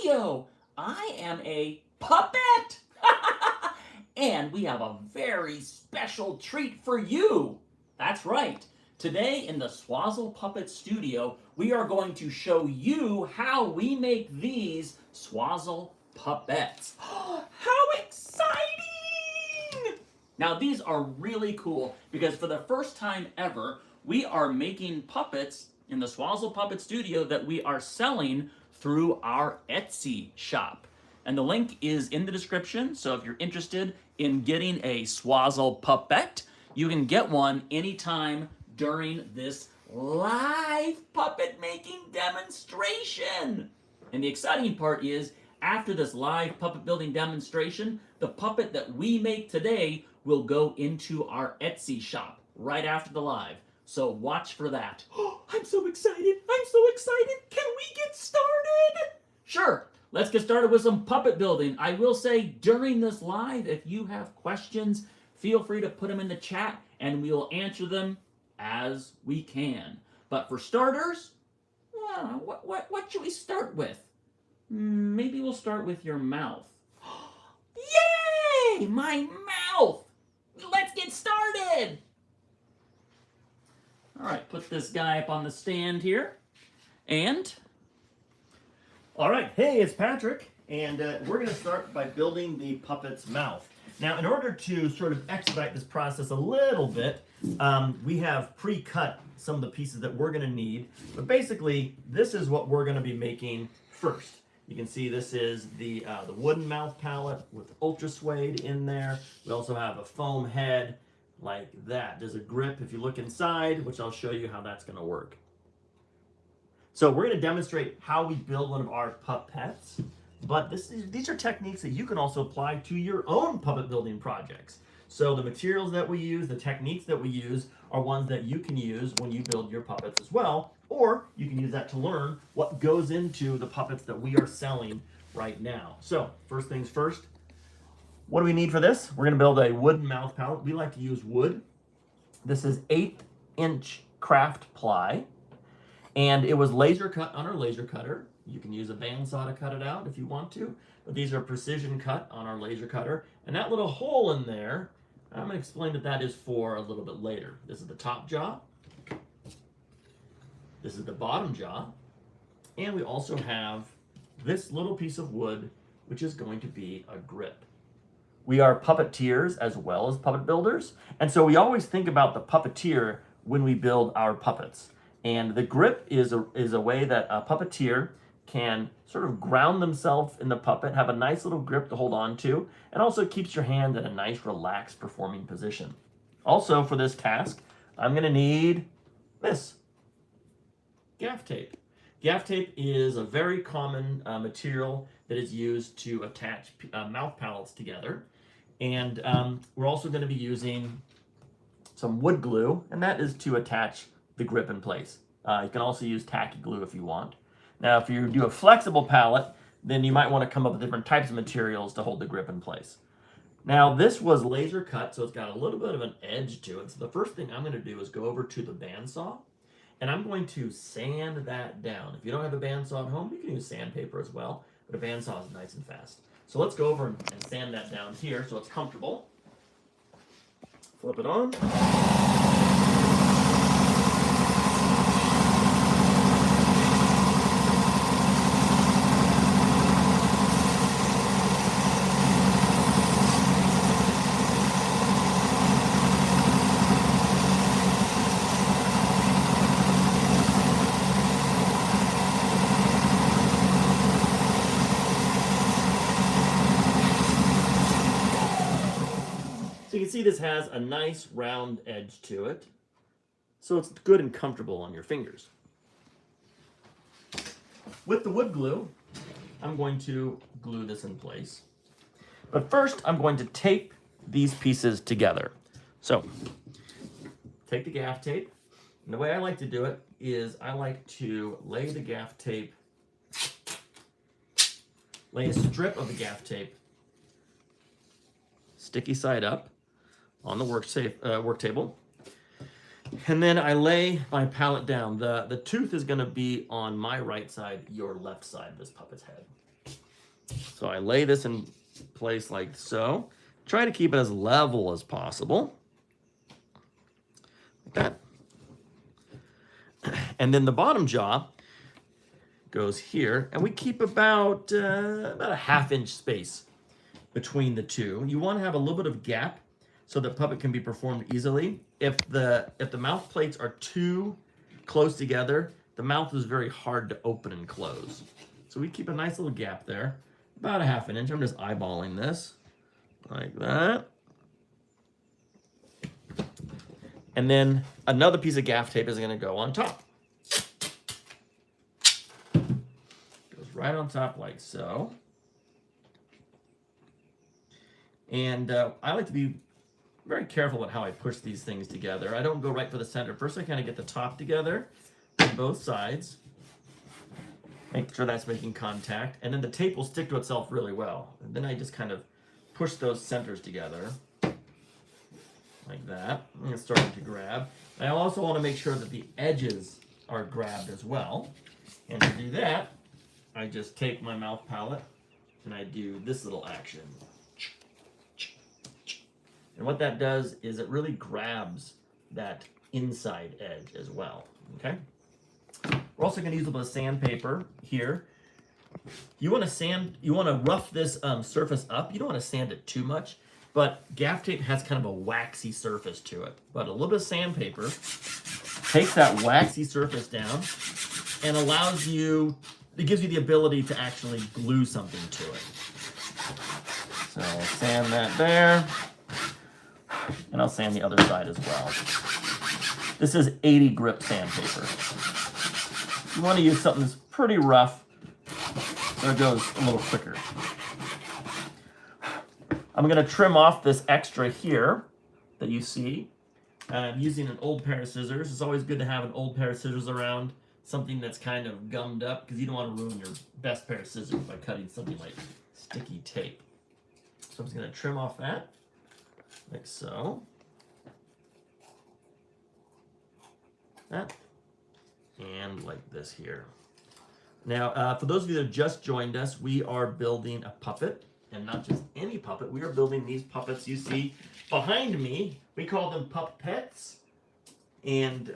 studio. I am a puppet. And we have a very special treat for you. That's right. Today in the Swazzle Puppet studio, we are going to show you how we make these Swazzle Puppets. How exciting! Now these are really cool because for the first time ever, we are making puppets in the Swazzle Puppet studio that we are selling through our Etsy shop. And the link is in the description, so if you're interested in getting a Swazzle Puppet, you can get one anytime during this live puppet making demonstration. And the exciting part is, after this live puppet building demonstration, the puppet that we make today will go into our Etsy shop right after the live. So watch for that. Oh, I'm so excited. I'm so excited. Can we get started? Sure. Let's get started with some puppet building. I will say during this live, if you have questions, feel free to put them in the chat and we will answer them as we can. But for starters, what should we start with? Maybe we'll start with your mouth. Yay! My mouth! Let's get started! All right, put this guy up on the stand here. And all right, hey, it's Patrick, and we're going to start by building the puppet's mouth. Now, in order to sort of expedite this process a little bit, we have pre-cut some of the pieces that we're going to need. But basically, this is what we're going to be making first. You can see this is the wooden mouth pallet with ultra suede in there. We also have a foam head like that. There's a grip if you look inside, which I'll show you how that's going to work. So we're going to demonstrate how we build one of our puppets, but these are techniques that you can also apply to your own puppet building projects. So the materials that we use, the techniques that we use, are ones that you can use when you build your puppets as well, or you can use that to learn what goes into the puppets that we are selling right now. So first things first, what do we need for this? We're going to build a wooden mouth pallet. We like to use wood. This is 1/8" craft ply. And it was laser cut on our laser cutter. You can use a bandsaw to cut it out if you want to, but these are precision cut on our laser cutter. And that little hole in there, I'm going to explain what that is for a little bit later. This is the top jaw. This is the bottom jaw. And we also have this little piece of wood, which is going to be a grip. We are puppeteers as well as puppet builders. And so we always think about the puppeteer when we build our puppets. And the grip is a way that a puppeteer can sort of ground themselves in the puppet, have a nice little grip to hold on to, and also keeps your hand in a nice, relaxed, performing position. Also, for this task, I'm going to need this, gaff tape. Gaff tape is a very common material that is used to attach mouth pallets together. And we're also going to be using some wood glue, and that is to attach the grip in place. You can also use tacky glue if you want. Now, if you do a flexible pallet, then you might want to come up with different types of materials to hold the grip in place. Now, this was laser cut, so it's got a little bit of an edge to it. So the first thing I'm going to do is go over to the bandsaw, and I'm going to sand that down. If you don't have a bandsaw at home, you can use sandpaper as well, but a bandsaw is nice and fast. So let's go over and sand that down here so it's comfortable. Flip it on. So you can see this has a nice round edge to it, so it's good and comfortable on your fingers. With the wood glue, I'm going to glue this in place. But first, I'm going to tape these pieces together. So, take the gaff tape, and the way I like to do it is I like to lay the gaff tape, lay a strip of the gaff tape, sticky side up, on the work table, and then I lay my pallet down. The tooth is going to be on my right side, your left side of this puppet's head. So I lay this in place like so. Try to keep it as level as possible. Like that. And then the bottom jaw goes here, and we keep about a half-inch space between the two. You want to have a little bit of gap so the puppet can be performed easily. If the mouth plates are too close together, the mouth is very hard to open and close. So we keep a nice little gap there, about a half an inch. I'm just eyeballing this like that. And then another piece of gaff tape is going to go on top. Goes right on top like so. And I like to be very careful with how I push these things together. I don't go right for the center. First, I kind of get the top together on both sides. Make sure that's making contact. And then the tape will stick to itself really well. And then I just kind of push those centers together. Like that. And it's starting to grab. I also want to make sure that the edges are grabbed as well. And to do that, I just take my mouth palette and I do this little action. And what that does is it really grabs that inside edge as well. Okay? We're also going to use a little bit of sandpaper here. You want to rough this surface up. You don't want to sand it too much, but gaff tape has kind of a waxy surface to it. But a little bit of sandpaper takes that waxy surface down and it gives you the ability to actually glue something to it. So I'll sand that there. And I'll sand the other side as well. This is 80 grip sandpaper. You want to use something that's pretty rough so it goes a little quicker. I'm going to trim off this extra here that you see. I'm using an old pair of scissors. It's always good to have an old pair of scissors around, something that's kind of gummed up, because you don't want to ruin your best pair of scissors by cutting something like sticky tape. So I'm just going to trim off that. Like so. That. And like this here. Now, for those of you that have just joined us, we are building a puppet. And not just any puppet. We are building these puppets you see behind me. We call them Pup-Pets. And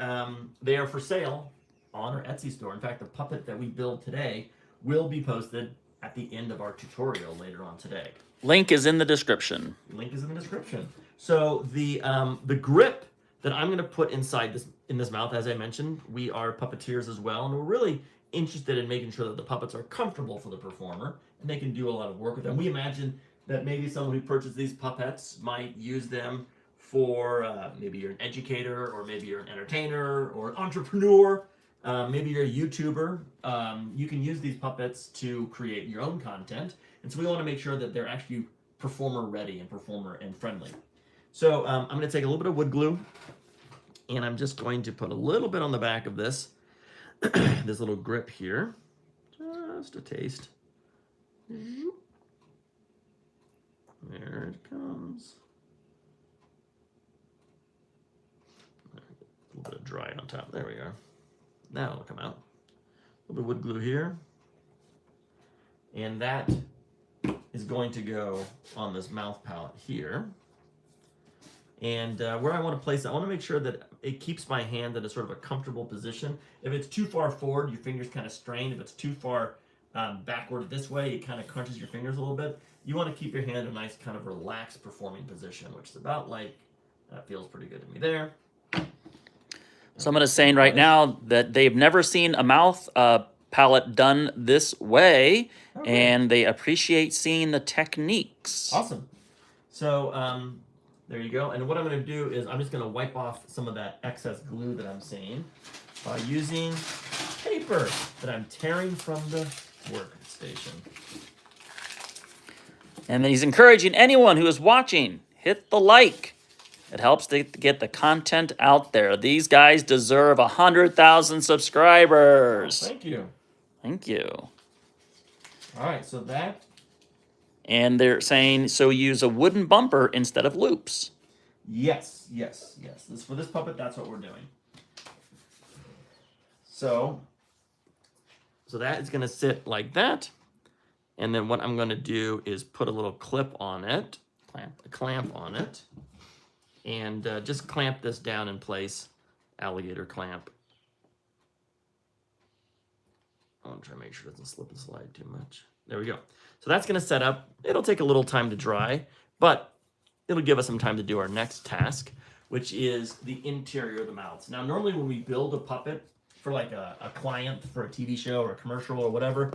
they are for sale on our Etsy store. In fact, the puppet that we build today will be posted at the end of our tutorial later on today. Link is in the description. Link is in the description. So the grip that I'm going to put inside this mouth, as I mentioned, we are puppeteers as well, and we're really interested in making sure that the puppets are comfortable for the performer and they can do a lot of work with them. We imagine that maybe someone who purchased these puppets might use them for maybe you're an educator, or maybe you're an entertainer or an entrepreneur. Maybe you're a YouTuber. You can use these puppets to create your own content. And so we want to make sure that they're actually performer ready and performer and friendly. So I'm going to take a little bit of wood glue, and I'm just going to put a little bit on the back of this, this little grip here, just a taste. There it comes. A little bit of dry on top. There we are. Now it'll come out. A little bit of wood glue here. And that is going to go on this mouth palette here. And where I want to place it, I want to make sure that it keeps my hand at a sort of a comfortable position. If it's too far forward, your fingers kind of strain. If it's too far backward this way, it kind of crunches your fingers a little bit. You want to keep your hand in a nice kind of relaxed performing position, which is about like, that feels pretty good to me there. Someone is saying right now that they've never seen a mouth palette done this way, and they appreciate seeing the techniques. Awesome. So there you go. And what I'm going to do is I'm just going to wipe off some of that excess glue that I'm seeing by using paper that I'm tearing from the workstation. And then he's encouraging anyone who is watching, hit the like. It helps to get the content out there. These guys deserve 100,000 subscribers. Oh, thank you. Thank you. All right, so that. And they're saying, so use a wooden bumper instead of loops. Yes. For this puppet, that's what we're doing. So that is going to sit like that. And then what I'm going to do is put a little clip on it, a clamp on it, and just clamp this down in place, alligator clamp. I want to try to make sure it doesn't slip and slide too much. There we go. So that's going to set up. It'll take a little time to dry, but it'll give us some time to do our next task, which is the interior of the mouths. Now, normally when we build a puppet for like a client for a TV show or a commercial or whatever,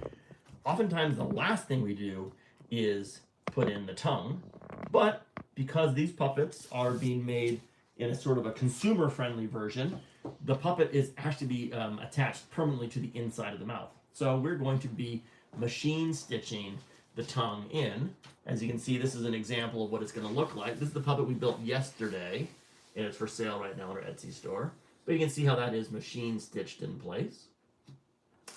oftentimes the last thing we do is put in the tongue. But because these puppets are being made in a sort of a consumer-friendly version, the puppet is actually attached permanently to the inside of the mouth. So we're going to be machine stitching the tongue in. As you can see, this is an example of what it's going to look like. This is the puppet we built yesterday, and it's for sale right now in our Etsy store. But you can see how that is machine stitched in place.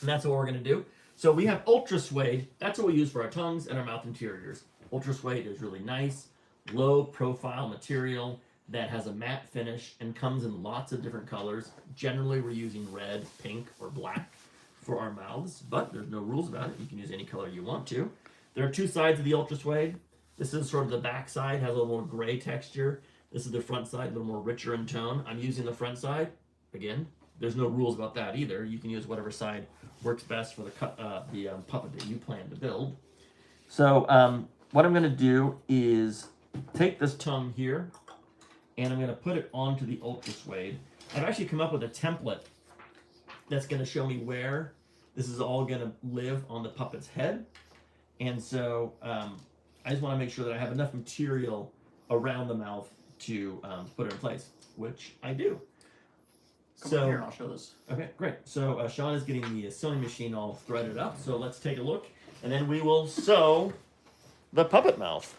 And that's what we're going to do. So we have ultra suede. That's what we use for our tongues and our mouth interiors. Ultra suede is really nice, low profile material that has a matte finish and comes in lots of different colors. Generally, we're using red, pink, or black for our mouths, but there's no rules about it. You can use any color you want to. There are two sides of the ultra suede. This is sort of the back side, has a little more gray texture. This is the front side, a little more richer in tone. I'm using the front side. Again, there's no rules about that either. You can use whatever side works best for the puppet that you plan to build. So what I'm going to do is take this tongue here, and I'm going to put it onto the ultra suede. I've actually come up with a template that's going to show me where this is all going to live on the puppet's head. And so I just want to make sure that I have enough material around the mouth to put it in place, which I do. Come over here and I'll show this. Okay, great. So Sean is getting the sewing machine all threaded up. So let's take a look, and then we will sew the puppet mouth.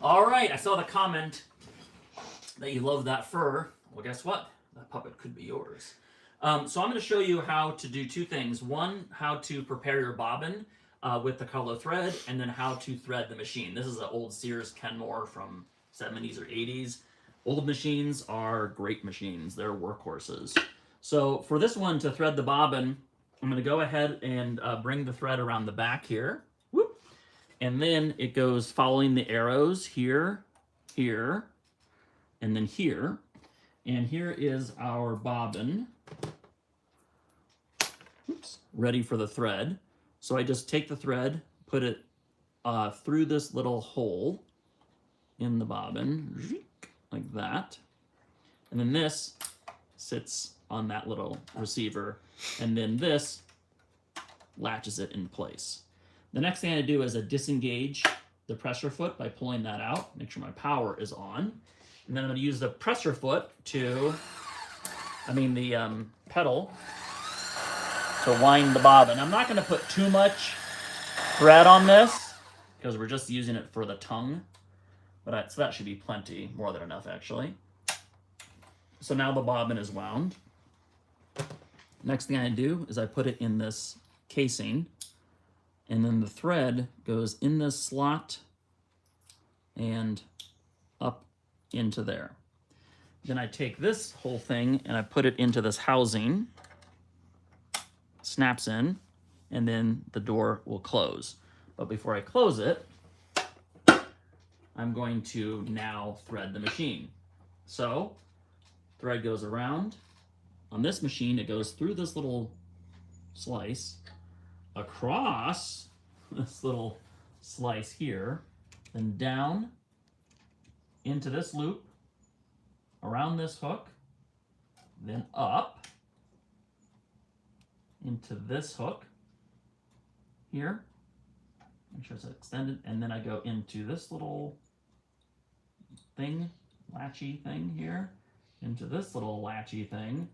All right, I saw the comment that you love that fur. Well, guess what? That puppet could be yours. So I'm going to show you how to do two things. One, how to prepare your bobbin with the color thread, and then how to thread the machine. This is an old Sears Kenmore from 70s or 80s. Old machines are great machines. They're workhorses. So for this one, to thread the bobbin, I'm going to go ahead and bring the thread around the back here. Whoop. And then it goes following the arrows here, here, and then here. And here is our bobbin. Oops. Ready for the thread. So I just take the thread, put it through this little hole in the bobbin, like that. And then this sits on that little receiver, and then this latches it in place. The next thing I do is I disengage the pressure foot by pulling that out, make sure my power is on. And then I'm going to use the pressure foot the pedal, to wind the bobbin. I'm not going to put too much thread on this because we're just using it for the tongue, but so that should be plenty, more than enough actually. So now the bobbin is wound. Next thing I do is I put it in this casing, and then the thread goes in this slot and up into there. Then I take this whole thing and I put it into this housing, snaps in, and then the door will close. But before I close it, I'm going to now thread the machine. So thread goes around. On this machine, it goes through this little slice, across this little slice here, then down into this loop, around this hook, then up into this hook here, make sure it's extended, and then I go into this little thing, latchy thing here, into this little latchy thing,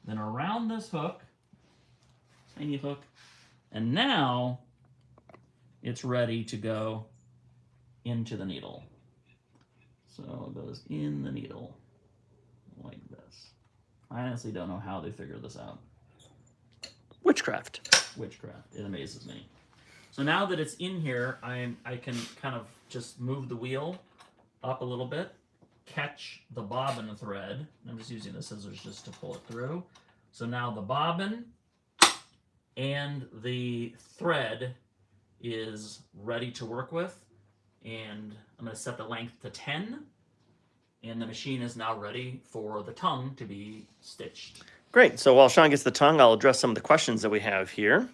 then around this hook, tiny hook, and now it's ready to go into the needle. So it goes in the needle like this. I honestly don't know how they figured this out. Witchcraft. Witchcraft. It amazes me. So now that it's in here, I can kind of just move the wheel up a little bit, catch the bobbin thread. I'm just using the scissors just to pull it through. So now the bobbin and the thread is ready to work with. And I'm going to set the length to 10. And the machine is now ready for the tongue to be stitched. Great. So while Sean gets the tongue, I'll address some of the questions that we have here,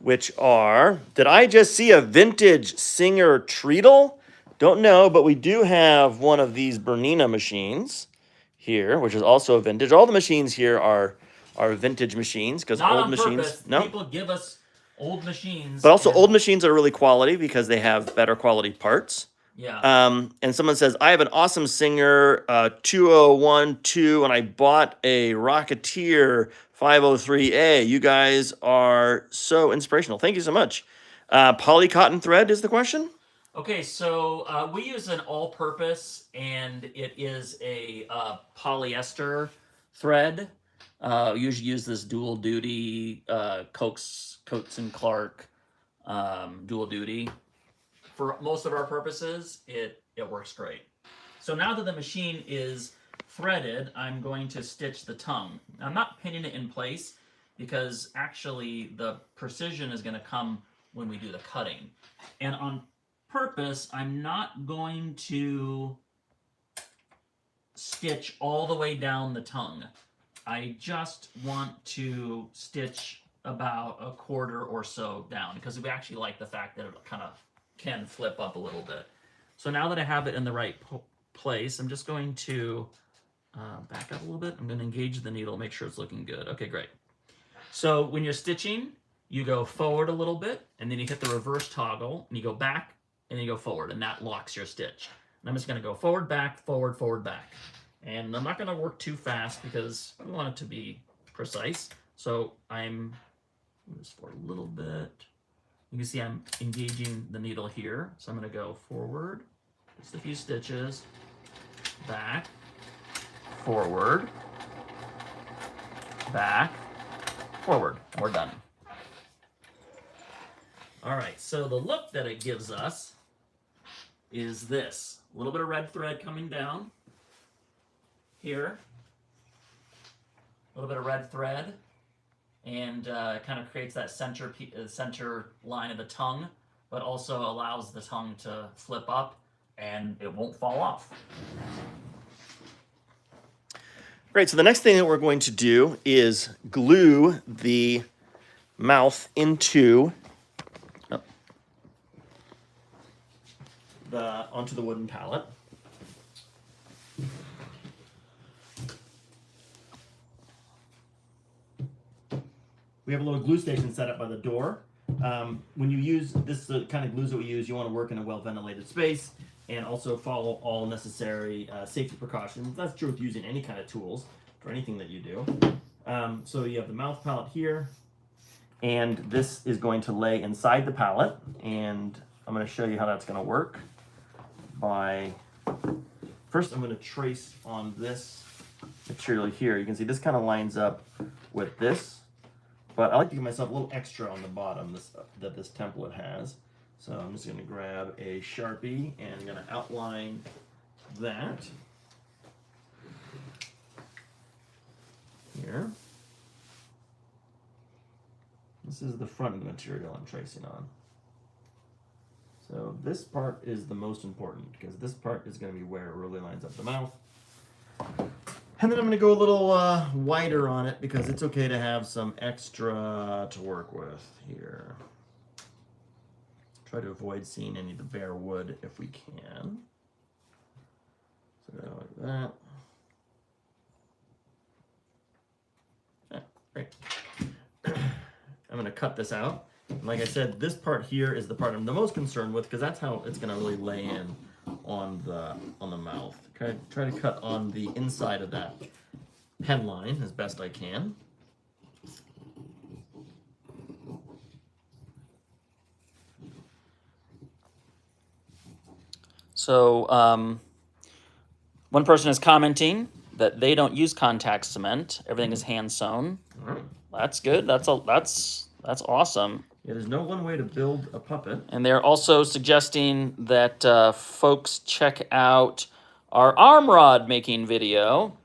which are, did I just see a vintage Singer treadle? Don't know, but we do have one of these Bernina machines here, which is also vintage. All the machines here are vintage machines because Not old on machines. purpose. No, People give us old machines. but also and- old machines are really quality because they have better quality parts. Yeah. And someone says, I have an awesome Singer 2012, and I bought a Rocketeer 503A. You guys are so inspirational. Thank you so much. Poly cotton thread is the question. Okay, so we use an all-purpose, and it is a polyester thread. We usually use this dual duty Coates and Clark dual duty. For most of our purposes, it works great. So now that the machine is threaded, I'm going to stitch the tongue. I'm not pinning it in place because actually the precision is going to come when we do the cutting. And on purpose, I'm not going to stitch all the way down the tongue. I just want to stitch about a quarter or so down because we actually like the fact that it kind of can flip up a little bit. So now that I have it in the right place, I'm just going to back up a little bit. I'm going to engage the needle, make sure it's looking good. Okay, great. So when you're stitching, you go forward a little bit, and then you hit the reverse toggle, and you go back, and you go forward, and that locks your stitch. And I'm just going to go forward, back, forward, forward, back. And I'm not going to work too fast because we want it to be precise. So I'm just for a little bit. You can see I'm engaging the needle here. So I'm going to go forward, just a few stitches, back, forward, back, forward. We're done. All right, so the look that it gives us is this. A little bit of red thread coming down here. A little bit of red thread. And it kind of creates that center line of the tongue, but also allows the tongue to flip up and it won't fall off. Great. So the next thing that we're going to do is glue the mouth into onto the wooden pallet. We have a little glue station set up by the door. When you use this, the kind of glues that we use, you want to work in a well-ventilated space and also follow all necessary safety precautions. That's true with using any kind of tools for anything that you do. So you have the mouth pallet here, and this is going to lay inside the pallet, and I'm going to show you how that's going to work. First, I'm going to trace on this material here. You can see this kind of lines up with this. But I like to give myself a little extra on the bottom that this template has. So I'm just going to grab a Sharpie and I'm going to outline that here. This is the front of the material I'm tracing on. So this part is the most important because this part is going to be where it really lines up the mouth. And then I'm going to go a little wider on it because it's okay to have some extra to work with here. Try to avoid seeing any of the bare wood if we can. So go like that. Yeah, great. I'm going to cut this out. And like I said, this part here is the part I'm the most concerned with because that's how it's going to really lay in on the mouth. Try to cut on the inside of that pen line as best I can. So one person is commenting that they don't use contact cement. Everything is hand sewn. All right. That's good. That's awesome. Yeah, there's no one way to build a puppet. And they're also suggesting that folks check out our arm rod making video,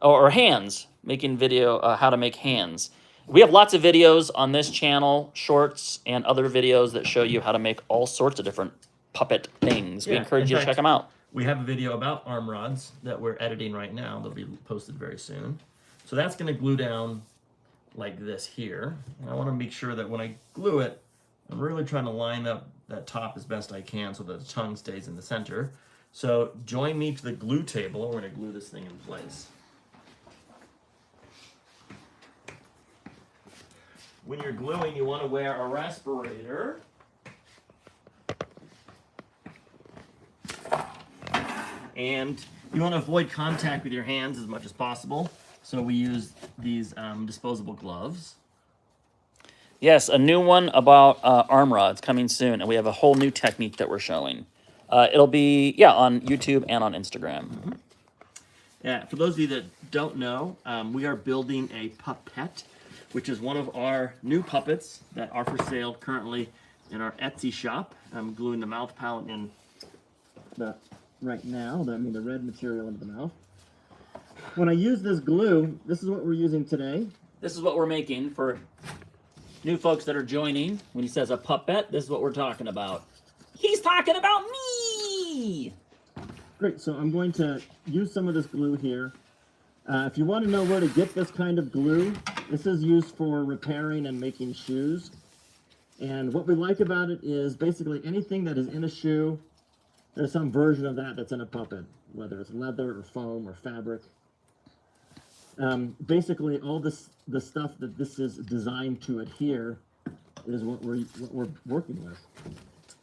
or hands. making video how to make hands. We have lots of videos on this channel, shorts and other videos that show you how to make all sorts of different puppet things. We Yeah, encourage in you to fact, check them out. We have a video about arm rods that we're editing right now. They'll be posted very soon. So that's going to glue down like this here. And I want to make sure that when I glue it, I'm really trying to line up that top as best I can so that the tongue stays in the center. So join me to the glue table. We're going to glue this thing in place. When you're gluing, you want to wear a respirator. And you want to avoid contact with your hands as much as possible. So we use these disposable gloves. Yes, a new one about arm rods coming soon, and we have a whole new technique that we're showing. It'll be, on YouTube and on Instagram. Mm-hmm. Yeah, for those of you that don't know, we are building a Pup-Pet, which is one of our new puppets that are for sale currently in our Etsy shop. I'm gluing the mouth pallet in right now, the red material into the mouth. When I use this glue, this is what we're using today. This is what we're making for new folks that are joining. When he says a puppet, this is what we're talking about. He's talking about me! Great, so I'm going to use some of this glue here. If you want to know where to get this kind of glue, this is used for repairing and making shoes. And what we like about it is basically anything that is in a shoe, there's some version of that that's in a puppet, whether it's leather or foam or fabric. Basically, all the stuff that this is designed to adhere is what we're working with.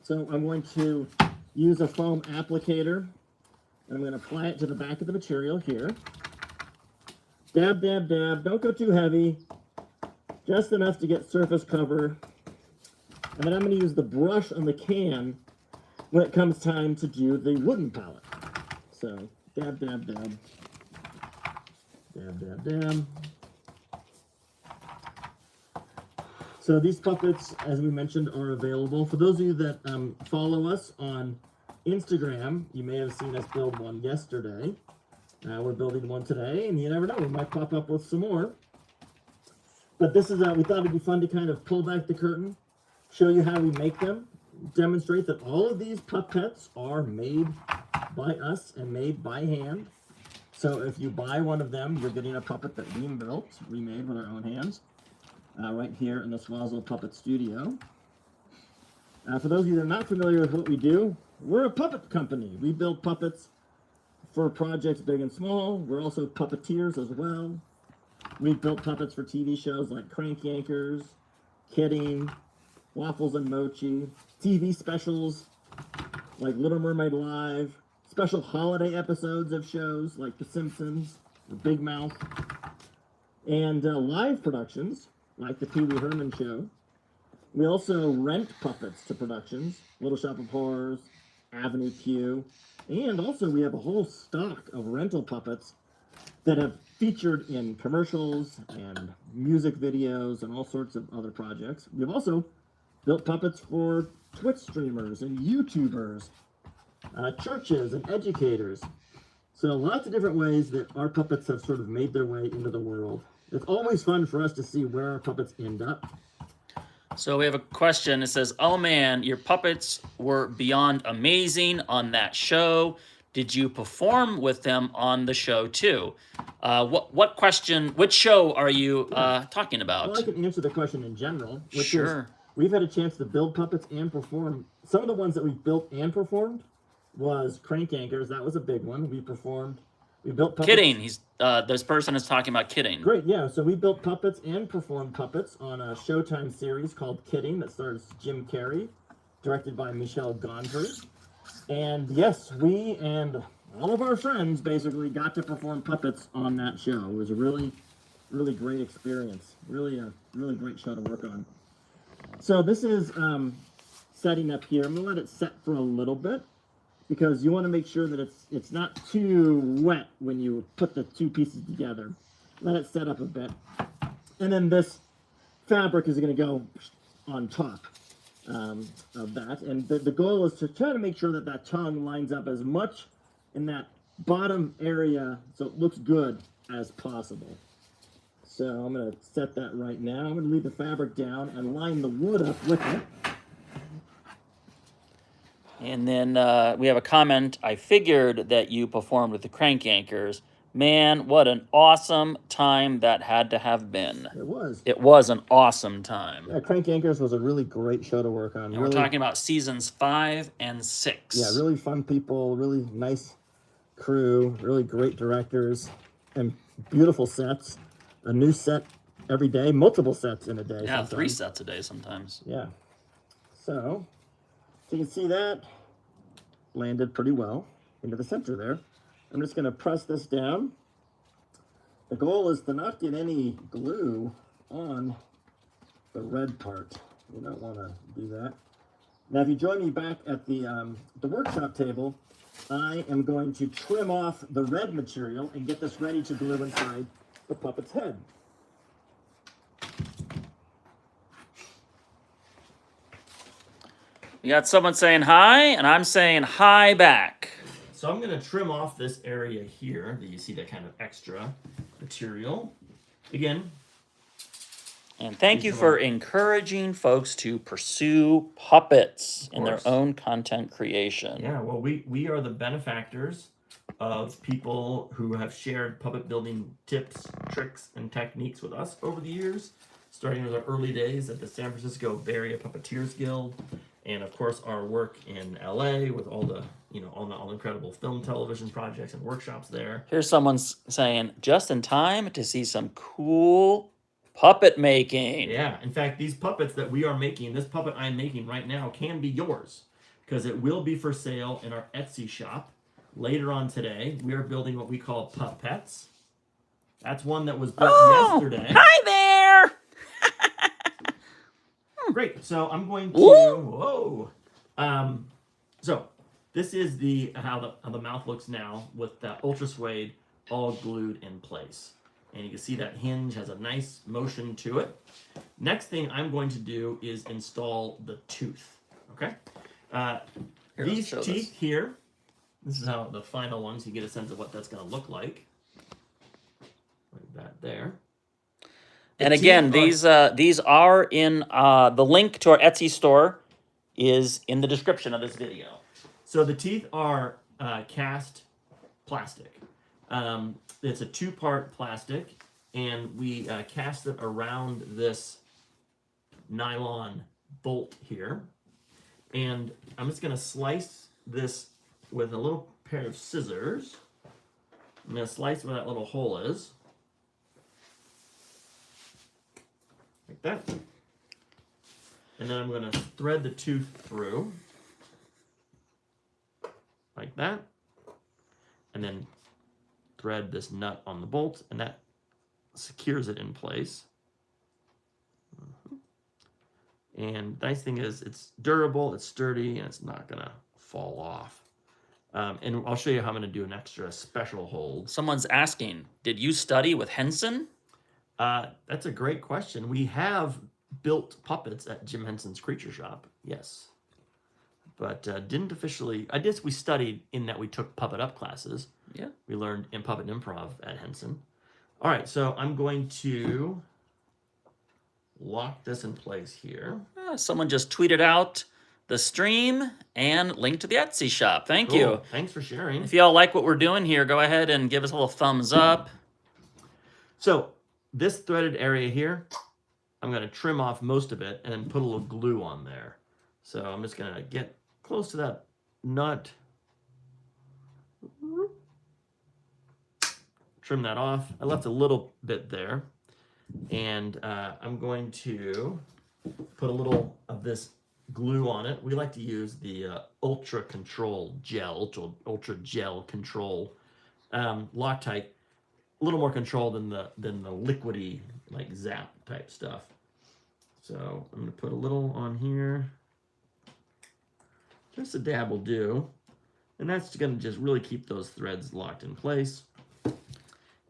So I'm going to use a foam applicator, and I'm going to apply it to the back of the material here. Dab, dab, dab. Don't go too heavy. Just enough to get surface cover. And then I'm going to use the brush on the can when it comes time to do the wooden pallet. So, dab, dab, dab. Dab, dab, dab. So these puppets, as we mentioned, are available. For those of you that follow us on Instagram, you may have seen us build one yesterday. We're building one today, and you never know, we might pop up with some more. But this is, we thought it'd be fun to kind of pull back the curtain, show you how we make them, demonstrate that all of these puppets are made by us and made by hand. So if you buy one of them, you're getting a puppet that we built, we made with our own hands, right here in the Swazzle Puppet Studio. For those of you that are not familiar with what we do, we're a puppet company. We build puppets for projects big and small. We're also puppeteers as well. We've built puppets for TV shows like Crank Yankers, Kidding, Waffles and Mochi, TV specials like Little Mermaid Live, special holiday episodes of shows like The Simpsons, or Big Mouth, and live productions like The Pee Wee Herman Show. We also rent puppets to productions, Little Shop of Horrors, Avenue Q, and also we have a whole stock of rental puppets that have featured in commercials and music videos and all sorts of other projects. We've also built puppets for Twitch streamers and YouTubers, churches and educators. So lots of different ways that our puppets have sort of made their way into the world. It's always fun for us to see where our puppets end up. So we have a question. It says, "Oh man, your puppets were beyond amazing on that show. Did you perform with them on the show too?" What question? Which show are you talking about? Well, I can answer the question in general. Which Sure. Is, we've had a chance to build puppets and perform. Some of the ones that we've built and performed was Crank Yankers. That was a big one. We performed. We built puppets. Kidding. This person is talking about Kidding. Great, yeah. So we built puppets and performed puppets on a Showtime series called Kidding that stars Jim Carrey, directed by Michel Gondry. And yes, we and all of our friends basically got to perform puppets on that show. It was a really, really great experience. Really a really great show to work on. So this is setting up here. I'm going to let it set for a little bit, because you want to make sure that it's not too wet when you put the two pieces together. Let it set up a bit. And then this fabric is going to go on top of that. And the goal is to try to make sure that that tongue lines up as much in that bottom area so it looks good as possible. So I'm going to set that right now. I'm going to leave the fabric down and line the wood up with it. And then we have a comment. I figured that you performed with the crank anchors. Man, what an awesome time that had to have been. It was. It was an awesome time. Yeah, Crank Anchors was a really great show to work on. And really, we're talking about seasons 5 and 6. Yeah, really fun people, really nice crew, really great directors, and beautiful sets. A new set every day, multiple sets in a day. Yeah, sometimes. 3 sets a day sometimes. Yeah. So you can see that landed pretty well into the center there. I'm just going to press this down. The goal is to not get any glue on the red part. You don't want to do that. Now, if you join me back at the workshop table, I am going to trim off the red material and get this ready to glue inside the puppet's head. We got someone saying hi, and I'm saying hi back. So I'm going to trim off this area here that you see that kind of extra material. Again. And thank you for encouraging folks to pursue puppets in their own content creation. Yeah, well, we are the benefactors of people who have shared puppet building tips, tricks, and techniques with us over the years, starting with our early days at the San Francisco Bay Area Puppeteers Guild, and of course our work in LA with all the all the incredible film television projects and workshops there. Here's someone saying, just in time to see some cool puppet making. Yeah, in fact, these puppets that we are making, this puppet I'm making right now can be yours, because it will be for sale in our Etsy shop later on today. We are building what we call Pup-Pets. That's one that was built yesterday. Hi there! Great, so I'm going to, so this is how the mouth looks now with that ultra suede all glued in place. And you can see that hinge has a nice motion to it. Next thing I'm going to do is install the tooth, okay? These teeth here, this is how the final ones, you get a sense of what that's gonna look like. Like that there. And again, these are in, the link to our Etsy store is in the description of this video. So the teeth are cast plastic. It's a 2-part plastic, and we cast it around this nylon bolt here. And I'm just going to slice this with a little pair of scissors. I'm going to slice where that little hole is. Like that. And then I'm going to thread the tooth through. Like that. And then thread this nut on the bolt, and that secures it in place. And the nice thing is it's durable, it's sturdy, and it's not gonna fall off. And I'll show you how I'm gonna do an extra special hold. Someone's asking, did you study with Henson? That's a great question. We have built puppets at Jim Henson's Creature Shop, yes. But didn't officially, I guess we studied in that we took puppet up classes. Yeah. We learned in puppet improv at Henson. All right, so I'm going to lock this in place here. Someone just tweeted out the stream and link to the Etsy shop. Thank you. Thanks for sharing. If y'all like what we're doing here, go ahead and give us a little thumbs up. So this threaded area here, I'm going to trim off most of it and then put a little glue on there. So I'm just going to get close to that nut. Trim that off. I left a little bit there. And I'm going to put a little of this glue on it. We like to use the Ultra Control Gel, Ultra Gel Control Loctite. A little more control than the liquidy, like Zap type stuff. So I'm going to put a little on here. Just a dab will do. And that's going to just really keep those threads locked in place.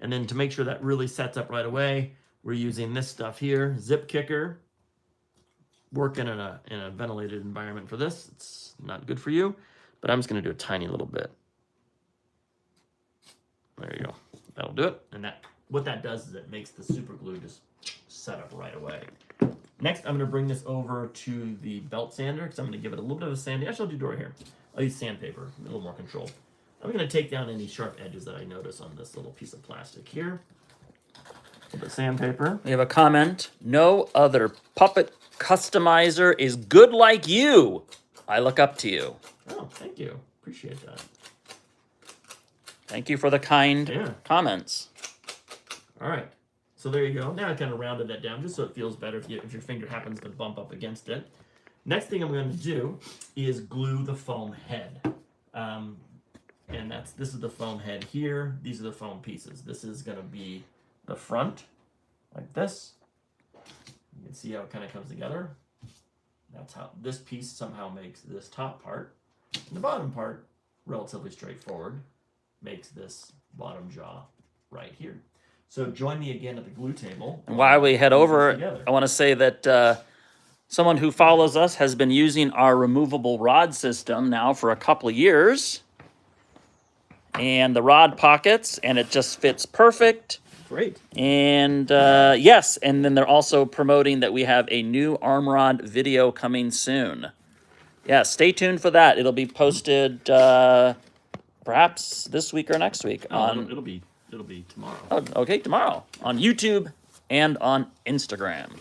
And then to make sure that really sets up right away, we're using this stuff here, Zip Kicker. Working in a ventilated environment for this. It's not good for you, but I'm just going to do a tiny little bit. There you go. That'll do it. And that what that does is it makes the super glue just set up right away. Next, I'm going to bring this over to the belt sander because I'm going to give it a little bit of a sanding. Actually, I'll do door here. I'll use sandpaper, a little more control. I'm going to take down any sharp edges that I notice on this little piece of plastic here. The sandpaper. We have a comment. No other puppet customizer is good like you. I look up to you. Oh, thank you. Appreciate that. Thank you for the kind Yeah. comments. All right. So there you go. Now I kind of rounded that down just so it feels better if your finger happens to bump up against it. Next thing I'm going to do is glue the foam head. And this is the foam head here. These are the foam pieces. This is going to be the front, like this. You can see how it kind of comes together. That's how this piece somehow makes this top part. And the bottom part, relatively straightforward, makes this bottom jaw right here. So join me again at the glue table. And while we head over, I want to say that someone who follows us has been using our removable rod system now for a couple of years. And the rod pockets, and it just fits perfect. Great. And yes, and then they're also promoting that we have a new arm rod video coming soon. Yeah, stay tuned for that. It'll be posted perhaps this week or next week. It'll be tomorrow. Oh, okay, tomorrow on YouTube and on Instagram.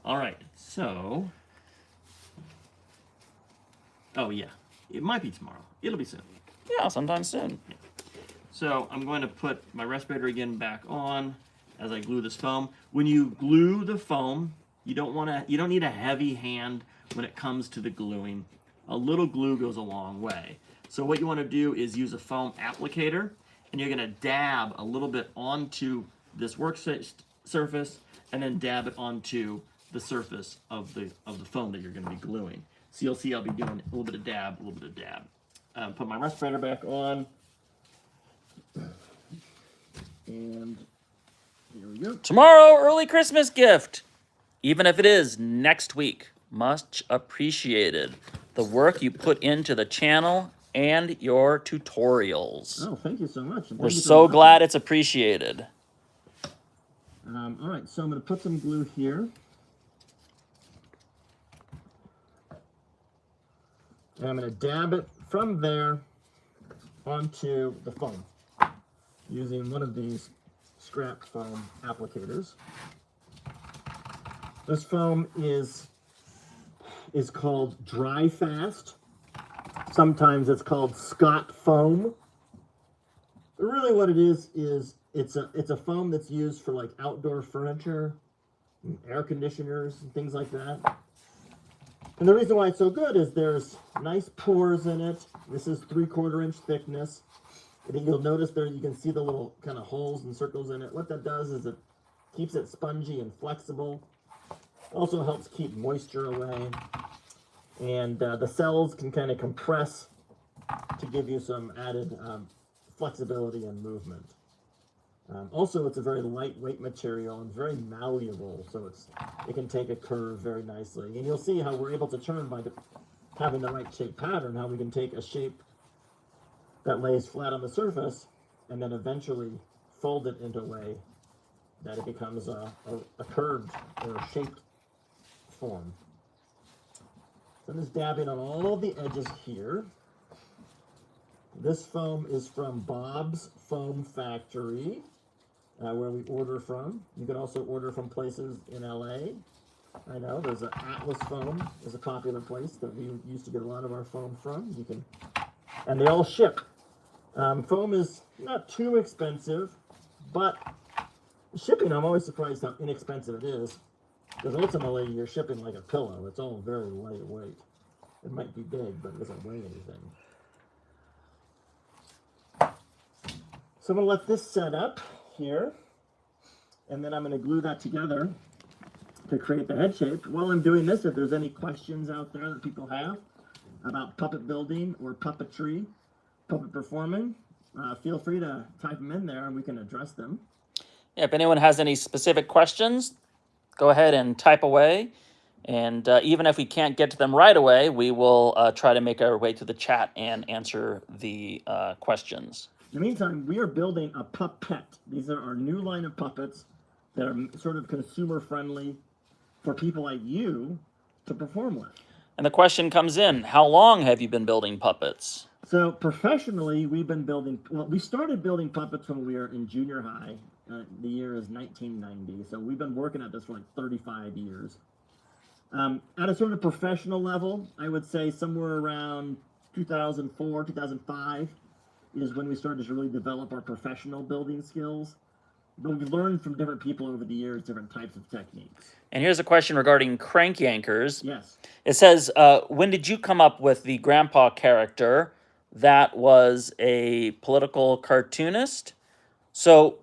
All right. So, oh yeah, it might be tomorrow. It'll be soon. Yeah, sometime soon. Yeah. So I'm going to put my respirator again back on as I glue this foam. When you glue the foam, you don't need a heavy hand when it comes to the gluing. A little glue goes a long way. So what you want to do is use a foam applicator, and you're going to dab a little bit onto this work surface, and then dab it onto the surface of the foam that you're going to be gluing. So you'll see I'll be doing a little bit of dab, a little bit of dab. Put my respirator back on. And here we go. Tomorrow, early Christmas gift. Even if it is next week. Much appreciated. The work you put into the channel and your tutorials. Oh, thank you so much. We're so glad it's appreciated. All right, so I'm going to put some glue here. And I'm going to dab it from there onto the foam using one of these scrap foam applicators. This foam is called Dry Fast. Sometimes it's called Scott foam. But really what it is it's a foam that's used for like outdoor furniture, and air conditioners, and things like that. And the reason why it's so good is there's nice pores in it. This is 3/4 inch thickness. I think you'll notice there you can see the little kind of holes and circles in it. What that does is it keeps it spongy and flexible. Also helps keep moisture away. And the cells can kind of compress to give you some added flexibility and movement. Also, it's a very lightweight material and very malleable, so it can take a curve very nicely. And you'll see how we're able to turn by having the right shape pattern, how we can take a shape that lays flat on the surface and then eventually fold it into a way that it becomes a curved or a shaped form. So I'm just dabbing on all of the edges here. This foam is from Bob's Foam Factory, where we order from. You can also order from places in LA. I know there's an Atlas Foam, is a popular place that we used to get a lot of our foam from. And they all ship. Foam is not too expensive, but shipping, I'm always surprised how inexpensive it is. Because ultimately, you're shipping like a pillow. It's all very lightweight. It might be big, but it doesn't weigh anything. So I'm going to let this set up here. And then I'm going to glue that together to create the head shape. While I'm doing this, if there's any questions out there that people have about puppet building or puppetry, puppet performing, feel free to type them in there and we can address them. Yeah, if anyone has any specific questions, go ahead and type away. And even if we can't get to them right away, we will try to make our way to the chat and answer the questions. In the meantime, we are building a Pup-Pet. These are our new line of puppets that are sort of consumer friendly for people like you to perform with. And the question comes in, how long have you been building puppets? So professionally, we've been building, well, we started building puppets when we were in junior high. The year is 1990. So we've been working at this for like 35 years. At a sort of professional level, I would say somewhere around 2004, 2005 is when we started to really develop our professional building skills. But we've learned from different people over the years, different types of techniques. And here's a question regarding crank yankers. Yes. It says, when did you come up with the grandpa character that was a political cartoonist? So,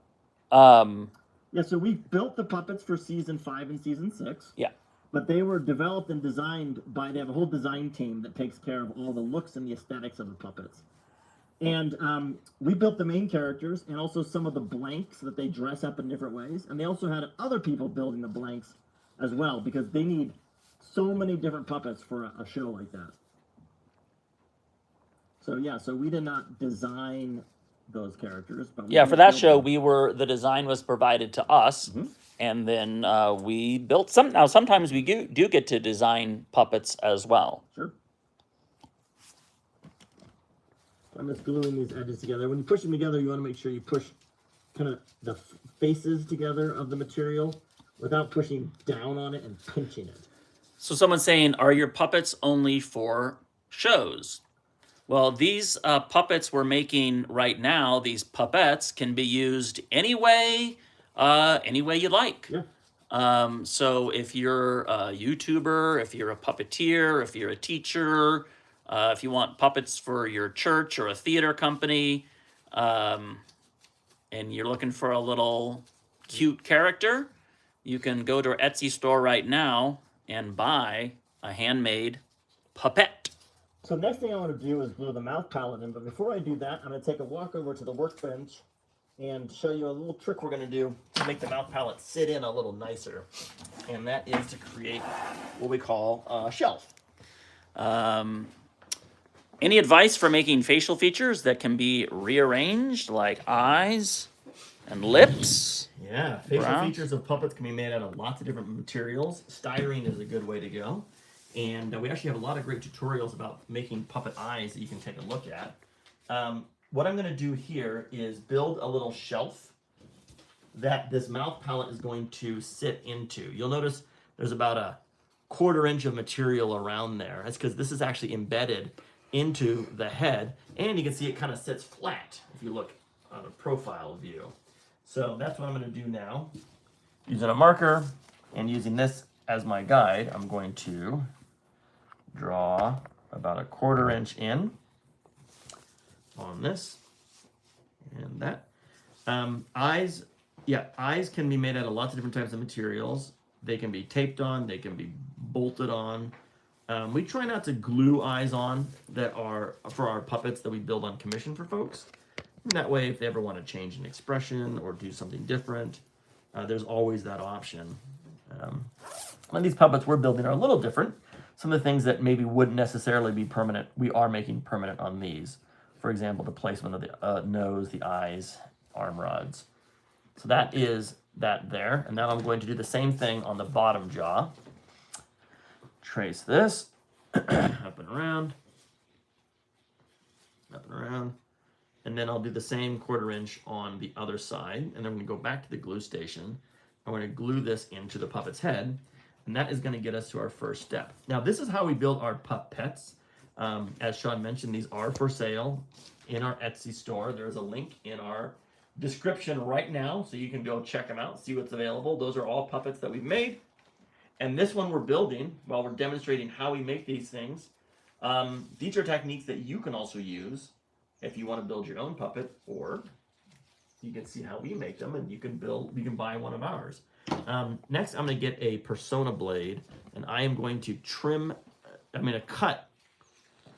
Yeah, so we built the puppets for season 5 and season 6. yeah. But they were developed and designed by, they have a whole design team that takes care of all the looks and the aesthetics of the puppets. And we built the main characters and also some of the blanks that they dress up in different ways. And they also had other people building the blanks as well, because they need so many different puppets for a show like that. So yeah, so we did not design those characters, but Yeah, for that show, the design was provided to us, and then we built some. Now, sometimes we do get to design puppets as well. Sure. I'm just gluing these edges together. When you push them together, you want to make sure you push kind of the faces together of the material without pushing down on it and pinching it. So someone's saying, are your puppets only for shows? Well, these puppets we're making right now, these puppets, can be used any way you like. Yeah. So if you're a YouTuber, if you're a puppeteer, if you're a teacher, if you want puppets for your church or a theater company, and you're looking for a little cute character, you can go to our Etsy store right now and buy a handmade puppet. So next thing I want to do is glue the mouth pallet in, but before I do that, I'm going to take a walk over to the workbench and show you a little trick we're going to do to make the mouth pallet sit in a little nicer. And that is to create what we call a shelf. Any advice for making facial features that can be rearranged, like eyes and lips? Yeah, facial features of puppets can be made out of lots of different materials. Styrene is a good way to go. And we actually have a lot of great tutorials about making puppet eyes that you can take a look at. What I'm going to do here is build a little shelf that this mouth pallet is going to sit into. You'll notice there's about a 1/4 inch of material around there. That's because this is actually embedded into the head, and you can see it kind of sits flat if you look on a profile view. So that's what I'm going to do now. Using a marker and using this as my guide, I'm going to draw about a 1/4 inch in on this and that. Eyes can be made out of lots of different types of materials. They can be taped on, they can be bolted on. We try not to glue eyes on that are for our puppets that we build on commission for folks. And that way, if they ever want to change an expression or do something different, there's always that option. And these puppets we're building are a little different. Some of the things that maybe wouldn't necessarily be permanent, we are making permanent on these. For example, the placement of the nose, the eyes, arm rods. So that is that there. And now I'm going to do the same thing on the bottom jaw. Trace this up and around, and then I'll do the same 1/4 inch on the other side, and then I'm going to go back to the glue station. I'm going to glue this into the puppet's head, and that is going to get us to our first step. Now, this is how we build our puppets. As Sean mentioned, these are for sale in our Etsy store. There's a link in our description right now, so you can go check them out, see what's available. Those are all puppets that we've made. And this one we're building, while we're demonstrating how we make these things, these are techniques that you can also use if you want to build your own puppet, or you can see how we make them and you can buy one of ours. Next, I'm going to get a Persona blade, and I am going to cut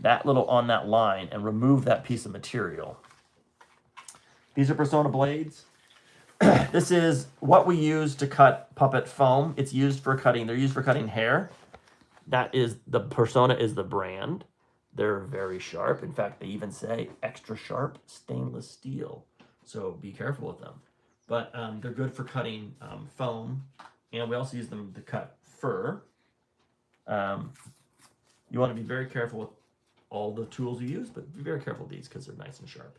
that little on that line and remove that piece of material. These are Persona blades. This is what we use to cut puppet foam. It's used for cutting. They're used for cutting hair. That is the Persona is the brand. They're very sharp. In fact, they even say extra sharp stainless steel. So be careful with them. But they're good for cutting foam, and we also use them to cut fur. You want to be very careful with all the tools you use, but be very careful with these because they're nice and sharp.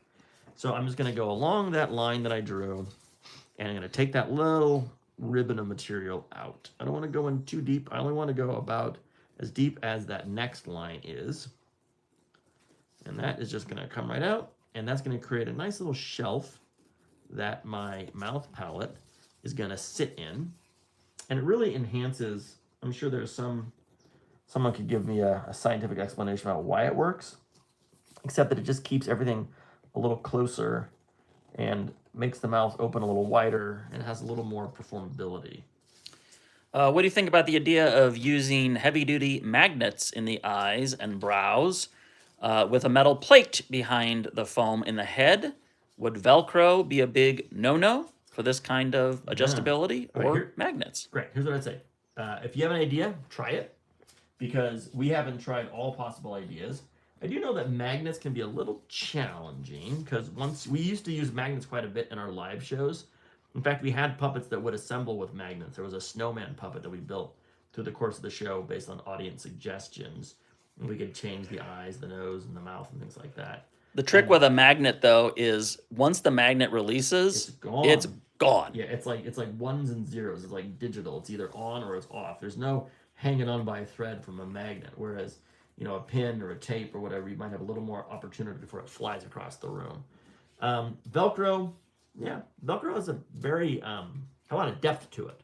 So I'm just going to go along that line that I drew, and I'm going to take that little ribbon of material out. I don't want to go in too deep. I only want to go about as deep as that next line is. And that is just going to come right out, and that's going to create a nice little shelf that my mouth palette is going to sit in. And it really enhances, I'm sure there's someone could give me a scientific explanation about why it works, except that it just keeps everything a little closer and makes the mouth open a little wider and has a little more performability. What do you think about the idea of using heavy-duty magnets in the eyes and brows with a metal plate behind the foam in the head? Would Velcro be a big no-no for this kind of adjustability, or magnets? Great. Here's what I'd say. If you have an idea, try it, because we haven't tried all possible ideas. I do know that magnets can be a little challenging, because once we used to use magnets quite a bit in our live shows. In fact, we had puppets that would assemble with magnets. There was a snowman puppet that we built through the course of the show based on audience suggestions. And we could change the eyes, the nose, and the mouth and things like that. The trick with a magnet, though, is once the magnet releases, it's gone. Yeah, it's like ones and zeros. It's like digital. It's either on or it's off. There's no hanging on by a thread from a magnet. Whereas, you know, a pin or a tape or whatever, you might have a little more opportunity before it flies across the room. Velcro, yeah, Velcro has a very a lot of depth to it,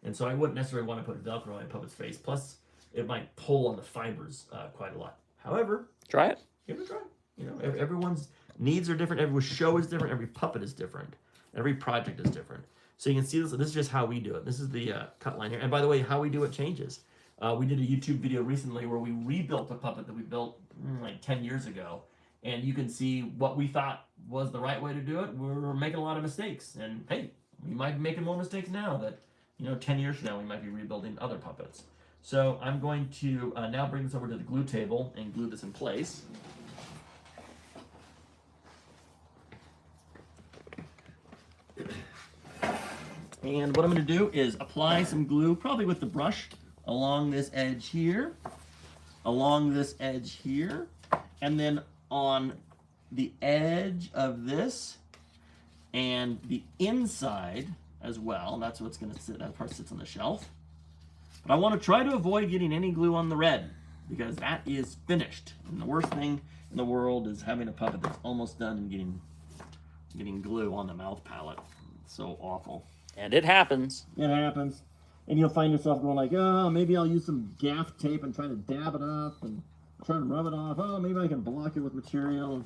and so I wouldn't necessarily want to put Velcro on a puppet's face. Plus, it might pull on the fibers quite a lot. However, try it. Give it a try. You know, everyone's needs are different. Every show is different. Every puppet is different. Every project is different. So you can see this. This is just how we do it. This is the cut line here. And by the way, how we do it changes. We did a YouTube video recently where we rebuilt a puppet that we built like 10 years ago. And you can see what we thought was the right way to do it. We're making a lot of mistakes. And hey, we might be making more mistakes now that, you know, 10 years from now we might be rebuilding other puppets. So I'm going to now bring this over to the glue table and glue this in place. And what I'm going to do is apply some glue, probably with the brush, along this edge here, along this edge here, and then on the edge of this and the inside as well. That's what's going to sit, that part sits on the shelf. But I want to try to avoid getting any glue on the red, because that is finished. And the worst thing in the world is having a puppet that's almost done and getting glue on the mouth palette. It's so awful. And it happens. It happens. And you'll find yourself going like, oh, maybe I'll use some gaff tape and try to dab it up and try to rub it off. Oh, maybe I can block it with material.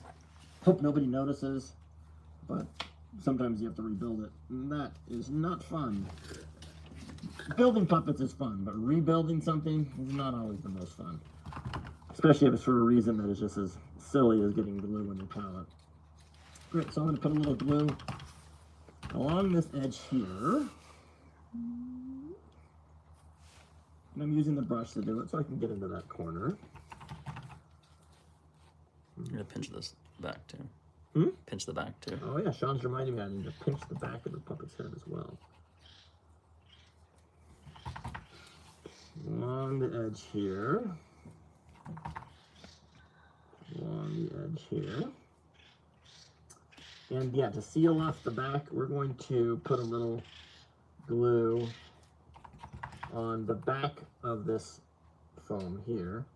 Hope nobody notices. But sometimes you have to rebuild it. And that is not fun. Building puppets is fun, but rebuilding something is not always the most fun. Especially if it's for a reason that is just as silly as getting glue on your palette. Great, so I'm going to put a little glue along this edge here. And I'm using the brush to do it so I can get into that corner. You're going to pinch this back too. Pinch the back too. Oh yeah, Sean's reminding me I need to pinch the back of the puppet's head as well. Along the edge here. Along the edge here. And yeah, to seal off the back, we're going to put a little glue on the back of this foam here,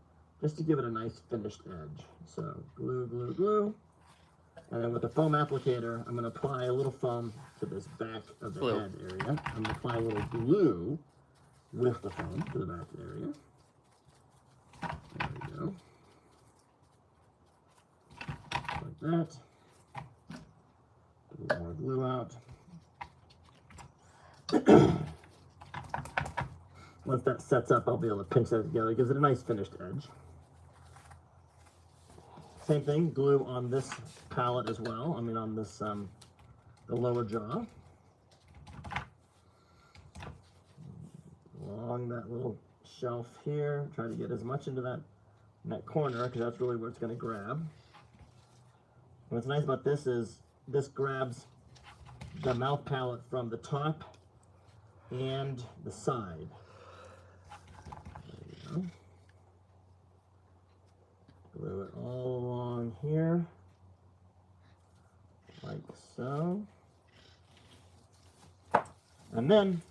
just to give it a nice finished edge. So glue, glue, glue. And then with the foam applicator, I'm going to apply a little foam to this back of the head area. I'm going to apply a little glue with the foam to the back area. There we go. Like that. A little more glue out. Once that sets up, I'll be able to pinch that together. It gives it a nice finished edge. Same thing, glue on this palette as well. I mean on this, the lower jaw. Along that little shelf here. Try to get as much into that in that corner, because that's really where it's going to grab. What's nice about this is this grabs the mouth pallet from the top and the side. There you go. Glue it all along here, like so. And then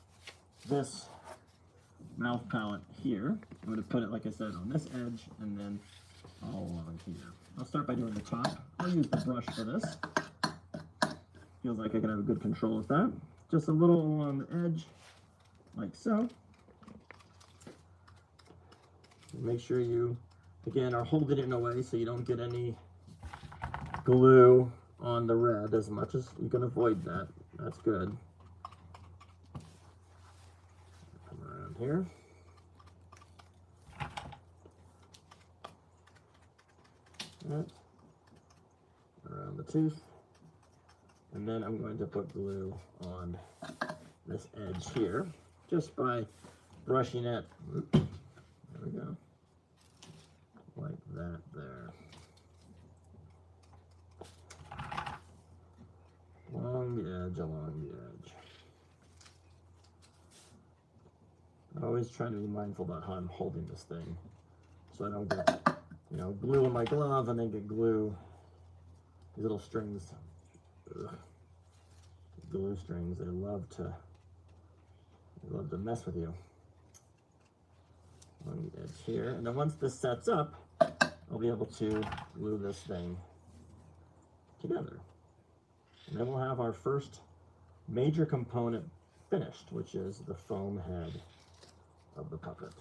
this mouth pallet here, I'm going to put it, like I said, on this edge and then all along here. I'll start by doing the top. I'll use the brush for this. Feels like I can have a good control with that. Just a little along the edge, like so. Make sure you, again, are holding it in a way so you don't get any glue on the red. As much as you can avoid that, that's good. Come around here. That. Around the tooth. And then I'm going to put glue on this edge here, just by brushing it. There we go. Like that there. Along the edge, along the edge. I'm always trying to be mindful about how I'm holding this thing, so I don't get, glue in my glove and then get glue. These little strings. Ugh. Glue strings, they love to mess with you. Along the edge here, and then once this sets up, I'll be able to glue this thing together. And then we'll have our first major component finished, which is the foam head of the puppet.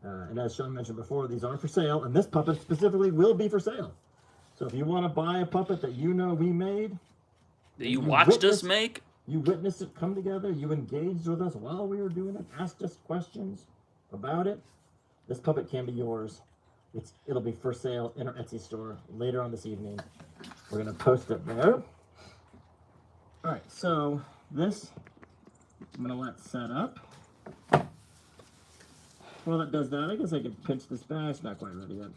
And as Sean mentioned before, these are for sale, and this puppet specifically will be for sale. So if you want to buy a puppet that we made, that you watched us make, you witnessed it come together, you engaged with us while we were doing it, asked us questions about it, this puppet can be yours. It'll be for sale in our Etsy store later on this evening. We're going to post it there. All right, so this I'm going to let set up. While it does that, I guess I can pinch this back. It's not quite ready yet.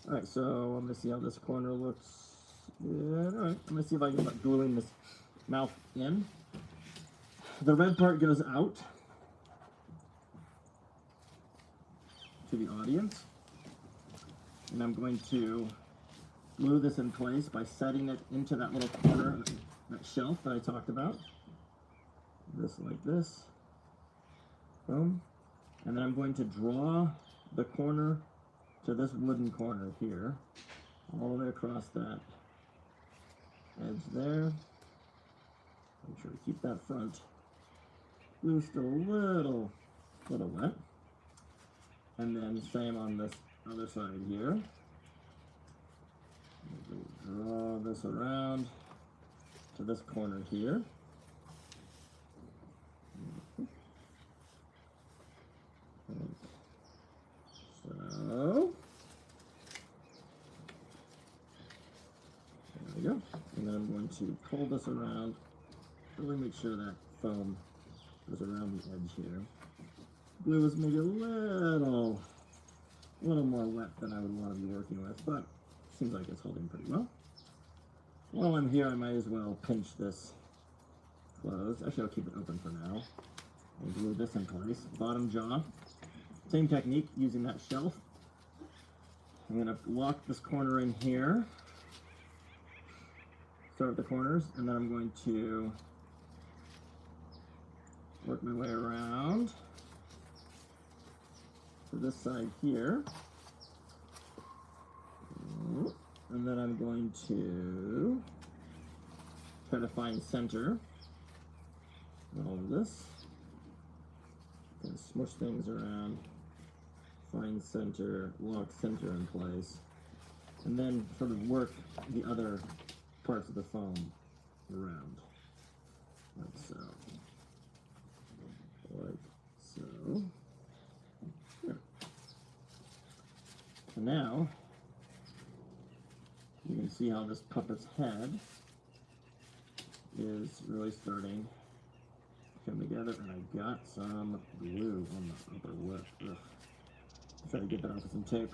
All right, so I'm going to see how this corner looks. Yeah, all right, I'm going to see if I can start gluing this mouth in. The red part goes out to the audience. And I'm going to glue this in place by setting it into that little corner, that shelf that I talked about. This like this. Boom. And then I'm going to draw the corner to this wooden corner here, all the way across that edge there. Make sure to keep that front glue still a little wet. And then same on this other side here. Draw this around to this corner here. So, there we go. And then I'm going to pull this around, really make sure that foam goes around the edge here. Glue is maybe a little more wet than I would want to be working with, but it seems like it's holding pretty well. While I'm here, I might as well pinch this closed. Actually, I'll keep it open for now. And glue this in place. Bottom jaw. Same technique, using that shelf. I'm going to lock this corner in here. Start at the corners, and then I'm going to work my way around to this side here. And then I'm going to try to find center in all of this. And smush things around. Find center, lock center in place, and then sort of work the other parts of the foam around, like so. Like so. There. And now, you can see how this puppet's head is really starting to come together, and I got some glue on the upper lip. Ugh. Try to get that off with some tape.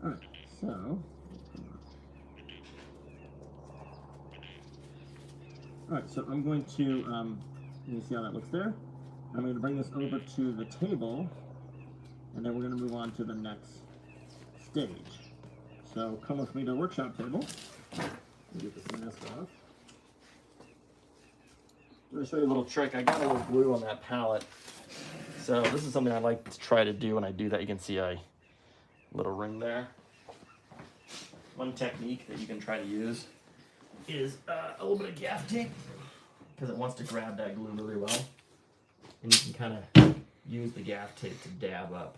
Alright, so. Alright, so I'm going to, you see how that looks there? I'm going to bring this over to the table, and then we're going to move on to the next stage. So come with me to the workshop table. Get this mask off. I'm going to show you a little trick. I got a little glue on that pallet. So this is something I like to try to do when I do that. You can see a little ring there. One technique that you can try to use is a little bit of gaff tape, because it wants to grab that glue really well. And you can kind of use the gaff tape to dab up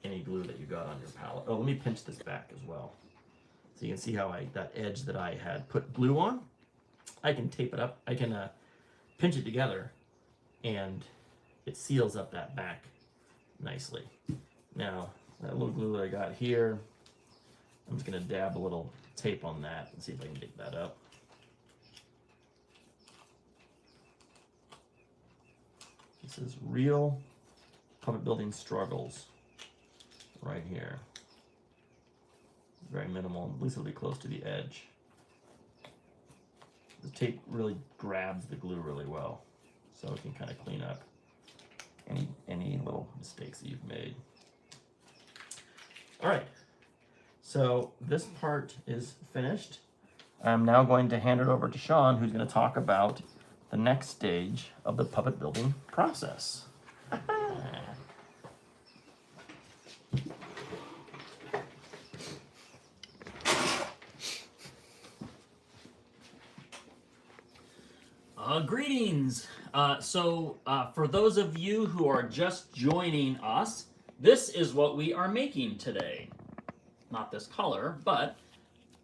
any glue that you got on your pallet. Oh, let me pinch this back as well. So you can see how that edge that I had put glue on, I can tape it up. I can pinch it together, and it seals up that back nicely. Now, that little glue that I got here, I'm just going to dab a little tape on that and see if I can dig that up. This is real puppet building struggles right here. Very minimal, at least it'll be close to the edge. The tape really grabs the glue really well, so it can kind of clean up any little mistakes that you've made. All right, so this part is finished. I'm now going to hand it over to Sean, who's going to talk about the next stage of the puppet building process. Greetings. For those of you who are just joining us, this is what we are making today. Not this color, but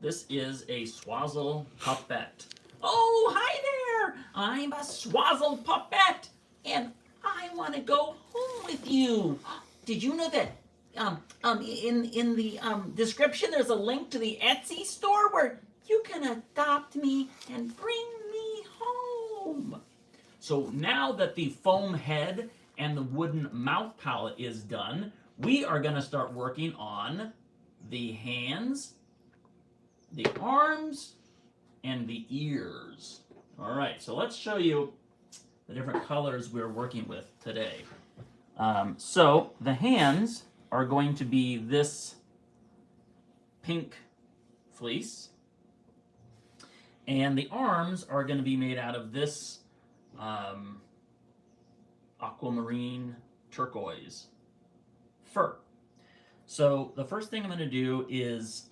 this is a Swazzle Pup-Pet. Oh, hi there! I'm a Swazzle Pup-Pet, and I want to go home with you. Did you know that in the description there's a link to the Etsy store where you can adopt me and bring me home? So now that the foam head and the wooden mouth palette is done, we are going to start working on the hands, the arms, and the ears. All right, so let's show you the different colors we're working with today. So the hands are going to be this pink fleece, and the arms are going to be made out of this aquamarine turquoise fur. So the first thing I'm going to do is,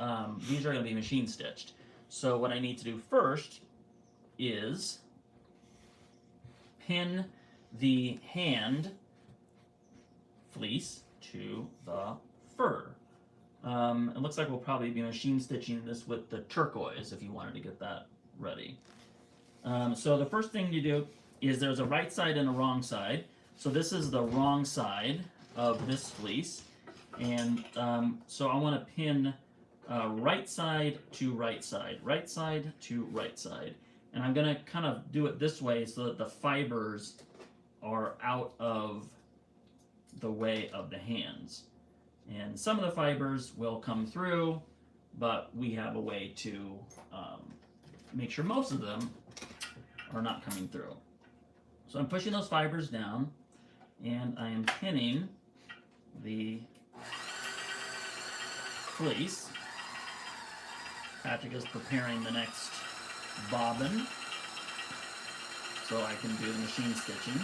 these are going to be machine stitched. So what I need to do first is pin the hand fleece to the fur. It looks like we'll probably be machine stitching this with the turquoise if you wanted to get that ready. So the first thing you do is there's a right side and a wrong side. So this is the wrong side of this fleece. And so I want to pin right side to right side, right side to right side. And I'm going to kind of do it this way so that the fibers are out of the way of the hands. And some of the fibers will come through, but we have a way to make sure most of them are not coming through. So I'm pushing those fibers down, and I am pinning the fleece. Patrick is preparing the next bobbin so I can do the machine stitching.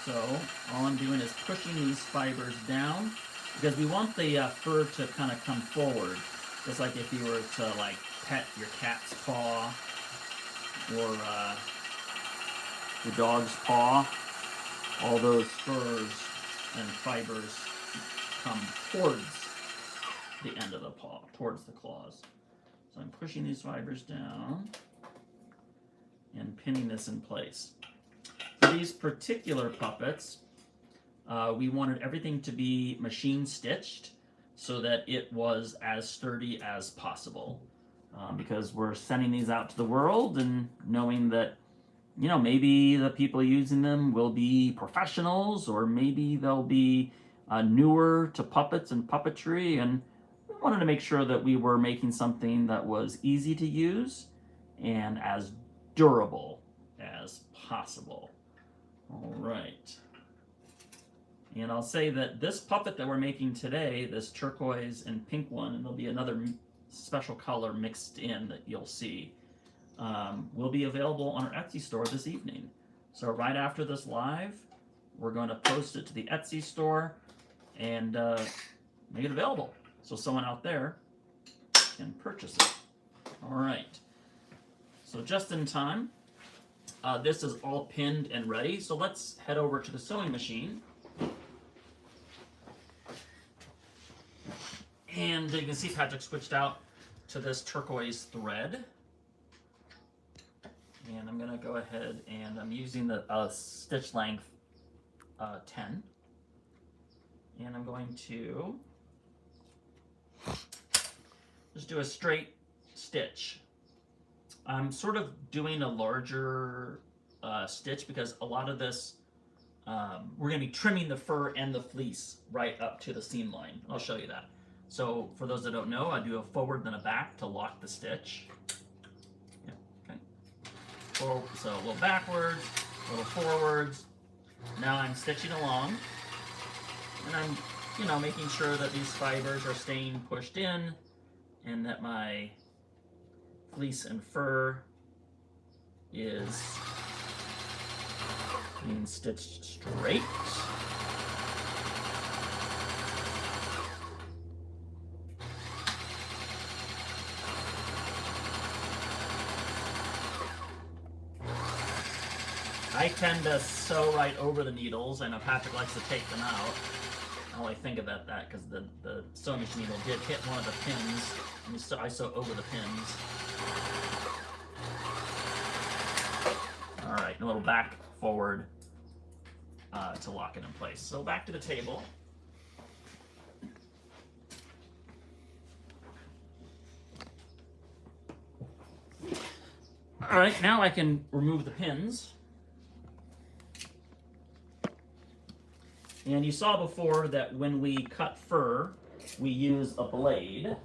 So all I'm doing is pushing these fibers down because we want the fur to kind of come forward, just like if you were to like pet your cat's paw or the dog's paw. All those furs and fibers come towards the end of the paw, towards the claws. So I'm pushing these fibers down and pinning this in place. For these particular puppets, we wanted everything to be machine stitched so that it was as sturdy as possible. Because we're sending these out to the world and knowing that you know, maybe the people using them will be professionals, or maybe they'll be newer to puppets and puppetry. And we wanted to make sure that we were making something that was easy to use and as durable as possible. All right. And I'll say that this puppet that we're making today, this turquoise and pink one, and there'll be another special color mixed in that you'll see, will be available on our Etsy store this evening. So right after this live, we're going to post it to the Etsy store and make it available so someone out there can purchase it. All right. So just in time, this is all pinned and ready. So let's head over to the sewing machine. And you can see Patrick switched out to this turquoise thread. And I'm going to go ahead and I'm using the stitch length 10. And I'm going to just do a straight stitch. I'm sort of doing a larger stitch because a lot of this, we're going to be trimming the fur and the fleece right up to the seam line. I'll show you that. So for those that don't know, I do a forward then a back to lock the stitch. Yeah, okay. So a little backwards, a little forwards. Now I'm stitching along, and I'm, you know, making sure that these fibers are staying pushed in, and that my fleece and fur is being stitched straight. I tend to sew right over the needles. I know Patrick likes to take them out. I only think about that because the sewing machine needle did hit one of the pins, and so I sew over the pins. All right, a little back, forward to lock it in place. So back to the table. All right, now I can remove the pins. And you saw before that when we cut fur, we use a blade.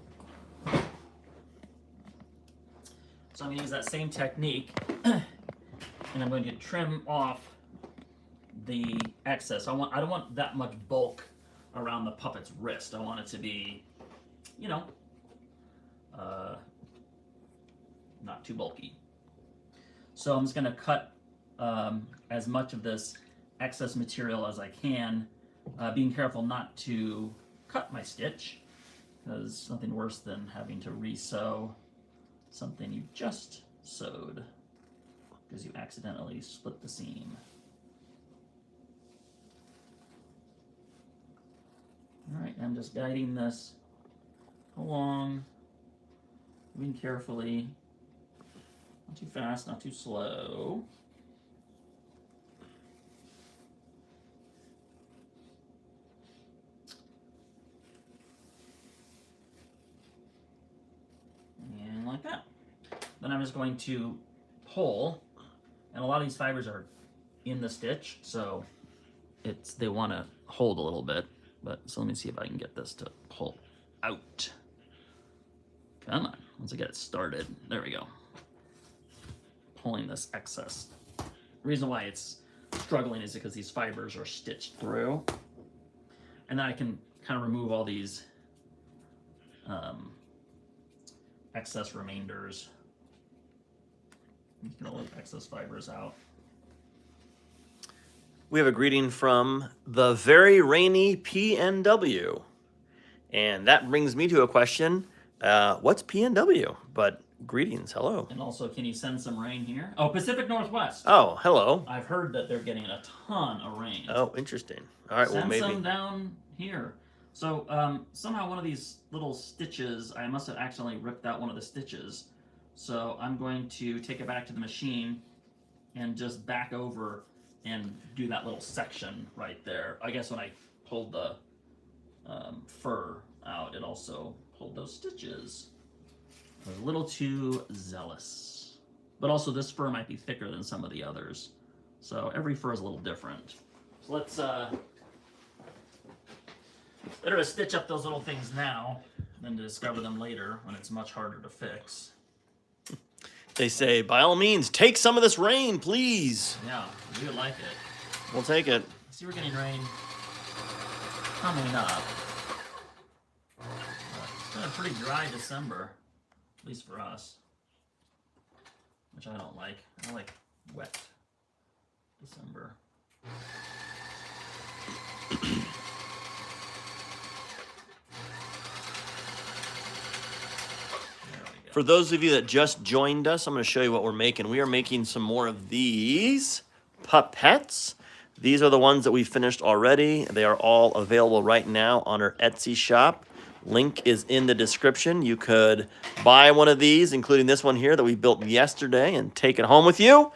So I'm going to use that same technique, and I'm going to trim off the excess. I don't want that much bulk around the puppet's wrist. I want it to be, you know, not too bulky. So I'm just going to cut as much of this excess material as I can, being careful not to cut my stitch, because nothing worse than having to re-sew something you just sewed because you accidentally split the seam. All right, I'm just guiding this along, moving carefully, not too fast, not too slow. And like that. Then I'm just going to pull, and a lot of these fibers are in the stitch, so they want to hold a little bit. But so let me see if I can get this to pull out. Come on, once I get it started, there we go. Pulling this excess. The reason why it's struggling is because these fibers are stitched through. And then I can kind of remove all these excess remainders. Get all those excess fibers out. We have a greeting from the very rainy PNW. And that brings me to a question. What's PNW? But greetings, hello. And also, can you send some rain here? Oh, Pacific Northwest. Oh, hello. I've heard that they're getting a ton of rain. Oh, interesting. All right, well, maybe. Send some down here. So somehow one of these little stitches, I must have accidentally ripped out one of the stitches. So I'm going to take it back to the machine and just back over and do that little section right there. I guess when I pulled the fur out, it also pulled those stitches. I was a little too zealous. but also this fur might be thicker than some of the others. So every fur is a little different. So let's better to stitch up those little things now than to discover them later when it's much harder to fix. They say, by all means, take some of this rain, please. Yeah, we would like it. We'll take it. See, we're getting rain coming up. It's been a pretty dry December, at least for us, which I don't like. I like wet December. For those of you that just joined us, I'm going to show you what we're making. We are making some more of these puppets. These are the ones that we finished already. They are all available right now on our Etsy shop. Link is in the description. You could buy one of these, including this one here that we built yesterday, and take it home with you.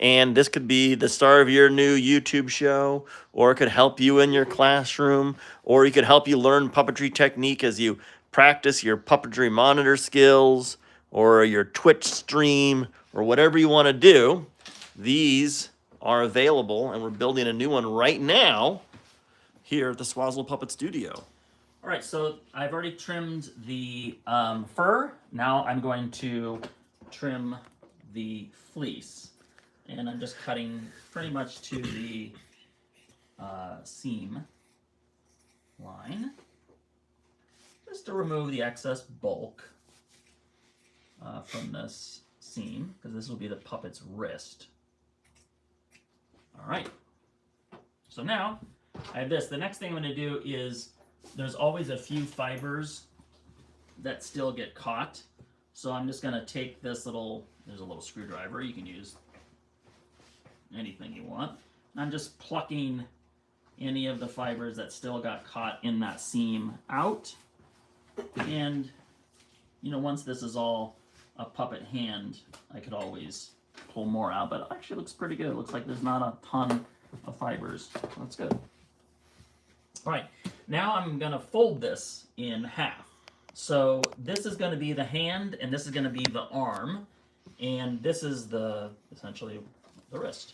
And this could be the star of your new YouTube show, or it could help you in your classroom, or it could help you learn puppetry technique as you practice your puppetry monitor skills, or your Twitch stream, or whatever you want to do. These are available, and we're building a new one right now here at the Swazzle Puppet Studio. All right, so I've already trimmed the fur. Now I'm going to trim the fleece. And I'm just cutting pretty much to the seam line, just to remove the excess bulk from this seam, because this will be the puppet's wrist. All right, so now I have this. The next thing I'm going to do is, there's always a few fibers that still get caught, so I'm just going to take this little, there's a little screwdriver, you can use anything you want. I'm just plucking any of the fibers that still got caught in that seam out. And, you know, once this is all a puppet hand, I could always pull more out, but it actually looks pretty good. It looks like there's not a ton of fibers. That's good. All right, now I'm gonna fold this in half. So this is gonna be the hand, and this is gonna be the arm, and this is the, essentially, the wrist.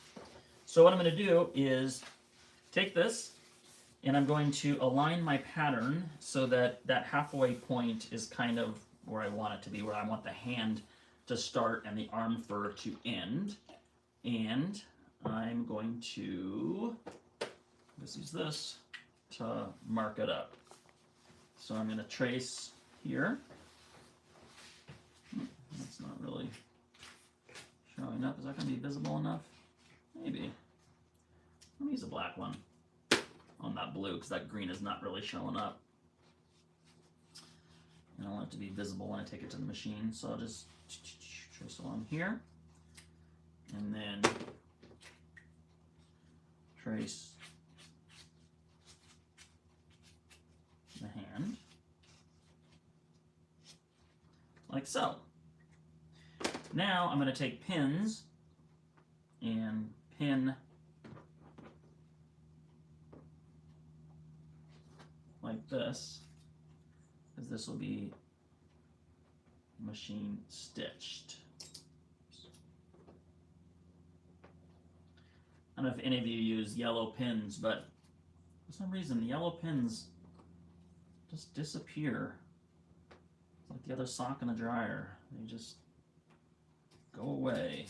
So what I'm going to do is take this, and I'm going to align my pattern so that that halfway point is kind of where I want it to be, where I want the hand to start and the arm fur to end. And I'm going to just use this to mark it up. So I'm going to trace here. That's not really showing up. Is that going to be visible enough? Maybe. Let me use a black one on that blue, because that green is not really showing up. And I want it to be visible when I take it to the machine, so I'll just trace along here. And then trace the hand. Like so. Now I'm going to take pins and pin like this, because this will be machine stitched. I don't know if any of you use yellow pins, but for some reason the yellow pins just disappear. It's like the other sock in the dryer. They just go away.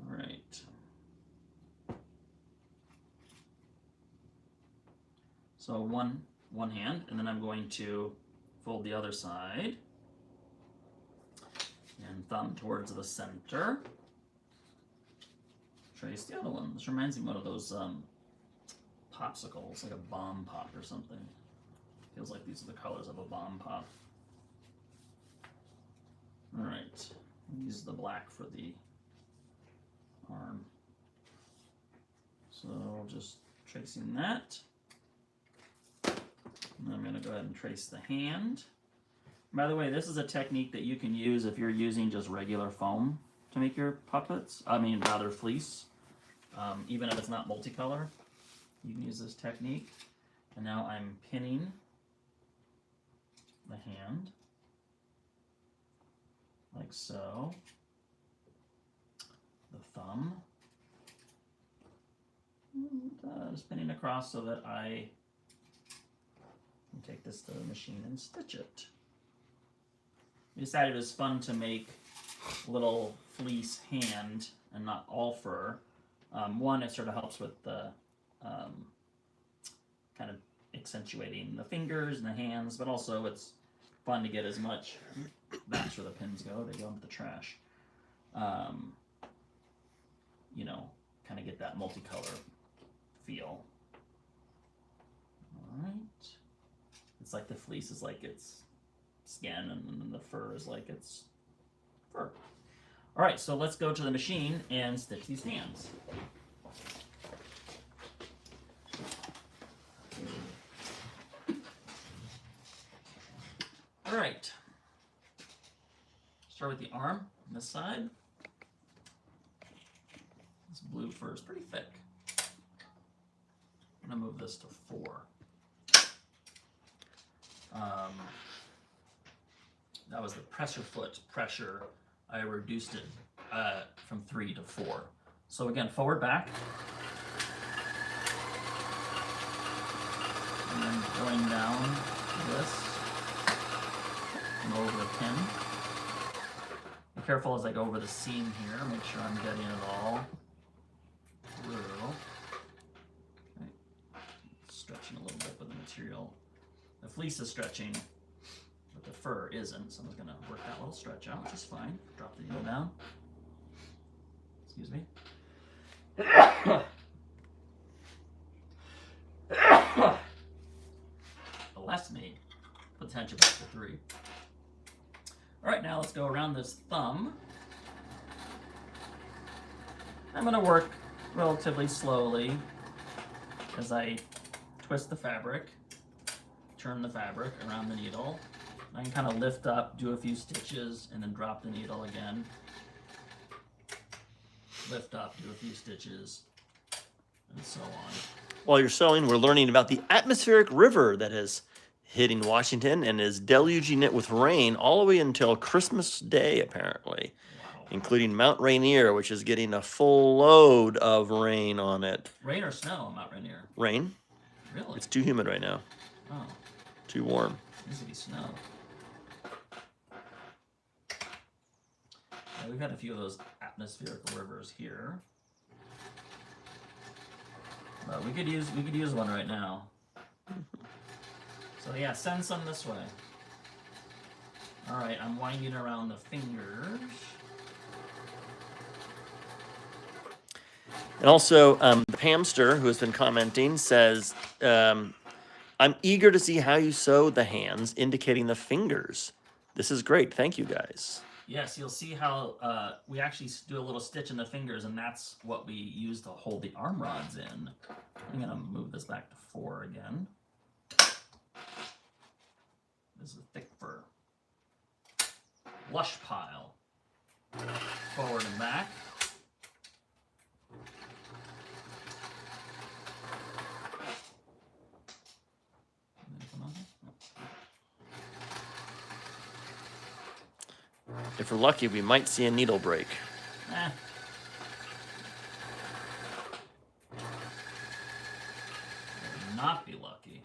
All right. So one hand, and then I'm going to fold the other side and thumb towards the center. Trace the other one. This reminds me of one of those popsicles, like a bomb pop or something. Feels like these are the colors of a bomb pop. All right, use the black for the arm. So just tracing that. And I'm going to go ahead and trace the hand. By the way, this is a technique that you can use if you're using just regular foam to make your puppets. I mean, rather fleece. Even if it's not multicolor, you can use this technique. And now I'm pinning the hand, like so. The thumb. Just pinning across so that I can take this to the machine and stitch it. We decided it was fun to make a little fleece hand and not all fur. One, it sort of helps with the kind of accentuating the fingers and the hands, but also it's fun to get as much. That's where the pins go. They go into the trash. You know, kind of get that multicolor feel. All right. It's like the fleece is like its skin, and then the fur is like its fur. All right, so let's go to the machine and stitch these hands. All right. Start with the arm on this side. This blue fur is pretty thick. I'm gonna move this to 4. That was the pressure foot pressure. I reduced it from 3 to 4. So again, forward, back. And then going down this and over the pin. Be careful as I go over the seam here. Make sure I'm getting it all through. Okay. Stretching a little bit with the material. The fleece is stretching, but the fur isn't, so I'm just gonna work that little stretch out, which is fine. Drop the needle down. Excuse me. Bless me. Put the tension back to 3. All right, now let's go around this thumb. I'm gonna work relatively slowly as I twist the fabric, turn the fabric around the needle. I can kind of lift up, do a few stitches, and then drop the needle again. Lift up, do a few stitches, and so on. While you're sewing, we're learning about the atmospheric river that is hitting Washington and is deluging it with rain all the way until Christmas Day, apparently. Wow. Including Mount Rainier, which is getting a full load of rain on it. Rain or snow on Mount Rainier? Rain. Really? It's too humid right now. Oh. Too warm. Needs to be snow. Yeah, we've had a few of those atmospheric rivers here. But we could use one right now. So yeah, send some this way. All right, I'm winding around the fingers. And also, the hamster who has been commenting says, I'm eager to see how you sew the hands, indicating the fingers. This is great. Thank you, guys. Yes, you'll see how we actually do a little stitch in the fingers, and that's what we use to hold the arm rods in. I'm going to move this back to 4 again. This is thick fur. Lush pile. Forward and back. If we're lucky, we might see a needle break. Eh. Would not be lucky.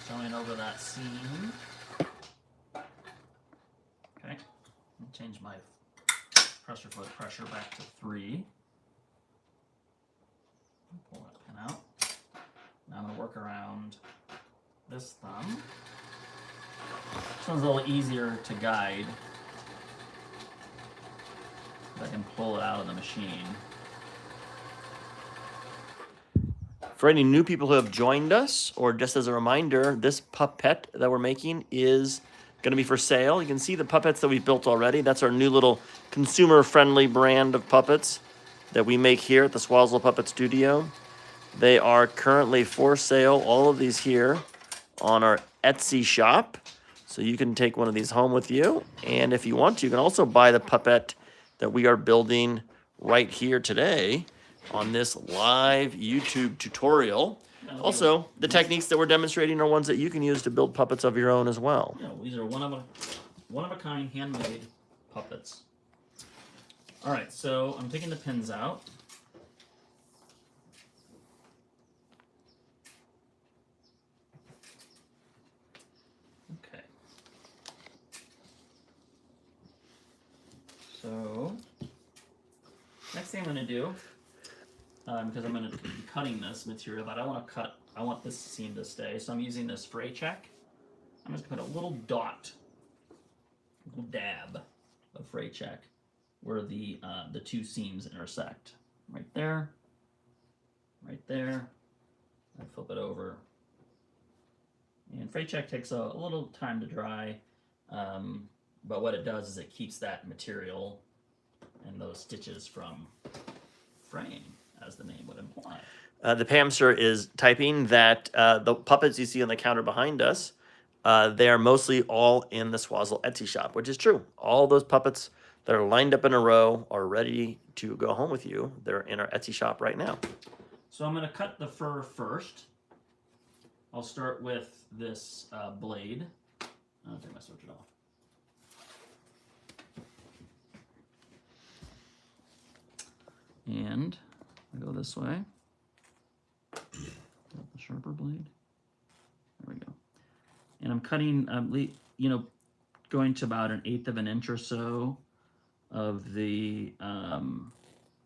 Showing over that seam. Okay. I'll change my pressure foot pressure back to 3. Pull that pin out. Now I'm going to work around this thumb. This one's a little easier to guide. I can pull it out of the machine. For any new people who have joined us, or just as a reminder, this puppet that we're making is going to be for sale. You can see the puppets that we've built already. That's our new little consumer-friendly brand of puppets that we make here at the Swazzle Puppet Studio. They are currently for sale, all of these here, on our Etsy shop. So you can take one of these home with you. And if you want to, you can also buy the puppet that we are building right here today on this live YouTube tutorial. Also, the techniques that we're demonstrating are ones that you can use to build puppets of your own as well. Yeah, these are one of a kind, handmade puppets. All right, so I'm taking the pins out. Okay. So next thing I'm going to do, because I'm going to be cutting this material, but I want this seam to stay, so I'm using this fray check. I'm just going to put a little dot, a little dab of fray check where the two seams intersect. Right there, right there. I flip it over. And fray check takes a little time to dry, but what it does is it keeps that material and those stitches from fraying, as the name would imply. The Pamster is typing that the puppets you see on the counter behind us, they are mostly all in the Swazzle Etsy shop, which is true. All those puppets that are lined up in a row are ready to go home with you. They're in our Etsy shop right now. So I'm going to cut the fur first. I'll start with this blade. I'll take my switch off. And I go this way. The sharper blade. There we go. And I'm cutting, going to about 1/8 of an inch or so of the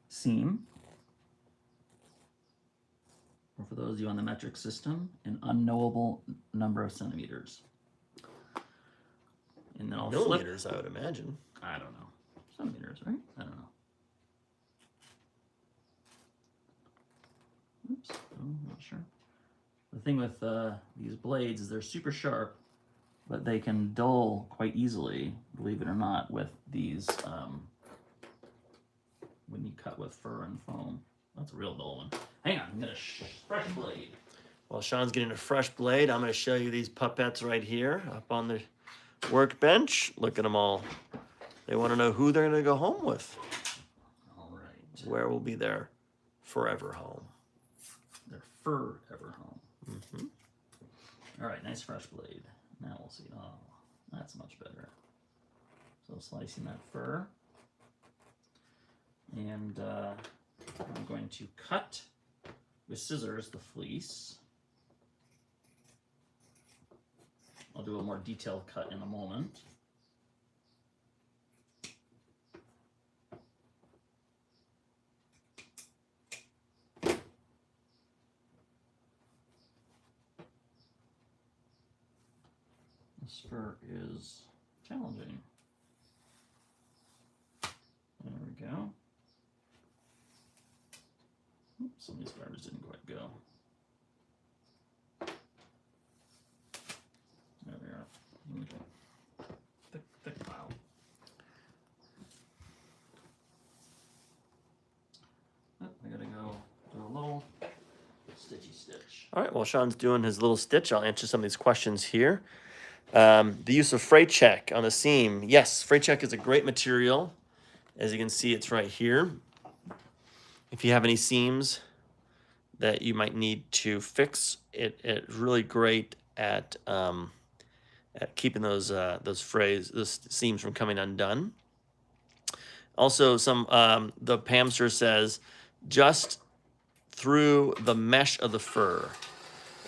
seam. Or for those of you on the metric system, an unknowable number of centimeters. And then I'll millimeters, I would imagine. I don't know. Centimeters, right? I don't know. Oops, I'm not sure. The thing with these blades is they're super sharp, but they can dull quite easily, believe it or not, with these, when you cut with fur and foam. That's a real dull one. Hang on, I'm going to fresh blade. While Sean's getting a fresh blade, I'm going to show you these puppets right here up on the workbench. Look at them all. They want to know who they're going to go home with. All right. Where will be their forever home. Their forever home. Mm-hmm. All right, nice fresh blade. Now we'll see. Oh, that's much better. So slicing that fur. And I'm going to cut with scissors the fleece. I'll do a more detailed cut in a moment. This fur is challenging. There we go. Oops, some of these fibers didn't quite go. There we are. Okay. Thick pile. Oh, I gotta go do a little stitchy stitch. All right, while Sean's doing his little stitch, I'll answer some of these questions here. The use of fray check on the seam. Yes, fray check is a great material. As you can see, it's right here. If you have any seams that you might need to fix, it's really great at keeping those seams from coming undone. Also, the Pamster says just through the mesh of the fur.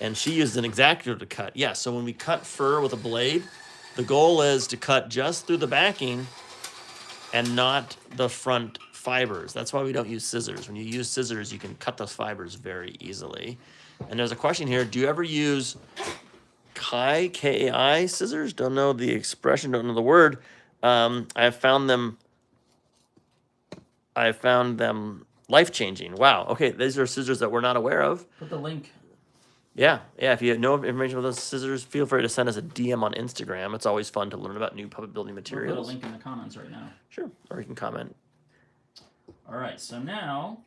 And she used an X-Acto to cut. Yeah, so when we cut fur with a blade, the goal is to cut just through the backing and not the front fibers. That's why we don't use scissors. When you use scissors, you can cut those fibers very easily. And there's a question here. Do you ever use K-A-I scissors? Don't know the expression, don't know the word. I have found them life-changing. Wow. Okay, these are scissors that we're not aware of. Put the link. Yeah. If you know information about those scissors, feel free to send us a DM on Instagram. It's always fun to learn about new puppet building materials. We'll put a link in the comments right now. Sure, or you can comment. All right, so now...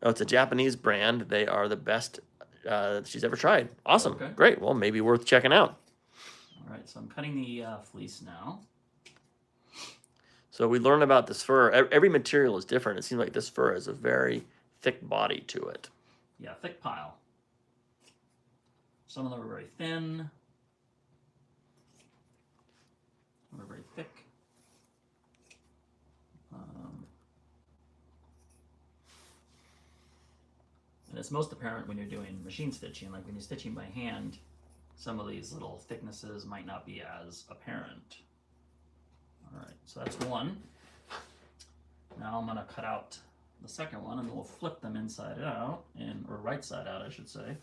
Oh, it's a Japanese brand. They are the best she's ever tried. Awesome. Okay. Great. Well, maybe worth checking out. All right, so I'm cutting the fleece now. So we learned about this fur. Every material is different. It seems like this fur has a very thick body to it. Yeah, thick pile. Some of them are very thin. Some are very thick. And it's most apparent when you're doing machine stitching. Like when you're stitching by hand, some of these little thicknesses might not be as apparent. All right, so that's one. Now I'm gonna cut out the second one, and we'll flip them inside out, or right side out, I should say.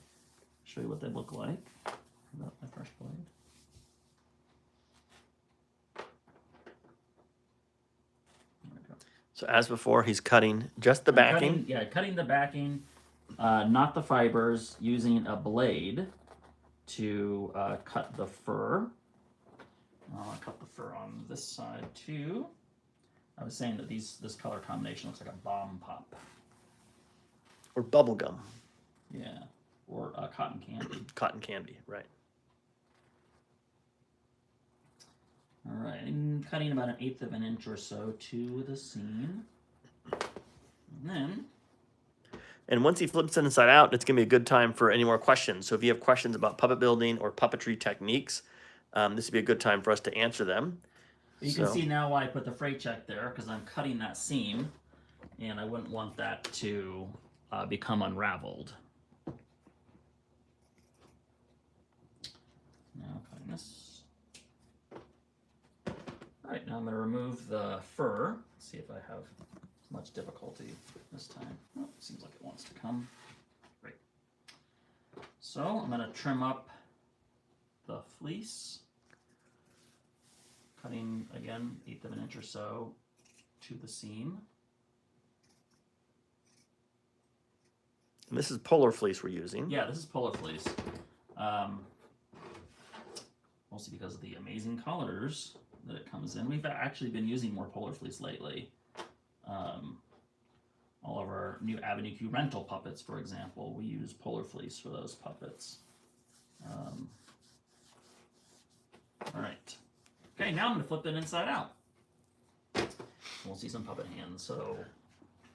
Show you what they look like. About my fresh blade. There we go. So as before, he's cutting just the backing. Cutting the backing, not the fibers, using a blade to cut the fur. I'll cut the fur on this side too. I was saying that this color combination looks like a bomb pop. Or bubble gum. Yeah, or cotton candy. Cotton candy, right. All right, I'm cutting about 1/8 of an inch or so to the seam. And once he flips it inside out, it's going to be a good time for any more questions. So if you have questions about puppet building or puppetry techniques, this would be a good time for us to answer them. You can see now why I put the freight check there, because I'm cutting that seam, and I wouldn't want that to become unraveled. Now cutting this. All right, now I'm going to remove the fur. See if I have much difficulty this time. Oh, it seems like it wants to come. Great. So I'm going to trim up the fleece. Cutting, again, 1/8 of an inch or so to the seam. And this is polar fleece we're using. Yeah, this is polar fleece. Mostly because of the amazing colors that it comes in. We've actually been using more polar fleece lately. All of our new Avenue Q rental puppets, for example, we use polar fleece for those puppets. All right. Okay, now I'm going to flip it inside out. We'll see some puppet hands. So,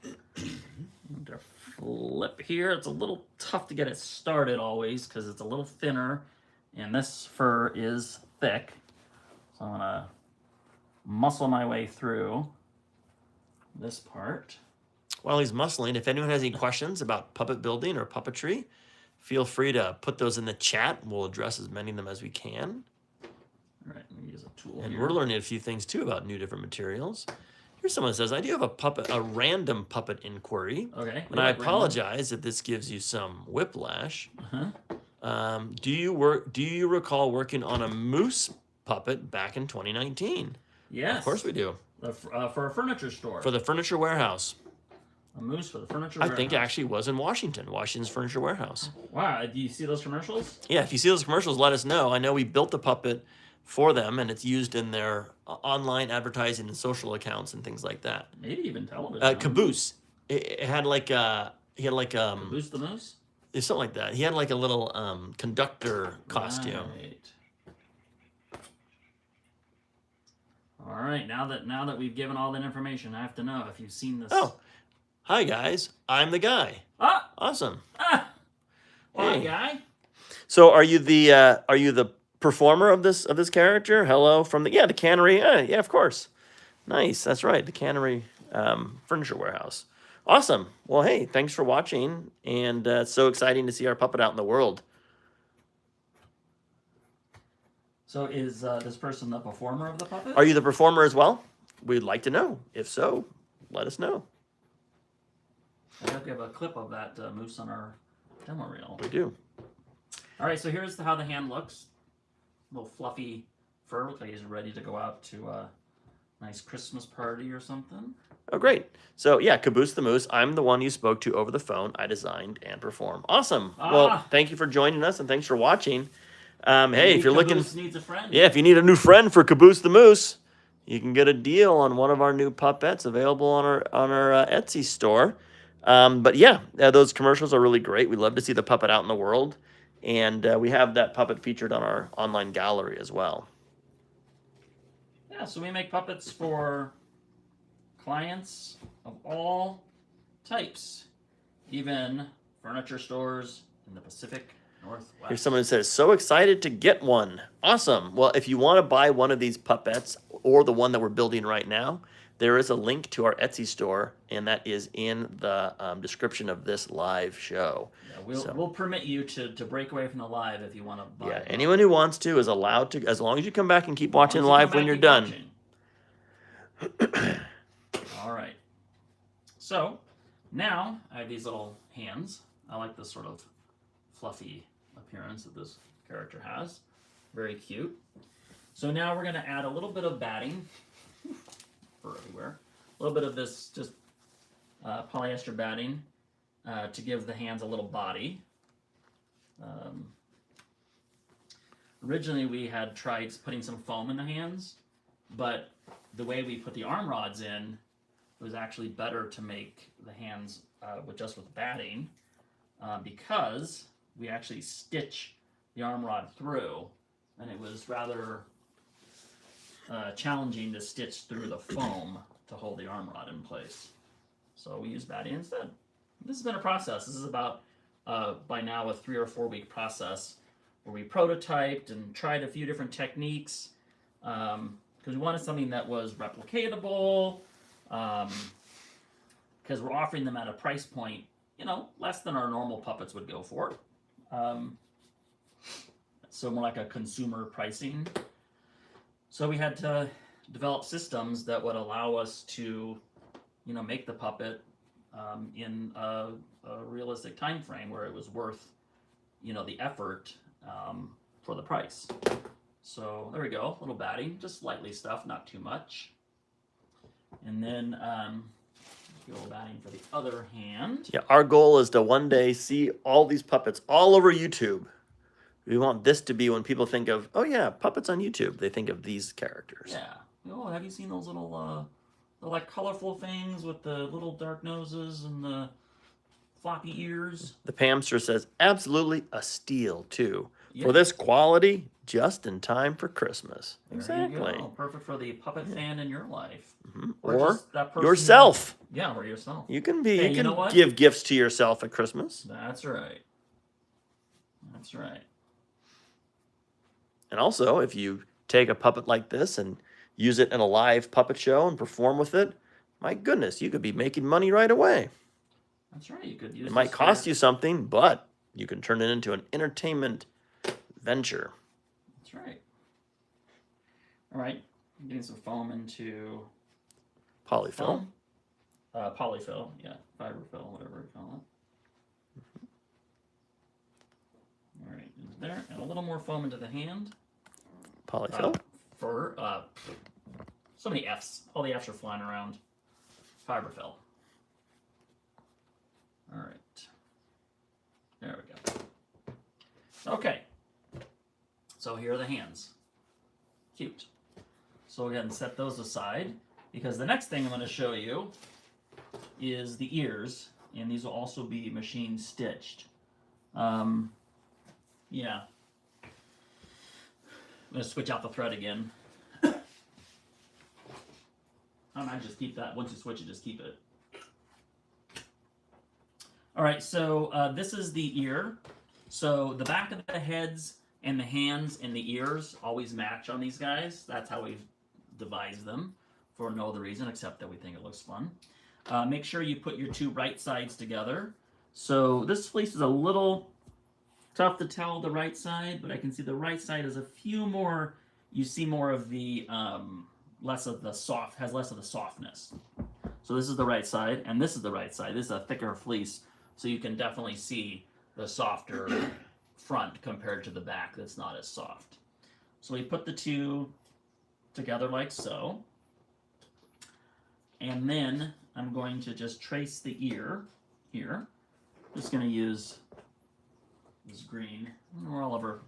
I'm going to flip here. It's a little tough to get it started always because it's a little thinner, and this fur is thick. So I'm going to muscle my way through this part. While he's muscling, if anyone has any questions about puppet building or puppetry, feel free to put those in the chat. We'll address as many of them as we can. All right, let me use a tool And here. we're learning a few things too about new different materials. Here's someone that says, I do have a random puppet inquiry. Okay. And I apologize if this gives you some whiplash. Do you recall working on a moose puppet back in 2019? Yes. Of course we do. For a furniture store. For the Furniture Warehouse. A moose for the furniture I warehouse. think it actually was in Washington's Furniture Warehouse. Wow, do you see those commercials? Yeah, if you see those commercials, let us know. I know we built the puppet for them, and it's used in their online advertising and social accounts and things like that. Maybe even television. Caboose. It had like Caboose the moose? It's something like that. He had like a little conductor costume. Right. All right, now that we've given all that information, I have to know if you've seen this. Oh, hi guys, I'm the guy. Ah! Awesome. Ah! Well, Hey. guy. So are you the performer of this character? Hello from the cannery. Yeah, of course. Nice. That's right. The cannery furniture warehouse. Awesome. Well, hey, thanks for watching, and it's so exciting to see our puppet out in the world. So is this person the performer of the puppet? Are you the performer as well? We'd like to know. If so, let us know. I hope we have a clip of that moose on our demo reel. We do. All right, so here's how the hand looks. A little fluffy fur. Looks like he's ready to go out to a nice Christmas party or something. Oh, great. So, yeah, Caboose the Moose. I'm the one you spoke to over the phone. I designed and performed. Awesome. Well, thank you for joining us, and thanks for watching. Hey, if you're looking... Caboose needs a friend. Yeah, if you need a new friend for Caboose the Moose, you can get a deal on one of our new puppets available on our Etsy store. But yeah, those commercials are really great. We love to see the puppet out in the world. And we have that puppet featured on our online gallery as well. Yeah, so we make puppets for clients of all types, even furniture stores in the Pacific Northwest. Here's someone who says, so excited to get one. Awesome. Well, if you want to buy one of these puppets or the one that we're building right now, there is a link to our Etsy store, and that is in the description of this live show. Yeah, we'll permit you to break away from the live if you want to buy. Yeah, anyone who wants to is allowed to, as long as you come back and keep watching live when you're done. All right. So now I have these little hands. I like this sort of fluffy appearance that this character has. Very cute. So now we're going to add a little bit of batting for everywhere. A little bit of this just polyester batting to give the hands a little body. Originally we had tried putting some foam in the hands, but the way we put the arm rods in, it was actually better to make the hands with batting because we actually stitch the arm rod through, and it was rather challenging to stitch through the foam to hold the arm rod in place. So we use batting instead. This has been a process. This is about, by now, a 3 or 4 week process where we prototyped and tried a few different techniques because we wanted something that was replicatable, because we're offering them at a price point, less than our normal puppets would go for. So more like a consumer pricing. So we had to develop systems that would allow us to, make the puppet in a realistic time frame where it was worth, the effort for the price. So there we go, a little batting, just lightly stuffed, not too much. And then a little batting for the other hand. Yeah, our goal is to one day see all these puppets all over YouTube. We want this to be when people think of, oh yeah, puppets on YouTube, they think of these characters. Yeah. Oh, have you seen those little, like colorful things with the little dark noses and the floppy ears? The Pamster says, absolutely a steal too. Yeah. For this quality, just in time for Christmas. There Exactly. you go. Perfect for the puppet fan in your life. Mm-hmm. Or Or just that person yourself. Yeah, or yourself. You can be. Hey, you you know can what? give gifts to yourself at Christmas. That's right. That's right. And also, if you take a puppet like this and use it in a live puppet show and perform with it, my goodness, you could be making money right away. That's right. You could use It might cost you something, but you can turn it into an entertainment venture. That's right. All right. I'm getting some foam into Polyfill. foam. Polyfill, yeah. Fiberfill, whatever you call it. All right, into there. And a little more foam into the hand. Polyfill. So many F's. All the F's are flying around. Fiberfill. All right. There we go. Okay. So here are the hands. Cute. So we'll go ahead and set those aside because the next thing I'm going to show you is the ears, and these will also be machine stitched. Yeah. I'm going to switch out the thread again. I might just keep that. Once you switch it, just keep it. All right, so this is the ear. So the back of the heads and the hands and the ears always match on these guys. That's how we've devised them for no other reason except that we think it looks fun. Make sure you put your two right sides together. So this fleece is a little tough to tell the right side, but I can see the right side is a few more, you see more of the, less of the softness. So this is the right side, and this is the right side. This is a thicker fleece, so you can definitely see the softer front compared to the back that's not as soft. So we put the two together like so. And then I'm going to just trace the ear here. Just going to use this green. I don't know where all of our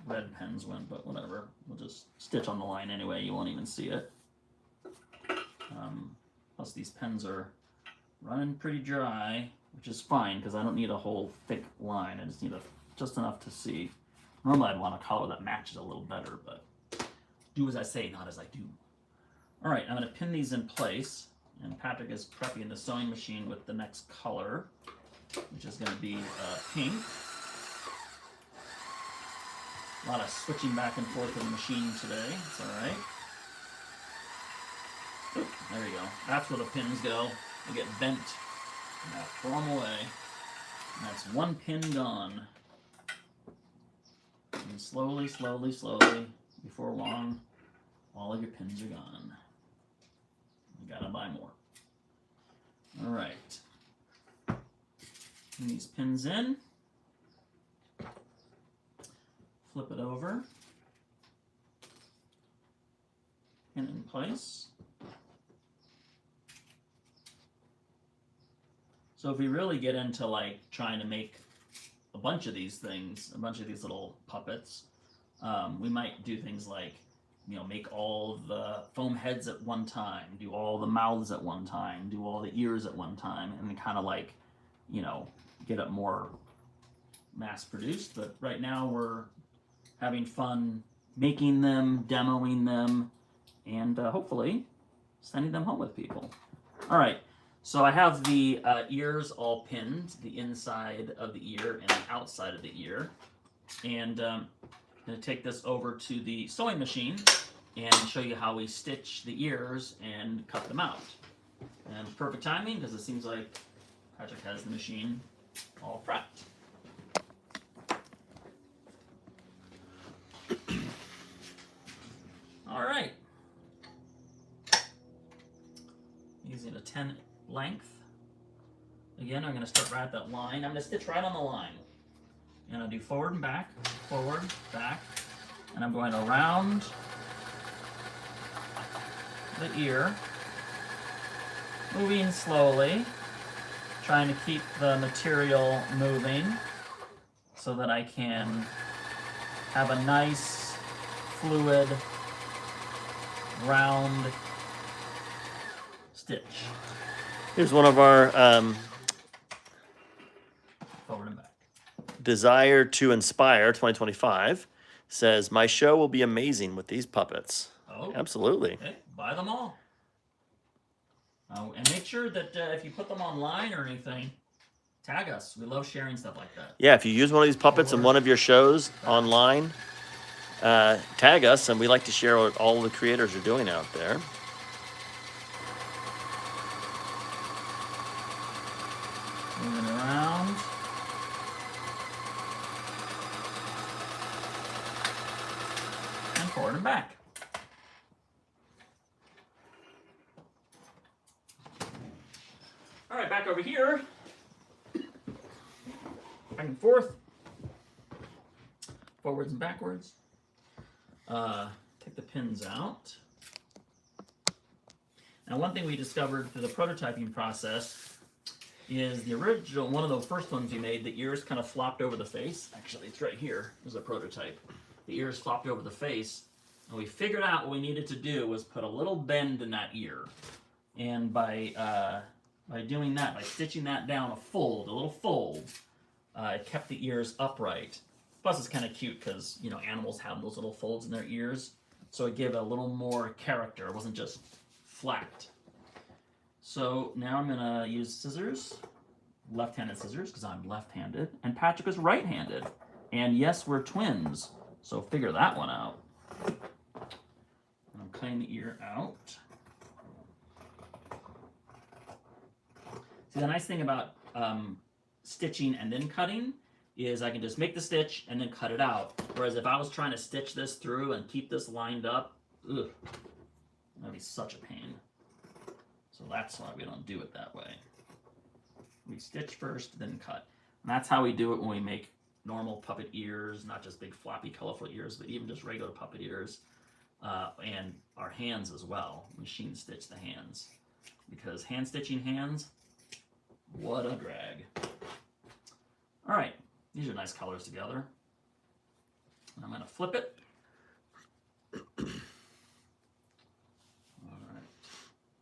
red pens went, but whatever. We'll just stitch on the line anyway. You won't even see it. Plus these pens are running pretty dry, which is fine because I don't need a whole thick line. I just need just enough to see. Normally I'd want a color that matches a little better, but do as I say, not as I do. All right, I'm going to pin these in place, and Patrick is prepping the sewing machine with the next color, which is going to be pink. A lot of switching back and forth in the machine today. It's all right. Oop, there we go. That's where the pins go. They get bent. Now throw them away. And that's one pin gone. And slowly, slowly, slowly, before long, all of your pins are gone. You gotta buy more. All right. Put these pins in. Flip it over. Pin in place. So if we really get into like trying to make a bunch of these things, a bunch of these little puppets, we might do things like, you know, make all the foam heads at one time, do all the mouths at one time, do all the ears at one time, and then kind of like, you know, get it more mass produced. But right now we're having fun making them, demoing them, and hopefully sending them home with people. All right. So I have the ears all pinned, the inside of the ear and the outside of the ear. And I'm going to take this over to the sewing machine and show you how we stitch the ears and cut them out. And perfect timing because it seems like Patrick has the machine all prepped. All right. Using a 10 length. Again, I'm going to start right at that line. I'm going to stitch right on the line. And I'll do forward, back, and I'm going around the ear, moving slowly, trying to keep the material moving so that I can have a nice, fluid, round stitch. Here's one of our Forward and back. Desire to Inspire 2025 says, my show will be amazing with these puppets. Oh, absolutely. Okay, buy them all. And make sure that if you put them online or anything, tag us. We love sharing stuff like that. Yeah, if you use one of these puppets in one of your shows online, tag us, and we like to share what all the creators are doing out there. Moving around. And forward and back. All right, back over here. Back and forth. Forwards and backwards. Take the pins out. Now, one thing we discovered through the prototyping process is the original, one of the first ones we made, the ears kind of flopped over the face. Actually, it's right here. There's a prototype. The ears flopped over the face, and we figured out what we needed to do was put a little bend in that ear. And by doing that, by stitching that down a little fold, it kept the ears upright. Plus, it's kind of cute because, you know, animals have those little folds in their ears, so it gave it a little more character. It wasn't just flat. So now I'm going to use scissors, left-handed scissors, because I'm left-handed, and Patrick is right-handed. And yes, we're twins, so figure that one out. And I'm cutting the ear out. See, the nice thing about stitching and then cutting is I can just make the stitch and then cut it out. Whereas if I was trying to stitch this through and keep this lined up, ugh, that'd be such a pain. So that's why we don't do it that way. We stitch first, then cut. And that's how we do it when we make normal puppet ears, not just big floppy colorful ears, but even just regular puppet ears. And our hands as well. Machine stitch the hands. Because hand stitching hands, what a drag. All right, these are nice colors together. And I'm going to flip it.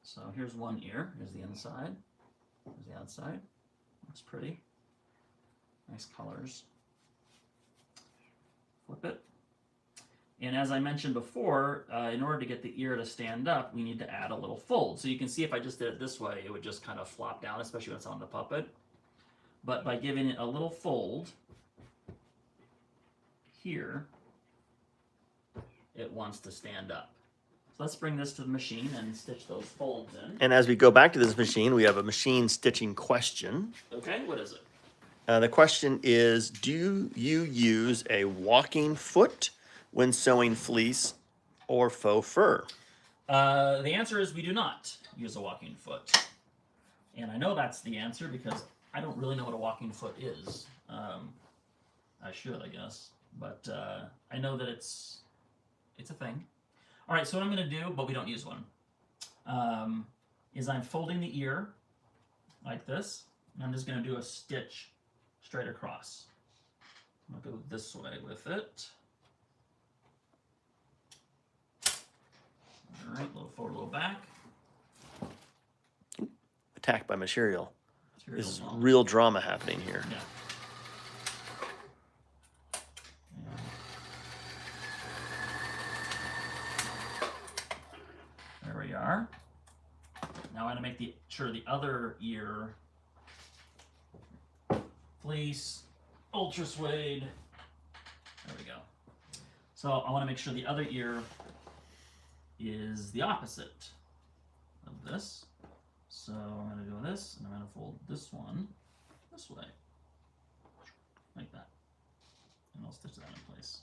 So here's one ear, here's the inside, here's the outside. Looks pretty. Nice colors. Flip it. And as I mentioned before, in order to get the ear to stand up, we need to add a little fold. So you can see if I just did it this way, it would just kind of flop down, especially when it's on the puppet. But by giving it a little fold here, it wants to stand up. So let's bring this to the machine and stitch those folds in. And as we go back to this machine, we have a machine stitching question. Okay, what is it? The question is, do you use a walking foot when sewing fleece or faux fur? The answer is we do not use a walking foot. And I know that's the answer because I don't really know what a walking foot is. I should, I guess. But I know that it's a thing. All right, so what I'm going to do, but we don't use one, is I'm folding the ear like this. And I'm just going to do a stitch straight across. I'll go this way with it. All right, a little forward, a little back. Attacked by material. Material's There's on. real drama happening here. Yeah. There we are. Now I'm going to make sure the other ear, fleece, ultra suede. There we go. So I want to make sure the other ear is the opposite of this. So I'm going to do this, and I'm going to fold this one this way, like that. And I'll stitch that in place.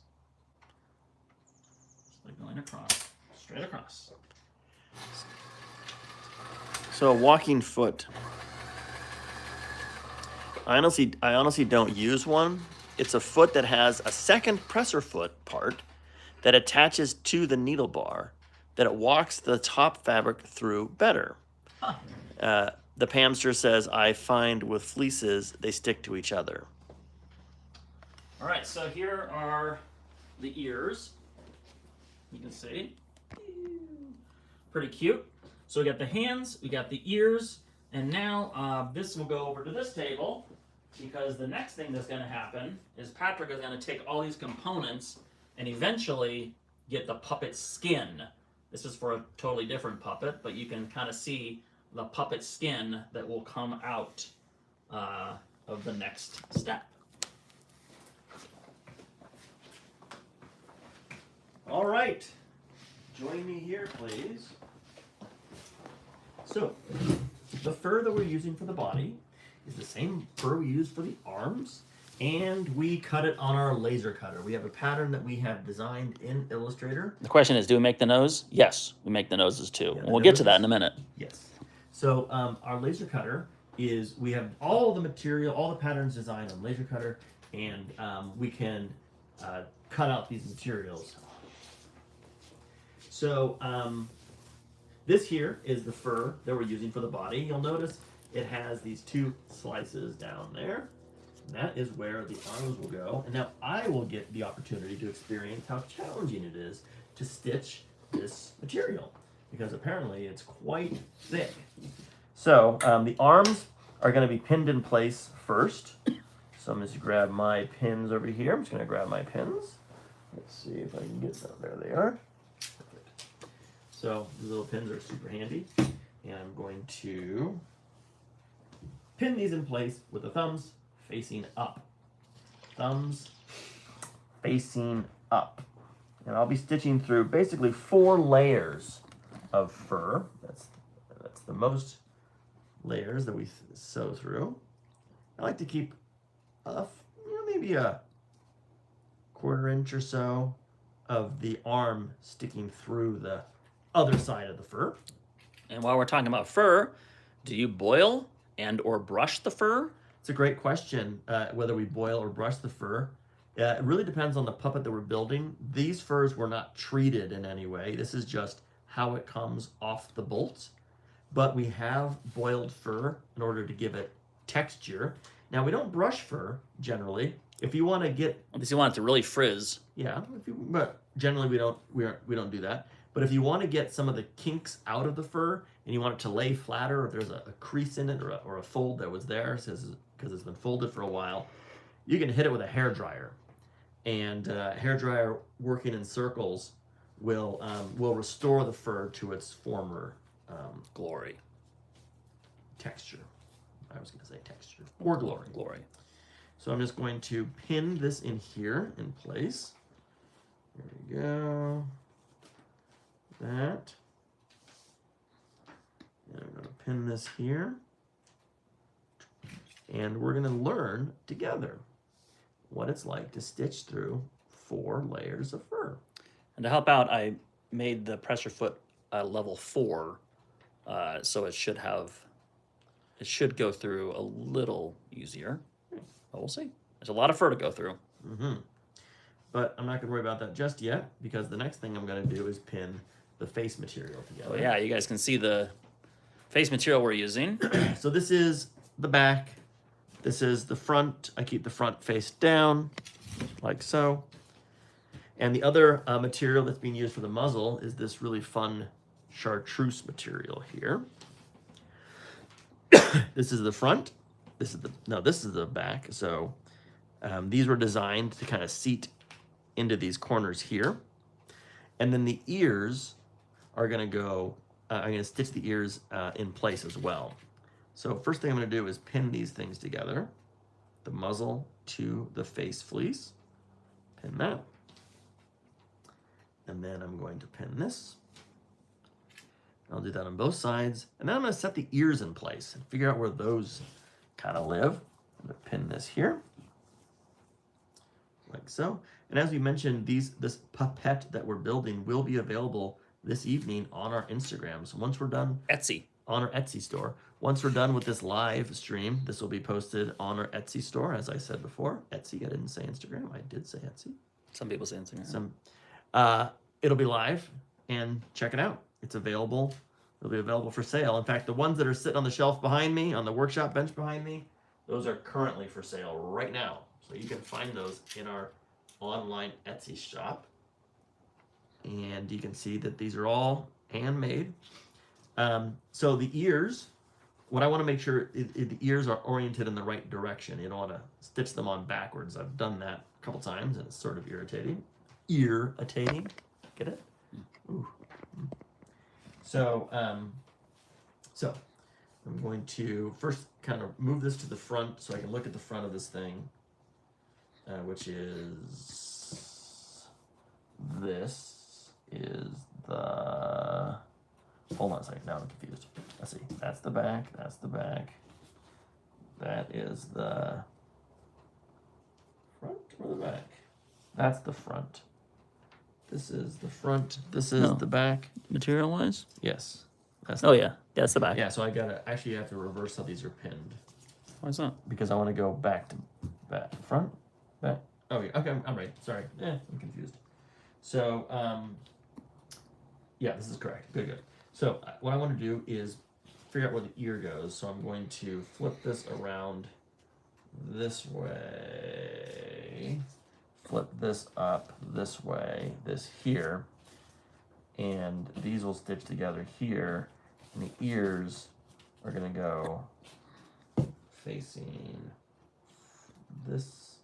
Just like going across, straight across. So a walking foot. I honestly don't use one. It's a foot that has a second presser foot part that attaches to the needle bar that it walks the top fabric through better. Huh. The Pamster says, I find with fleeces, they stick to each other. All right, so here are the ears. You can see. Pretty cute. So we got the hands, we got the ears, and now this will go over to this table because the next thing that's going to happen is Patrick is going to take all these components and eventually get the puppet skin. This is for a totally different puppet, but you can kind of see the puppet skin that will come out of the next step. All right. Join me here, please. So, the fur that we're using for the body is the same fur we use for the arms, and we cut it on our laser cutter. We have a pattern that we have designed in Illustrator. The question is, do we make the nose? Yes, we make the noses too. Yeah, We'll get to that in a minute. Yes. So our laser cutter is, we have all the material, all the patterns designed on laser cutter, and we can cut out these materials. So this here is the fur that we're using for the body. You'll notice it has these two slices down there. And that is where the arms will go. And now I will get the opportunity to experience how challenging it is to stitch this material, because apparently it's quite thick. So the arms are going to be pinned in place first. So I'm just going to grab my pins over here. I'm just going to grab my pins. Let's see if I can get them. There they are. Perfect. So these little pins are super handy. And I'm going to pin these in place with the thumbs facing up. Thumbs facing up. And I'll be stitching through basically 4 layers of fur. That's the most layers that we sew through. I like to keep maybe a 1/4 inch or so of the arm sticking through the other side of the fur. And while we're talking about fur, do you boil and or brush the fur? It's a great question, whether we boil or brush the fur. It really depends on the puppet that we're building. These furs were not treated in any way. This is just how it comes off the bolts. But we have boiled fur in order to give it texture. Now, we don't brush fur, generally. If you want to get... Unless you want it to really frizz. Yeah, but generally we don't do that. But if you want to get some of the kinks out of the fur and you want it to lay flatter, or if there's a crease in it or a fold that was there because it's been folded for a while, you can hit it with a hairdryer. And hairdryer working in circles will restore the fur to its former Glory. texture. I was going to say texture. Or glory. Glory. So I'm just going to pin this in here in place. There we go. that. And I'm going to pin this here. And we're going to learn together what it's like to stitch through 4 layers of fur. And to help out, I made the pressure foot level 4, so it should go through a little easier. But we'll see. There's a lot of fur to go through. Mm-hmm. But I'm not going to worry about that just yet, because the next thing I'm going to do is pin the face material together. Oh yeah, you guys can see the face material we're using. So this is the back. This is the front. I keep the front face down, like so. And the other material that's being used for the muzzle is this really fun chartreuse material here. This is the front. This is the back. So these were designed to kind of seat into these corners here. And then the ears are going to go, I'm going to stitch the ears in place as well. So first thing I'm going to do is pin these things together. The muzzle to the face fleece. Pin that. And then I'm going to pin this. I'll do that on both sides. And then I'm going to set the ears in place and figure out where those kind of live. I'm going to pin this here. Like so. And as we mentioned, this puppet that we're building will be available this evening on our Instagram. So once we're done... Etsy. On our Etsy store. Once we're done with this live stream, this will be posted on our Etsy store, as I said before. Etsy, I didn't say Instagram. I did say Etsy. Some people say Instagram. It'll be live, and check it out. It's available. It'll be available for sale. In fact, the ones that are sitting on the shelf behind me, on the workshop bench behind me, those are currently for sale right now. So you can find those in our online Etsy shop. And you can see that these are all handmade. So the ears, what I want to make sure the ears are oriented in the right direction. You don't want to stitch them on backwards. I've done that a couple times and it's sort of irritating. Irritating. Get it? Ooh. So I'm going to first kind of move this to the front so I can look at the front of this thing, which is this is the. Hold on a second. Now I'm confused. Let's see. That's the back. That's the back. That is the front or the back? That's the front. This is the front. This is the back. Material-wise? Yes. That's Oh, yeah. That's the back. Yeah, so I gotta actually have to reverse how these are pinned. Why is that? Because I want to go back to back. Front? Back? Oh, yeah. Okay, I'm right. Sorry. I'm confused. So, yeah, this is correct. Good. So, what I want to do is figure out where the ear goes. So, I'm going to flip this around this way. Flip this up this way, this here. And these will stitch together here. And the ears are going to go facing this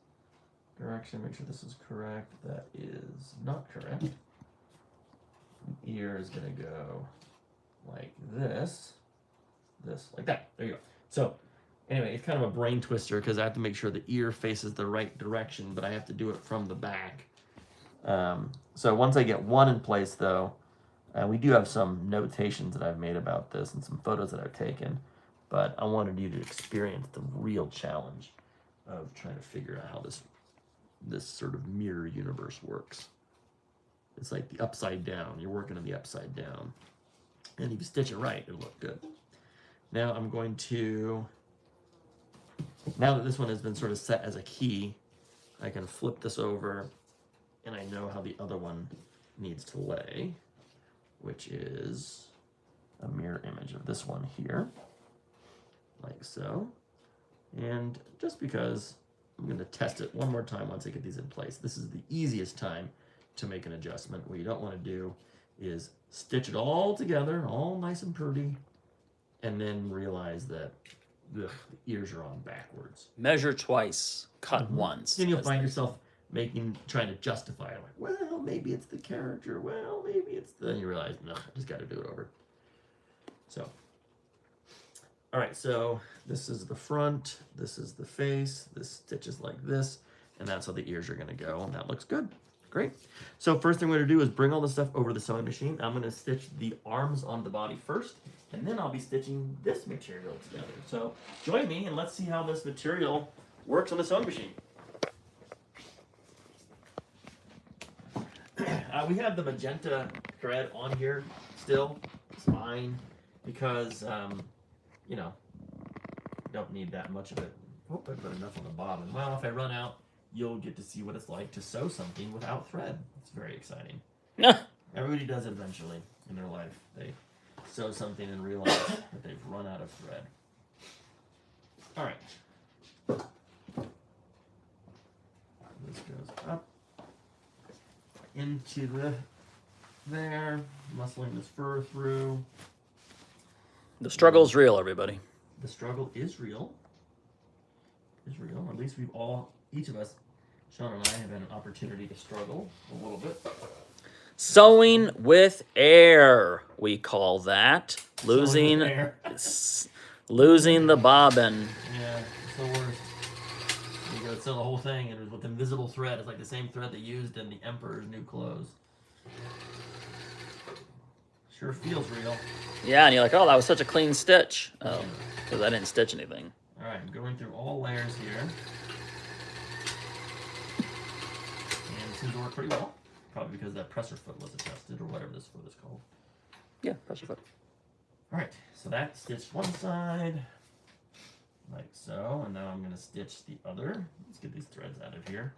direction. Make sure this is correct. That is not correct. The ear is going to go like this, like that. There you go. So anyway, it's kind of a brain twister because I have to make sure the ear faces the right direction, but I have to do it from the back. So once I get one in place, though, we do have some notations that I've made about this and some photos that I've taken, but I wanted you to experience the real challenge of trying to figure out how this sort of mirror universe works. It's like the upside down. You're working on the upside down. And if you stitch it right, it'll look good. Now I'm going to, now that this one has been sort of set as a key, I can flip this over and I know how the other one needs to lay, which is a mirror image of this one here, like so. And just because I'm going to test it one more time once I get these in place, this is the easiest time to make an adjustment. What you don't want to do is stitch it all together, all nice and pretty, and then realize that the ears are on backwards. Measure twice, cut once. Then you'll find yourself trying to justify it. Like, well, maybe it's the character. Well, maybe it's the... And you realize, no, I just got to do it over. So, all right, so this is the front. This is the face. This stitches like this. And that's how the ears are going to go. And that looks good. Great. So first thing we're going to do is bring all the stuff over the sewing machine. I'm going to stitch the arms on the body first, and then I'll be stitching this material together. So join me and let's see how this material works on the sewing machine. We have the magenta thread on here still. It's fine because, you know, don't need that much of it. Hope I put enough on the bottom. Well, if I run out, you'll get to see what it's like to sew something without thread. It's very exciting. Everybody does it eventually in their life. They sew something and realize that they've run out of thread. All right. This goes up into there, muscling this fur through. The struggle's real, everybody. The struggle is real. At least each of us, Sean and I, have had an opportunity to struggle a little bit. Sewing with air, we call that. Losing the bobbin. Yeah, it's the worst. You go sew the whole thing, and with invisible thread, it's like the same thread they used in the Emperor's New Clothes. Sure feels real. Yeah, and you're like, oh, that was such a clean stitch. Oh, because I didn't stitch anything. All right, I'm going through all layers here. And it seems to work pretty well. Probably because that presser foot was adjusted, or whatever this foot is called. Yeah, pressure foot. All right, so that stitched one side, like so, and now I'm going to stitch the other. Let's get these threads out of here.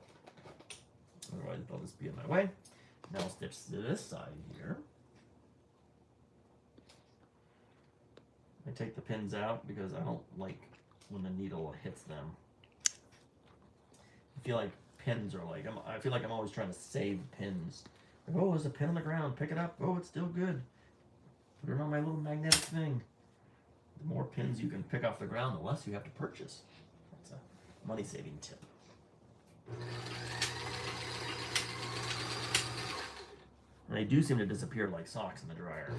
Otherwise, they'll just be in my way. Now I'll stitch this side here. I take the pins out because I don't like when the needle hits them. I feel like pins are like, I feel like I'm always trying to save pins. Like, oh, there's a pin on the ground, pick it up. Oh, it's still good. Put it on my little magnetic thing. The more pins you can pick off the ground, the less you have to purchase. That's a money-saving tip. And they do seem to disappear like socks in the dryer.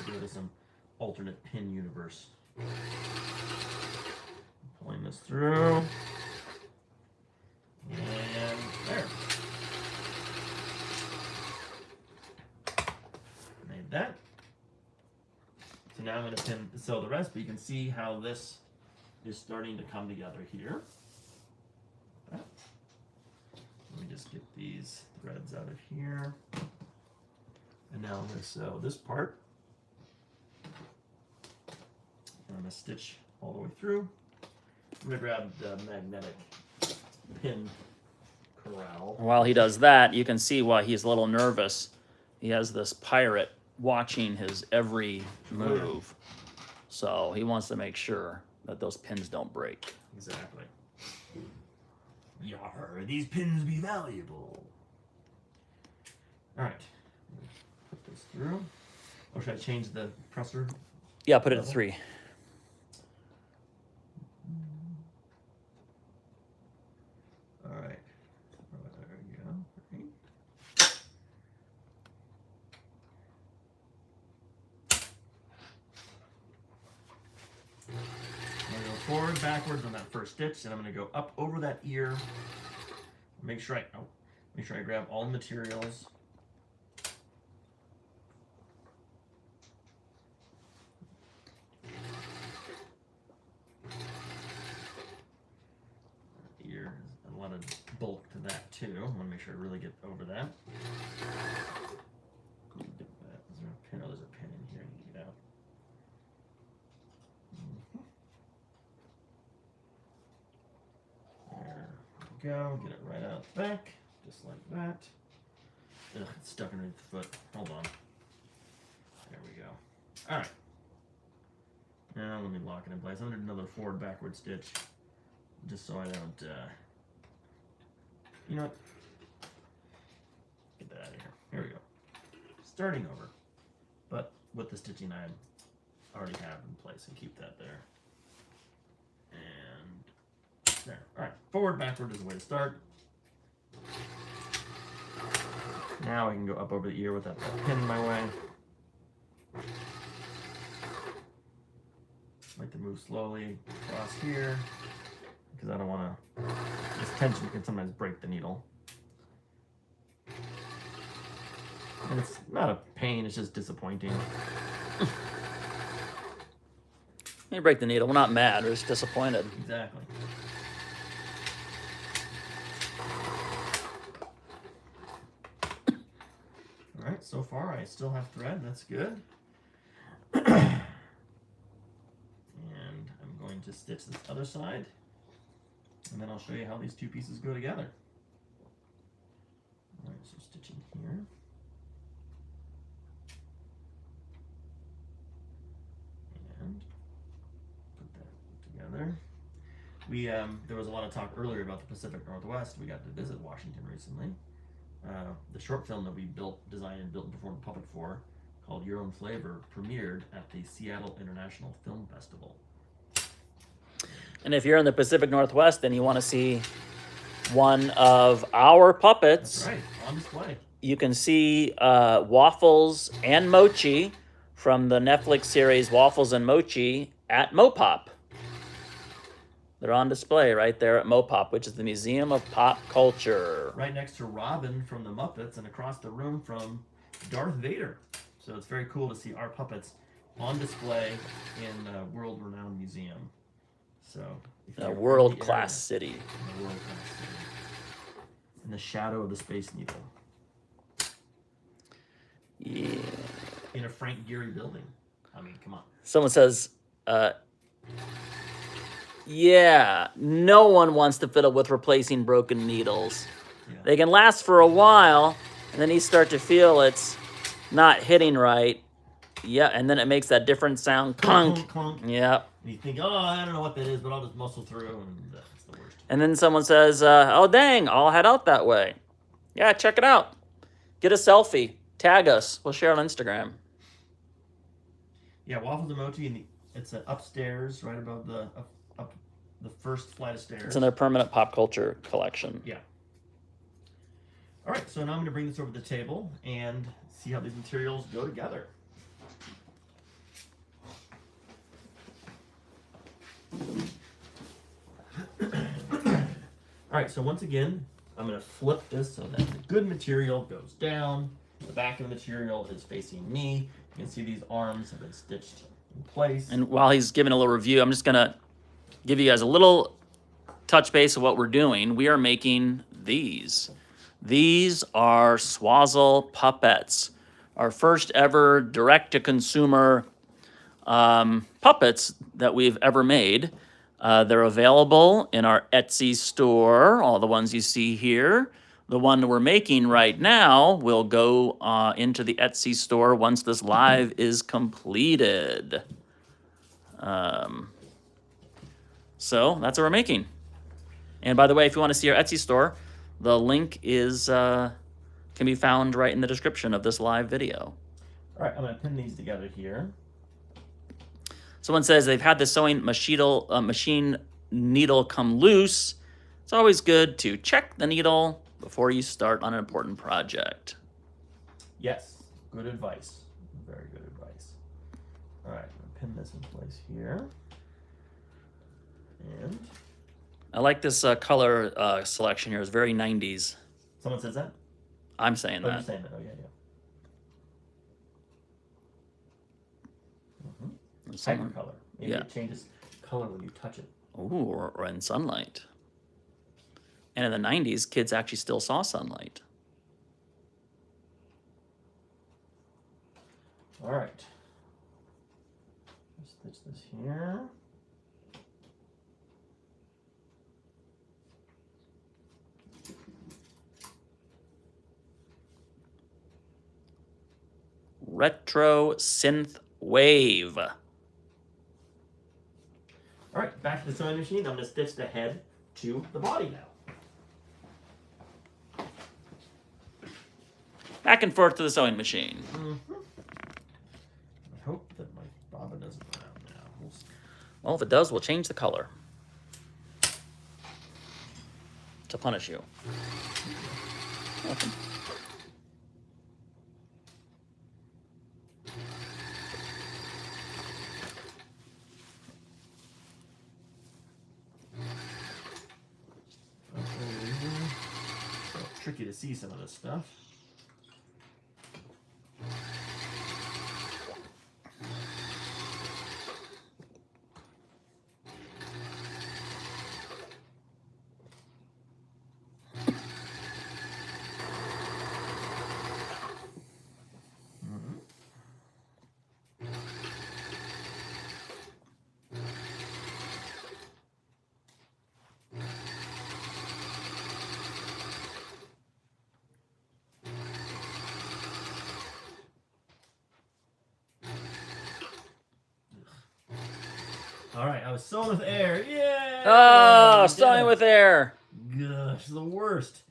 Go to some alternate pin universe. Pulling this through. And there. Made that. So now I'm going to sew the rest, but you can see how this is starting to come together here. Let me just get these threads out of here. And now I'm going to sew this part. I'm going to stitch all the way through. I'm going to grab the magnetic pin corral. While he does that, you can see why he's a little nervous. He has this pirate watching his every move. So he wants to make sure that those pins don't break. Exactly. Yar, these pins be valuable. All right. Put this through. Or should I change the presser? Yeah, put it at 3. All right. There we go. Right. I'm going to go forward, backwards on that first stitch, and I'm going to go up over that ear. Make sure I grab all the materials. Ear has a lot of bulk to that too. I want to make sure I really get over that. Is there a pin? Oh, there's a pin in here. I need to get out. There we go. Get it right out the back, just like that. Ugh, it's stuck underneath the foot. Hold on. There we go. All right. Now let me lock it in place. I'm gonna do another forward backward stitch, just so I don't. You know what? Get that out of here. Here we go. Starting over, but with the stitching I already have in place, and keep that there. And there. All right. Forward, backward is the way to start. Now I can go up over the ear without that pin in my way. Like to move slowly across here. because I don't want to. This tension can sometimes break the needle. And it's not a pain, it's just disappointing. You break the needle. We're not mad. We're just disappointed. Exactly. All right, so far I still have thread. That's good. And I'm going to stitch this other side. And then I'll show you how these two pieces go together. All right, so stitching here. And put that together. There was a lot of talk earlier about the Pacific Northwest. We got to visit Washington recently. The short film that we designed and built and performed a puppet for, called Your Own Flavor, premiered at the Seattle International Film Festival. And if you're in the Pacific Northwest and you want to see one of our puppets, That's right, on display. you can see Waffles and Mochi from the Netflix series Waffles and Mochi at Mopop. They're on display right there at Mopop, which is the Museum of Pop Culture. Right next to Robin from the Muppets and across the room from Darth Vader. So it's very cool to see our puppets on display in a world-renowned museum. So if A you're in the world-class area, city. in a world-class city. In the shadow of the Space Needle. Yeah. In a Frank Gehry building. I mean, come on. Someone says, yeah, no one wants to fiddle with replacing broken needles. Yeah. They can last for a while, and then you start to feel it's not hitting right. Yeah, and then it makes that different sound, clunk. Clunk. Yep. And you think, oh, I don't know what that is, but I'll just muscle through, and that's the worst. And then someone says, oh, dang, I'll head out that way. Yeah, check it out. Get a selfie. Tag us. We'll share it on Instagram. Yeah, Waffles and Mochi, it's upstairs, right above the up the first flight of stairs. It's in their permanent pop culture collection. Yeah. All right, so now I'm going to bring this over to the table and see how these materials go together. All right, so once again, I'm going to flip this so that the good material goes down. The back of the material is facing me. You can see these arms have been stitched in place. And while he's giving a little review, I'm just going to give you guys a little touch base of what we're doing. We are making these. These are Swazzle Puppets, our first ever direct-to-consumer puppets that we've ever made. They're available in our Etsy store, all the ones you see here. The one we're making right now will go into the Etsy store once this live is completed. So that's what we're making. And by the way, if you want to see our Etsy store, the link is can be found right in the description of this live video. All right, I'm going to pin these together here. Someone says they've had the sewing machine needle come loose. It's always good to check the needle before you start on an important project. Yes, good advice. Very good advice. All right, I'm going to pin this in place here. And I like this color selection here. It's very 90s. someone says that? I'm saying Oh, that. you're saying that. Oh, yeah, yeah. Someone- Hypercolor. Maybe yeah. it changes color when you touch it. Ooh, or in sunlight. And in the 90s, kids actually still saw sunlight. All right. Stitch this here. Retro synth wave. All right, back to the sewing machine. I'm going to stitch the head to the body now. Back and forth to the sewing machine. I hope that my bobbin doesn't run out now. We'll see. Well, if it does, we'll change the color. To punish you. Welcome. tricky to see some of this stuff. All right, I was sewing with air. Yay! Oh, sewing with air. Gosh, the worst.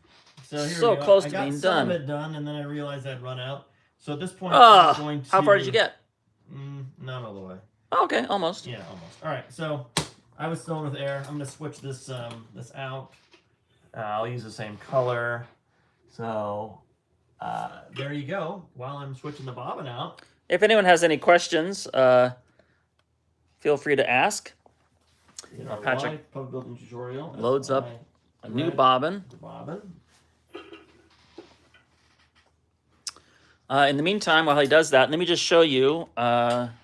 So here So we go. close to I got being some done. of it done, and then I realized I'd run out. So at this point, Oh, I'm going to... how far did you get? Not all the way. Oh, okay, almost. Yeah, almost. All right, so I was sewing with air. I'm going to switch this this out. I'll use the same color. So there you go. While I'm switching the bobbin out. If anyone has any questions, feel free to ask. In our Patrick live puppet building tutorial, loads up a new bobbin. The bobbin. In the meantime, while he does that, let me just show you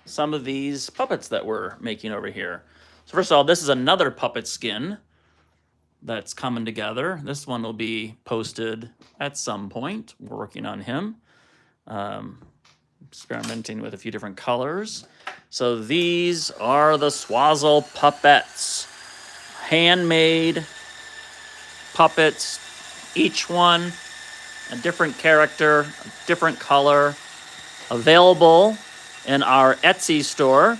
some of these puppets that we're making over here. So first of all, this is another puppet skin that's coming together. This one will be posted at some point. We're working on him. Experimenting with a few different colors. So these are the Swazzle Puppets. Handmade puppets, each one a different character, a different color, available in our Etsy store.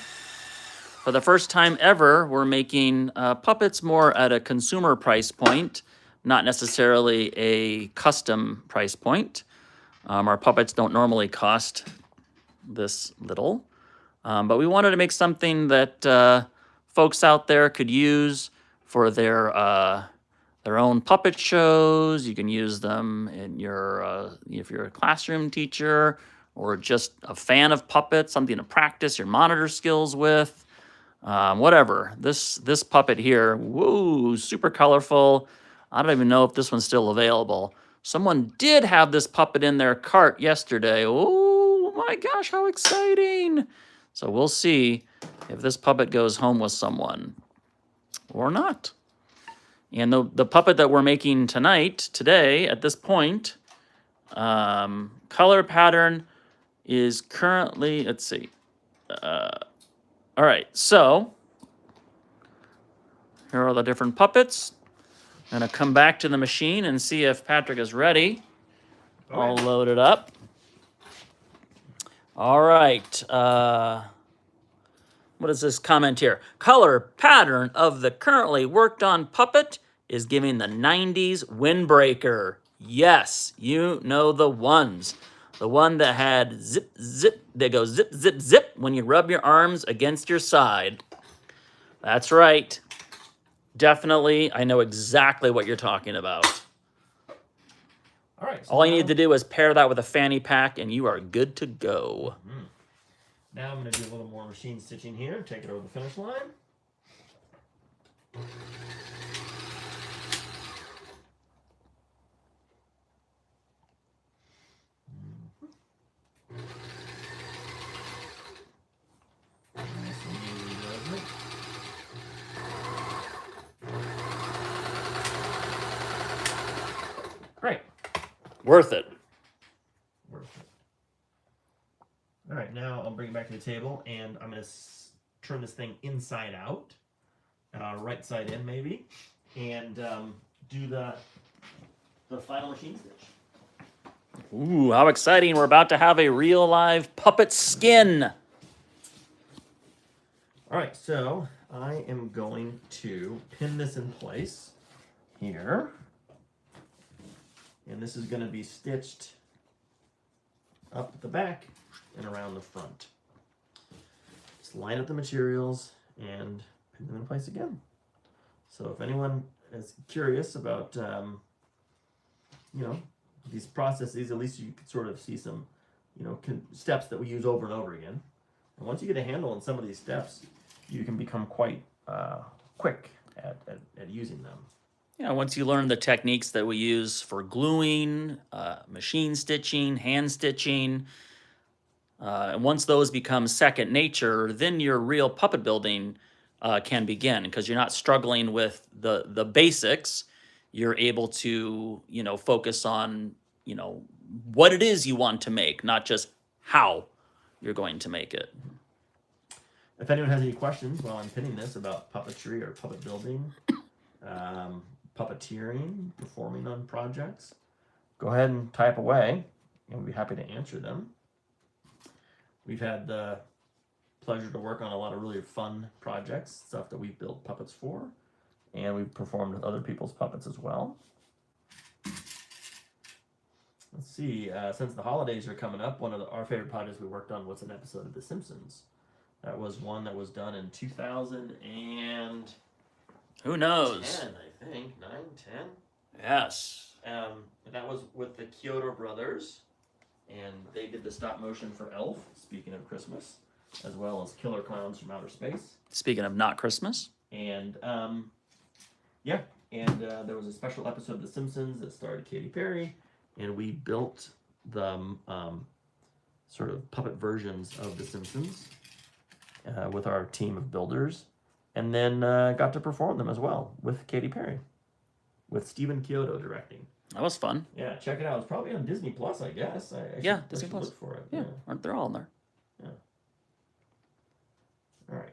For the first time ever, we're making puppets more at a consumer price point, not necessarily a custom price point. Our puppets don't normally cost this little, but we wanted to make something that folks out there could use for their own puppet shows. You can use them in your if you're a classroom teacher or just a fan of puppets, something to practice your monitor skills with. Whatever. This puppet here, woo, super colorful. I don't even know if this one's still available. Someone did have this puppet in their cart yesterday. Oh my gosh, how exciting. So we'll see if this puppet goes home with someone or not. And the puppet that we're making today, at this point, color pattern is currently, let's see. All right, so here are the different puppets. I'm gonna come back to the machine and see if Patrick is ready. All loaded up. All right. What is this comment here? Color pattern of the currently worked on puppet is giving the 90s windbreaker. Yes, you know the ones. The one that had zip, zip, they go zip, zip, zip when you rub your arms against your side. That's right. Definitely, I know exactly what you're talking about. All right. So all you need to do is pair that with a fanny pack and you are good to go. Now I'm going to do a little more machine stitching here. Take it over the finish line. Great. Worth it. Worth it. All right, now I'll bring it back to the table, and I'm going to turn this thing inside out, right side in maybe, and do the final machine stitch. Ooh, how exciting. We're about to have a real live puppet skin. All right, so I am going to pin this in place here. And this is going to be stitched up at the back and around the front. Just line up the materials and pin them in place again. So if anyone is curious about, these processes, at least you could sort of see some, steps that we use over and over again. And once you get a handle on some of these steps, you can become quite quick at using them. You know, once you learn the techniques that we use for gluing, machine stitching, hand stitching, and once those become second nature, then your real puppet building can begin because you're not struggling with the basics. You're able to, you know, focus on, you know, what it is you want to make, not just how you're going to make it. If anyone has any questions while I'm pinning this about puppetry or puppet building, puppeteering, performing on projects, go ahead and type away, and we'll be happy to answer them. We've had the pleasure to work on a lot of really fun projects, stuff that we've built puppets for, and we've performed with other people's puppets as well. Let's see, since the holidays are coming up, one of our favorite projects we worked on was an episode of The Simpsons. That was one that was done in 2000 and... Who knows? 10, I think. 9, 10. Yes. That was with the Kyoto brothers, and they did the stop motion for Elf, speaking of Christmas, as well as Killer Clowns from Outer Space. Speaking of not Christmas. And, there was a special episode of The Simpsons that starred Katy Perry, and we built the sort of puppet versions of The Simpsons with our team of builders, and then got to perform them as well with Katy Perry, with Stephen Kyoto directing. That was fun. Yeah, check it out. It's probably on Disney Plus, I guess. I Disney Plus. Look for it. Yeah, aren't they all in there? Yeah. All right.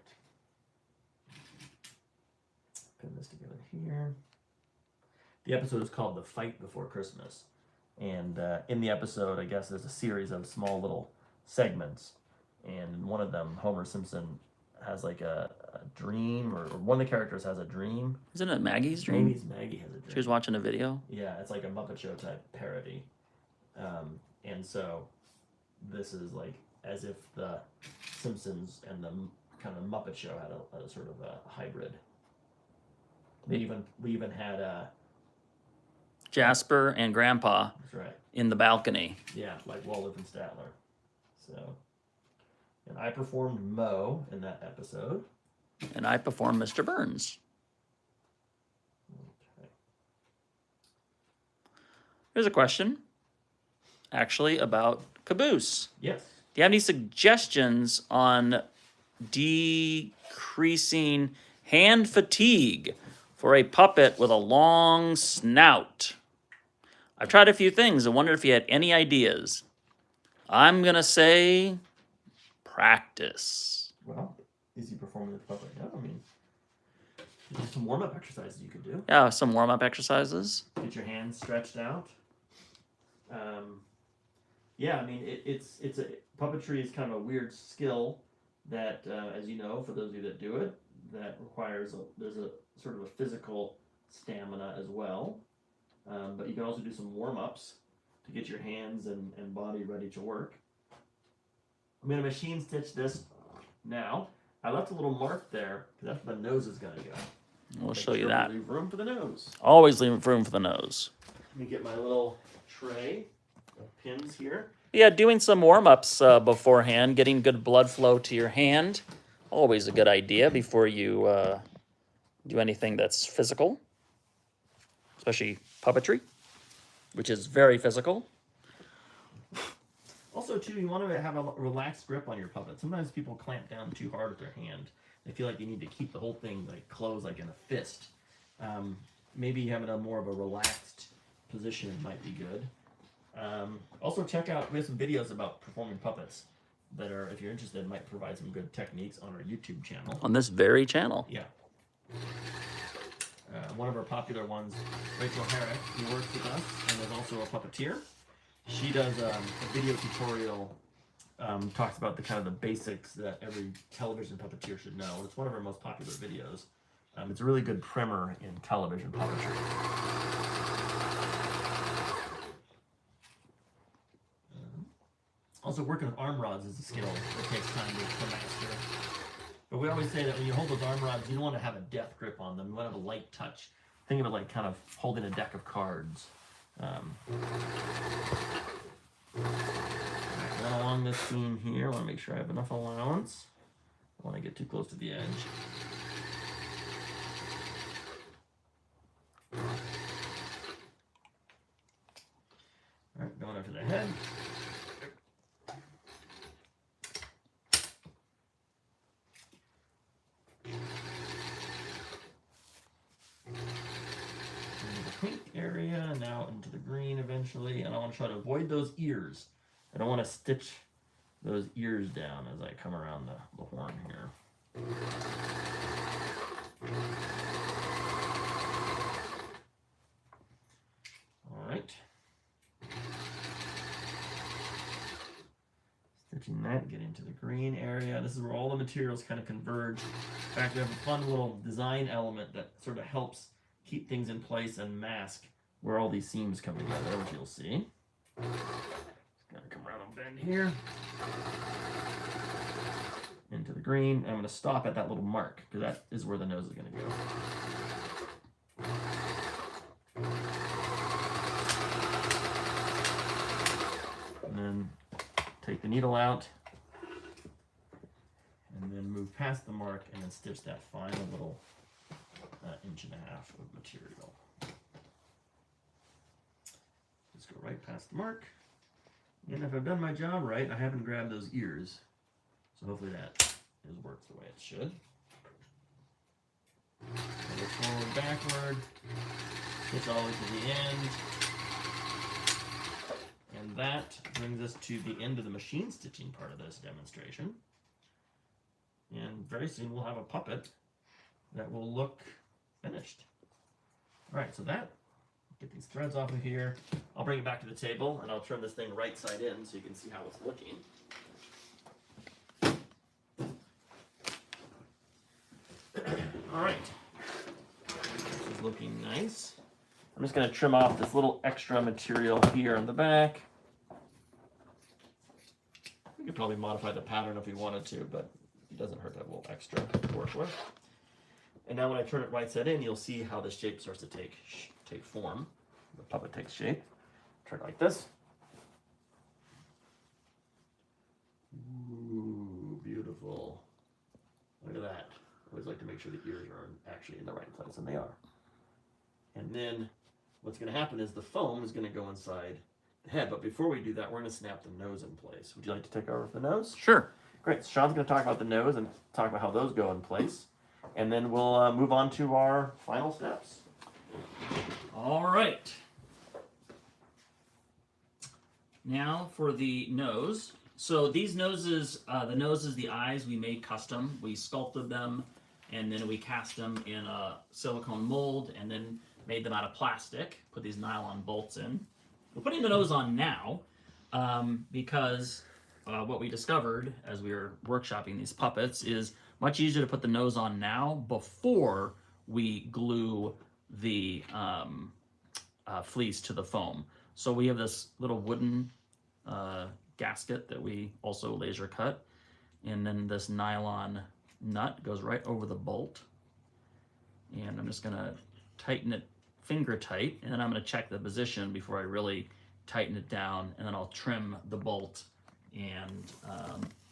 Pin this together here. The episode is called "The Fight Before Christmas," and in the episode, I guess there's a series of small little segments, and in one of them, Homer Simpson has like a dream, or one of the characters has a dream. Isn't it Maggie's dream? Maybe Maggie has a dream. She was watching a video. Yeah, it's like a Muppet Show type parody. And so this is like as if the Simpsons and the kind of Muppet Show had a sort of a hybrid. We even had Jasper and Grandpa that's right. in the balcony. Yeah, like Waldorf and Statler. So, and I performed Mo in that episode. And I performed Mr. Burns. Okay. Here's a question, actually, about Caboose. Yes. Do you have any suggestions on decreasing hand fatigue for a puppet with a long snout? I've tried a few things. I wondered if you had any ideas. I'm going to say practice. Well, is he performing with the puppet now? I mean, there's some warm-up exercises you could do. Yeah, some warm-up exercises. Get your hands stretched out. Yeah, I mean, it's a puppetry is kind of a weird skill that, as you know, for those of you that do it, that requires there's a sort of a physical stamina as well. But you can also do some warm-ups to get your hands and body ready to work. I'm going to machine stitch this now. I left a little mark there because that's where the nose is going to go. We'll show you that. Leave room for the nose. Always leave room for the nose. Let me get my little tray of pins here. Yeah, doing some warm-ups beforehand, getting good blood flow to your hand. Always a good idea before you do anything that's physical, especially puppetry, which is very physical. Also, too, you want to have a relaxed grip on your puppet. Sometimes people clamp down too hard with their hand. They feel like you need to keep the whole thing like closed, like in a fist. Maybe having a more of a relaxed position might be good. Also, check out, we have some videos about performing puppets that are, if you're interested, might provide some good techniques on our YouTube channel. On this very channel. Yeah. One of our popular ones, Rachel Herrick, who works with us and is also a puppeteer. She does a video tutorial, talks about the kind of the basics that every television puppeteer should know. It's one of our most popular videos. It's a really good primer in television puppetry. Also, working with arm rods is a skill that takes time to master. But we always say that when you hold those arm rods, you don't want to have a death grip on them. You want to have a light touch. Think of it like kind of holding a deck of cards. Right, along this seam here, I want to make sure I have enough allowance. I don't want to get too close to the edge. eventually, and I want to try to avoid those ears. I don't want to stitch those ears down as I come around the horn here. All right. Stitching that, get into the green area. This is where all the materials kind of converge. In fact, we have a fun little design element that sort of helps keep things in place and mask where all these seams come together, which you'll see. Just gotta come around and bend here. Into the green. I'm going to stop at that little mark because that is where the nose is going to go. And then take the needle out and then move past the mark and then stitch that final little 1.5 inches of material. Just go right past the mark. And if I've done my job right, I haven't grabbed those ears. So hopefully that works the way it should. Go forward, backward. Stitch all the way to the end. And that brings us to the end of the machine stitching part of this demonstration. And very soon we'll have a puppet that will look finished. All right, so that, get these threads off of here. I'll bring it back to the table and I'll turn this thing right side in so you can see how it's looking. All right, this is looking nice. I'm just going to trim off this little extra material here on the back. We could probably modify the pattern if we wanted to, but it doesn't hurt to have a little extra to work with. And now when I turn it right side in, you'll see how the shape starts to take form. The puppet takes shape. Turn it like this. Ooh, beautiful. Look at that. I always like to make sure the ears are actually in the right place, and they are. And then what's going to happen is the foam is going to go inside the head. But before we do that, we're going to snap the nose in place. Would you like to take over with the nose? Sure. Great. So Sean's going to talk about the nose and talk about how those go in place. And then we'll move on to our final steps. All right. Now for the nose. So these noses, the noses, the eyes, we made custom. We sculpted them, and then we cast them in a silicone mold, and then made them out of plastic. Put these nylon bolts in. We're putting the nose on now because what we discovered as we were workshopping these puppets is much easier to put the nose on now before we glue the fleece to the foam. So we have this little wooden gasket that we also laser cut, and then this nylon nut goes right over the bolt, and I'm just gonna tighten it finger tight, and then I'm gonna check the position before I really tighten it down, and then I'll trim the bolt and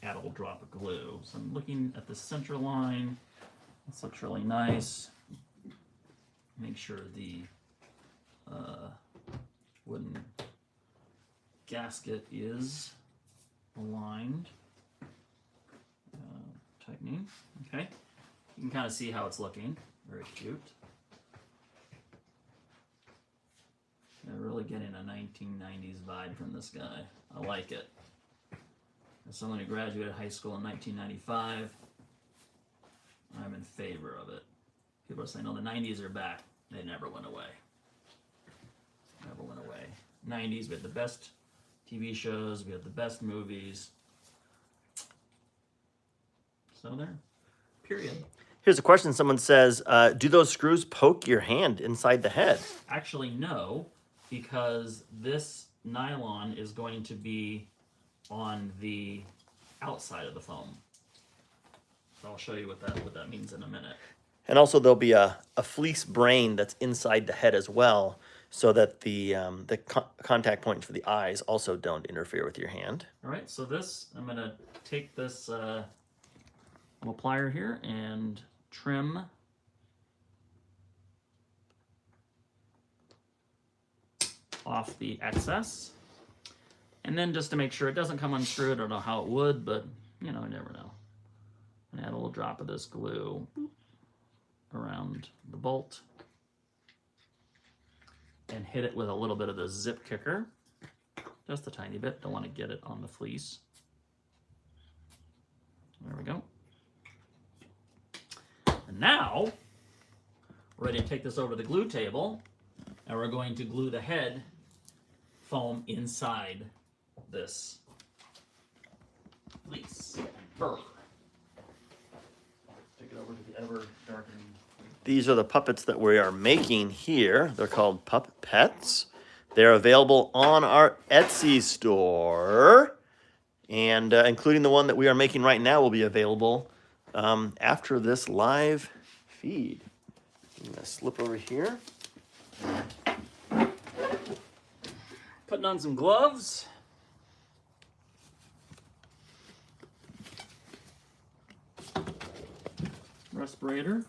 add a little drop of glue. So I'm looking at the center line. This looks really nice. Make sure the wooden gasket is aligned. Tightening. Okay. You can kind of see how it's looking. Very cute. Yeah, really getting a 1990s vibe from this guy. I like it. As someone who graduated high school in 1995, I'm in favor of it. People are saying, "Oh, the 90s are back." They never went away. Never went away. 90s, we had the best TV shows, we had the best movies. So there. Period. Here's a question. Someone says, do those screws poke your hand inside the head? Actually, no, because this nylon is going to be on the outside of the foam. So I'll show you what that means in a minute. And also there'll be a fleece brain that's inside the head as well, so that the contact points for the eyes also don't interfere with your hand. All right, so this, I'm going to take this little plier here and trim off the excess. And then just to make sure it doesn't come unscrewed, I don't know how it would, but you know, I never know. And add a little drop of this glue around the bolt. and hit it with a little bit of the zip kicker. Just a tiny bit. Don't want to get it on the fleece. There we go. And now, we're ready to take this over to the glue table, and we're going to glue the head foam inside this fleece fur. Take it over to the ever darkening. These are the puppets that we are making here. They're called Pup-Pets. They're available on our Etsy store. And including the one that we are making right now will be available after this live feed. I'm going to slip over here. Putting on some gloves. Respirator.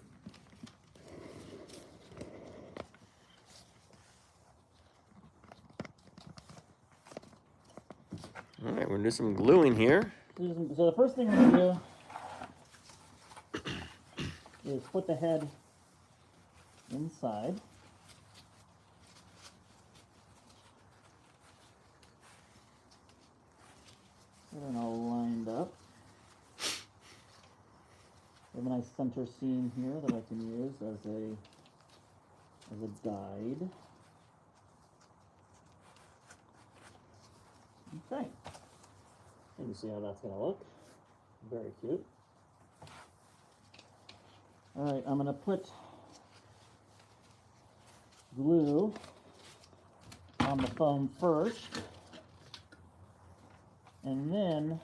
All right, we're going to do some gluing here. So the first thing we're going to do is put the head inside. Get it all lined up. We have a nice center seam here that I can use as a guide. Okay. You can see how that's going to look. Very cute. All right, I'm going to put glue on the foam first, and then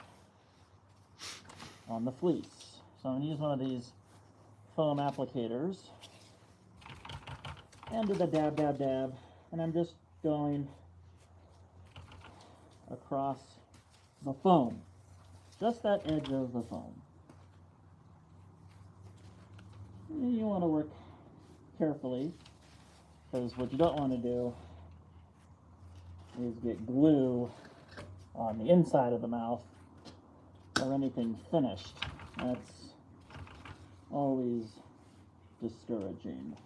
on the fleece. So I'm going to use one of these foam applicators and do the dab, dab, dab, and I'm just going across the foam, just that edge of the foam. You want to work carefully, because what you don't want to do is get glue on the inside of the mouth or anything finished. That's always discouraging.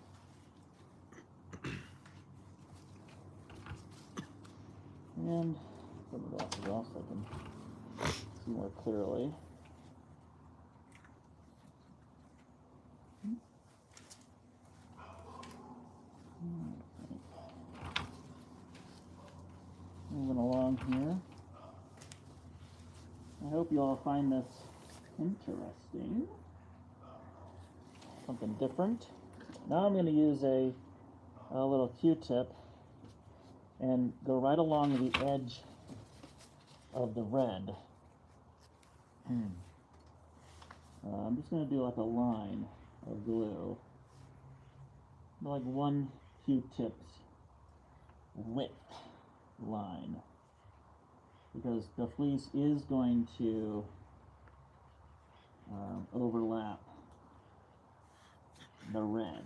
And put the glasses off so I can see more clearly. Moving along here. I hope you all find this interesting. Something different. Now I'm going to use a little Q-tip and go right along the edge of the red. I'm just going to do like a line of glue, like 1 Q-tip's width line, because the fleece is going to overlap the red.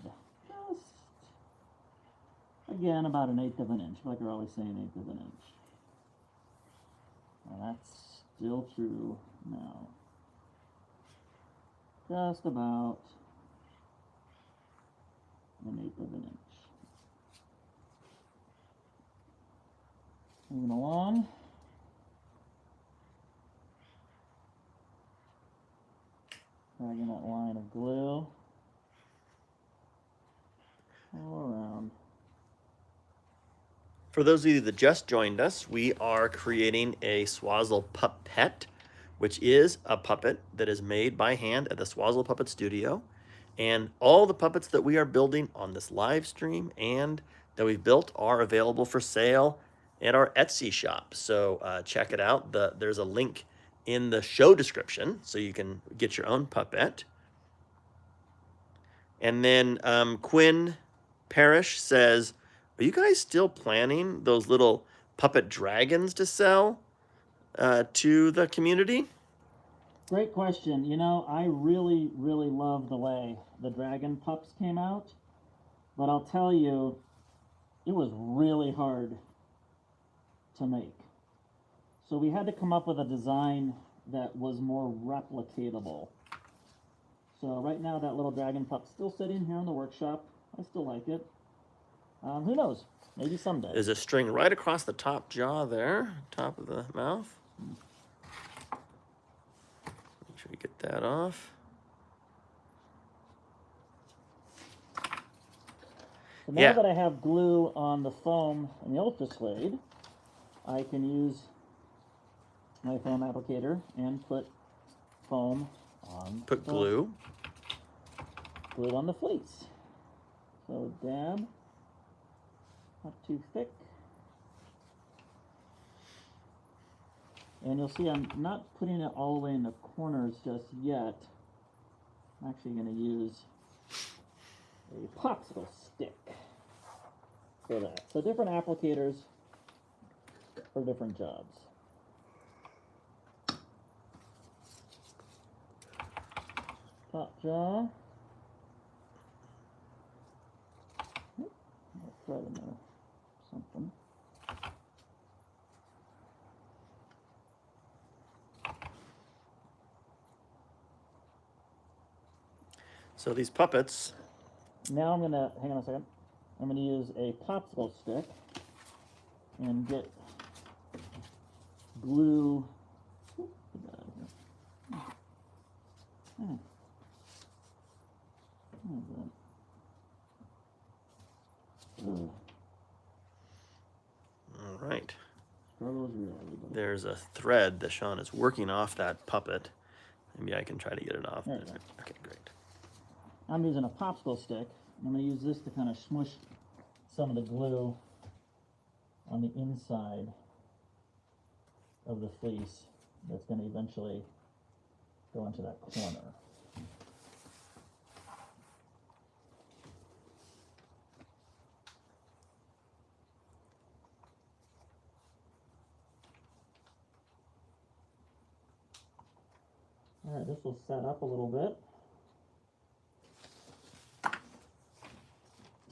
Just, again, about 1/8 of an inch, like we're always saying, 1/8 of an inch. Now that's still true now. Just about 1/8 of an inch. Moving along. Dragging that line of glue all around. For those of you that just joined us, we are creating a Swazzle Pup-Pet, which is a puppet that is made by hand at the Swazzle Puppet Studio. And all the puppets that we are building on this live stream and that we've built are available for sale at our Etsy shop. So check it out. There's a link in the show description so you can get your own puppet. And then Quinn Parrish says, are you guys still planning those little puppet dragons to sell to the community? Great question. You know, I really, really love the way the dragon pups came out, but I'll tell you, it was really hard to make. So we had to come up with a design that was more replicatable. So right now that little dragon pup's still sitting here in the workshop. I still like it. Who knows? Maybe someday. There's a string right across the top jaw there, top of the mouth. Make sure you get that off. So now that I have glue on the foam and the Ultra Suede, I can use my foam applicator and put foam on. Put glue. Glue on the fleece. So dab, not too thick. And you'll see I'm not putting it all the way in the corners just yet. I'm actually going to use a popsicle stick for that. So different applicators for different jobs. Top jaw. I'll thread in there something. So these puppets. Now I'm gonna, hang on a second. I'm gonna use a popsicle stick and get glue. Get that out of here. All right. Struggles really. There's a thread that Sean is working off that puppet. Maybe I can try to get it off. There you go. Okay, great. I'm using a popsicle stick. I'm going to use this to kind of smush some of the glue on the inside of the fleece that's going to eventually go into that corner. All right, this will set up a little bit.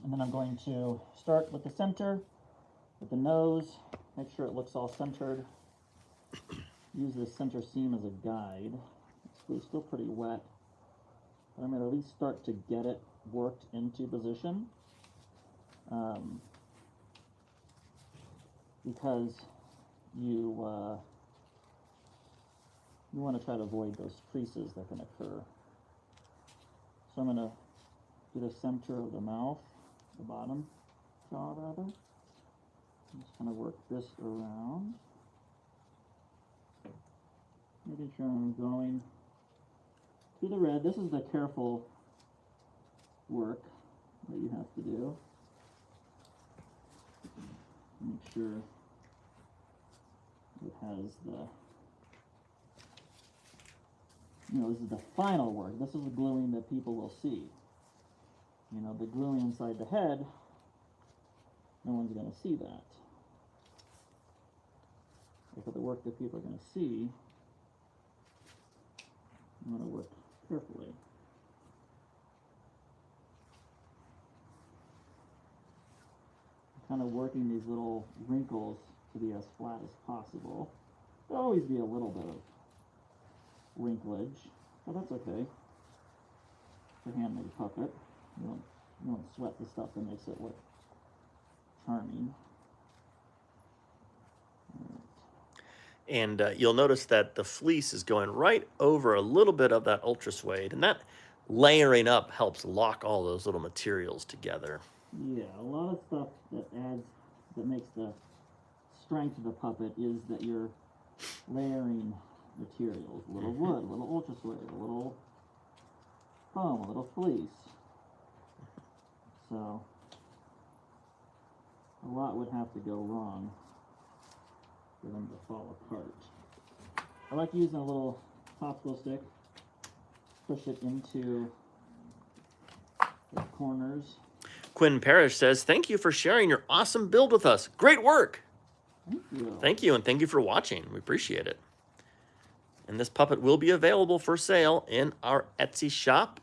And then I'm going to start with the center, with the nose, make sure it looks all centered. Use this center seam as a guide. It's still pretty wet, but I'm going to at least start to get it worked into position. Because you want to try to avoid those creases that can occur. So I'm going to do the center of the mouth, the bottom jaw rather. Just kind of work this around. Making sure I'm going to the red. This is the careful work that you have to do. Make sure it has the, this is the final work. This is the gluing that people will see. The gluing inside the head, no one's going to see that. But for the work that people are going to see, I'm going to work carefully. I'm kind of working these little wrinkles to be as flat as possible. There'll always be a little bit of wrinklage, but that's okay. It's a handmade puppet. You won't sweat the stuff that makes it look charming. And you'll notice that the fleece is going right over a little bit of that Ultra Suede, and that layering up helps lock all those little materials together. Yeah, a lot of stuff that makes the strength of the puppet is that you're layering materials. A little wood, a little Ultra Suede, a little foam, a little fleece. So a lot would have to go wrong for them to fall apart. I like using a little popsicle stick, push it into the corners. Quinn Parrish says, "Thank you for sharing your awesome build with us. Great work." Thank you. Thank you, and thank you for watching. We appreciate it. And this puppet will be available for sale in our Etsy shop.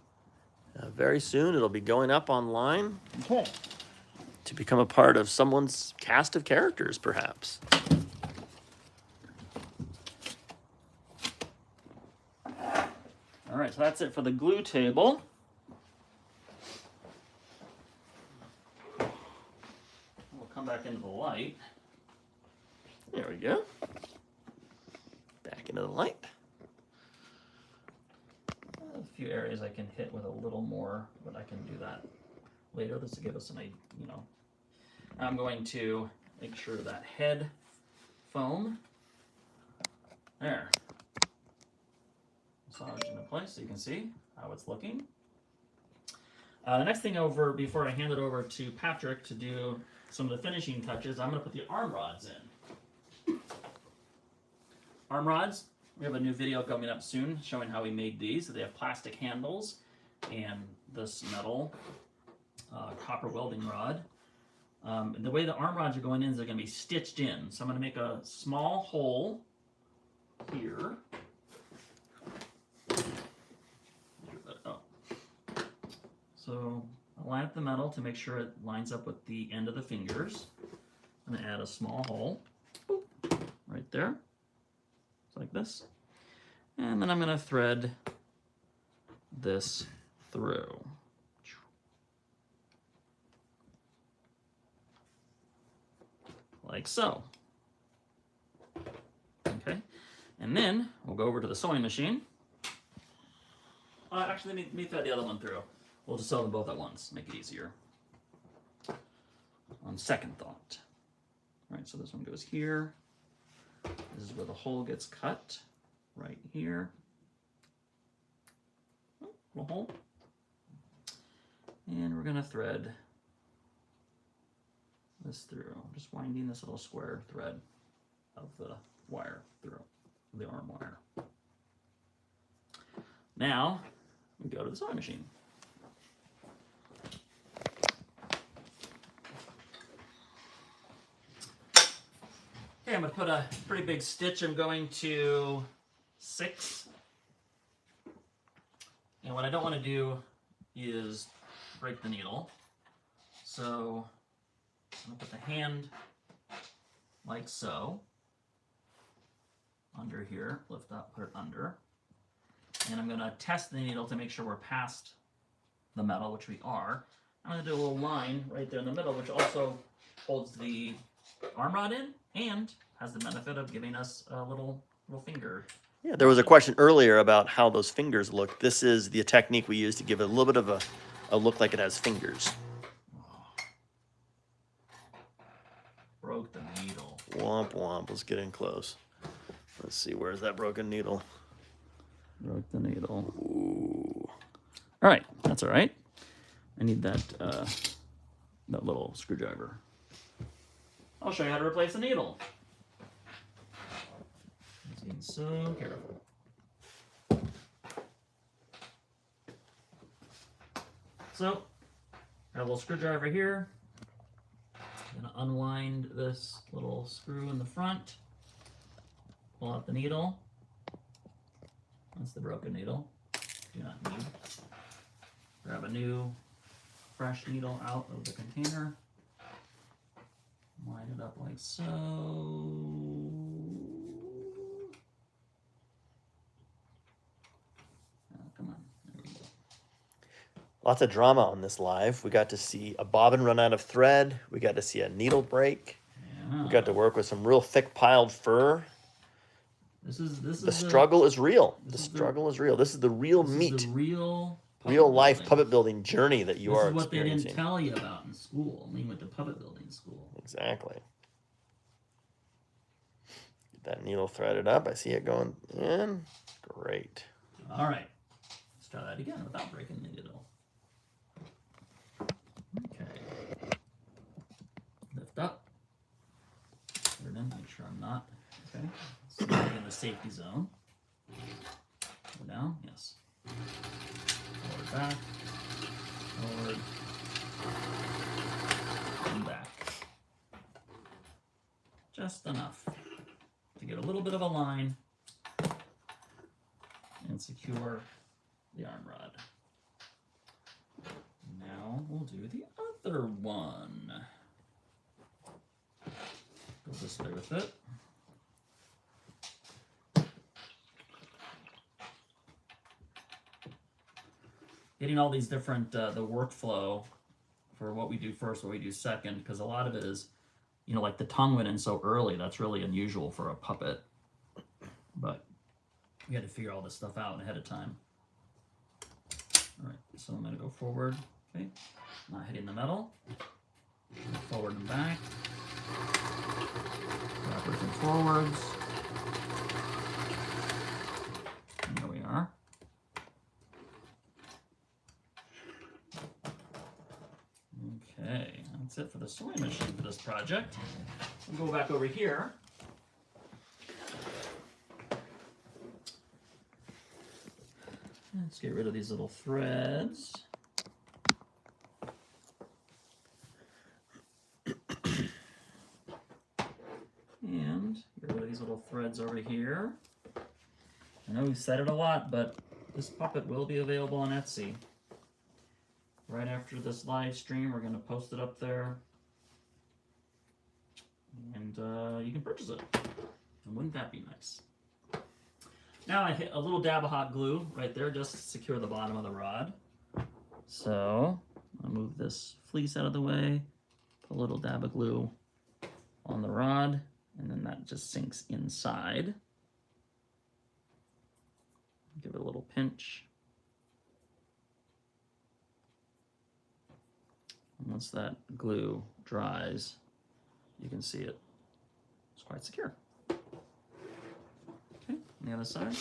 Very soon, it'll be going up online. Okay. To become a part of someone's cast of characters, perhaps. All right, so that's it for the glue table. light. There we go. Back into the light. A few areas I can hit with a little more, but I can do that later. This will give us an idea, you know. I'm going to make sure that head foam, there, massage into place so you can see how it's looking. The next thing over, before I hand it over to Patrick to do some of the finishing touches, I'm going to put the arm rods in. Arm rods, we have a new video coming up soon showing how we made these. So they have plastic handles and this metal copper welding rod. The way the arm rods are going in is they're going to be stitched in. So I'm going to make a small hole here. So I'll line up the metal to make sure it lines up with the end of the fingers. I'm going to add a small hole right there, just like this. And then I'm going to thread this through. Like so. Okay, and then we'll go over to the sewing machine. Actually, let me thread the other one through. We'll just sew them both at once, make it easier. On second thought. All right, so this one goes here. This is where the hole gets cut, right here. Oh, little hole. And we're gonna thread this through. I'm just winding this little square thread of the wire through, the arm wire. Now, we go to the sewing machine. Okay, I'm going to put a pretty big stitch. I'm going to 6. And what I don't want to do is break the needle. So I'm going to put the hand like so under here, lift up, put it under. And I'm going to test the needle to make sure we're past the metal, which we are. I'm going to do a little line right there in the middle, which also holds the arm rod in and has the benefit of giving us a little finger. Yeah, there was a question earlier about how those fingers look. This is the technique we use to give it a little bit of a look like it has fingers. Broke the needle. Womp womp. Let's get in close. Let's see, where's that broken needle? Broke the needle. Ooh. All right, that's all right. I need that that little screwdriver. I'll show you how to replace the needle. Just being so careful. So, got a little screwdriver here. I'm gonna unwind this little screw in the front. Pull out the needle. That's the broken needle. Do not need. Grab a new, fresh needle out of the container. Line it up like so. Oh, come on. There we go. Lots of drama on this live. We got to see a bobbin run out of thread. We got to see a needle break. Yeah. We got to work with some real thick piled fur. This is The struggle is real. The this is the- struggle is real. This is the real this meat, is the real life building. puppet building journey that you This are is what they didn't experiencing. tell you about in school. We went to puppet building school. Exactly. Get that needle threaded up. I see it going in. Great. All right. Let's try that again without breaking the needle. Okay. Lift up. Put it in. Make sure I'm not. Okay. So now we're in the safety zone. Go down. Yes. Forward, back. Forward. And back. Just enough to get a little bit of a line and secure the arm rod. Now we'll do the other one. Go this way with it. Getting all these different, the workflow for what we do first, what we do second, because a lot of it is you know, like the tongue went in so early. That's really unusual for a puppet. But we had to figure all this stuff out ahead of time. All right, so I'm going to go forward. Okay, not hitting the metal. Forward and back. Backwards and forwards. And there we are. Okay, that's it for the sewing machine for this project. We'll go back over here. Let's get rid of these little threads. And get rid of these little threads over here. I know we've said it a lot, but this puppet will be available on Etsy. Right after this live stream, we're going to post it up there. And you can purchase it. And wouldn't that be nice? Now I hit a little dab of hot glue right there just to secure the bottom of the rod. So I'll move this fleece out of the way, put a little dab of glue on the rod, and then that just sinks inside. Give it a little pinch. And once that glue dries, you can see it. It's quite secure. Okay, on the other side.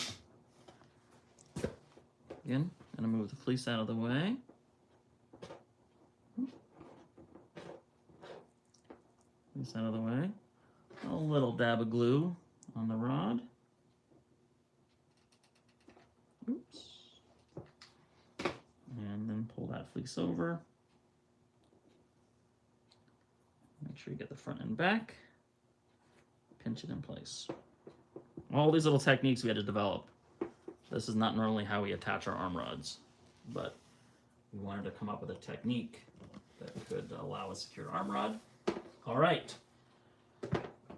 Again, I'm gonna move the fleece out of the way. Fleece out of the way. A little dab of glue on the rod. Oops. And then pull that fleece over. Make sure you get the front and back. Pinch it in place. All these little techniques we had to develop. This is not normally how we attach our arm rods, but we wanted to come up with a technique that could allow a secure arm rod. All right.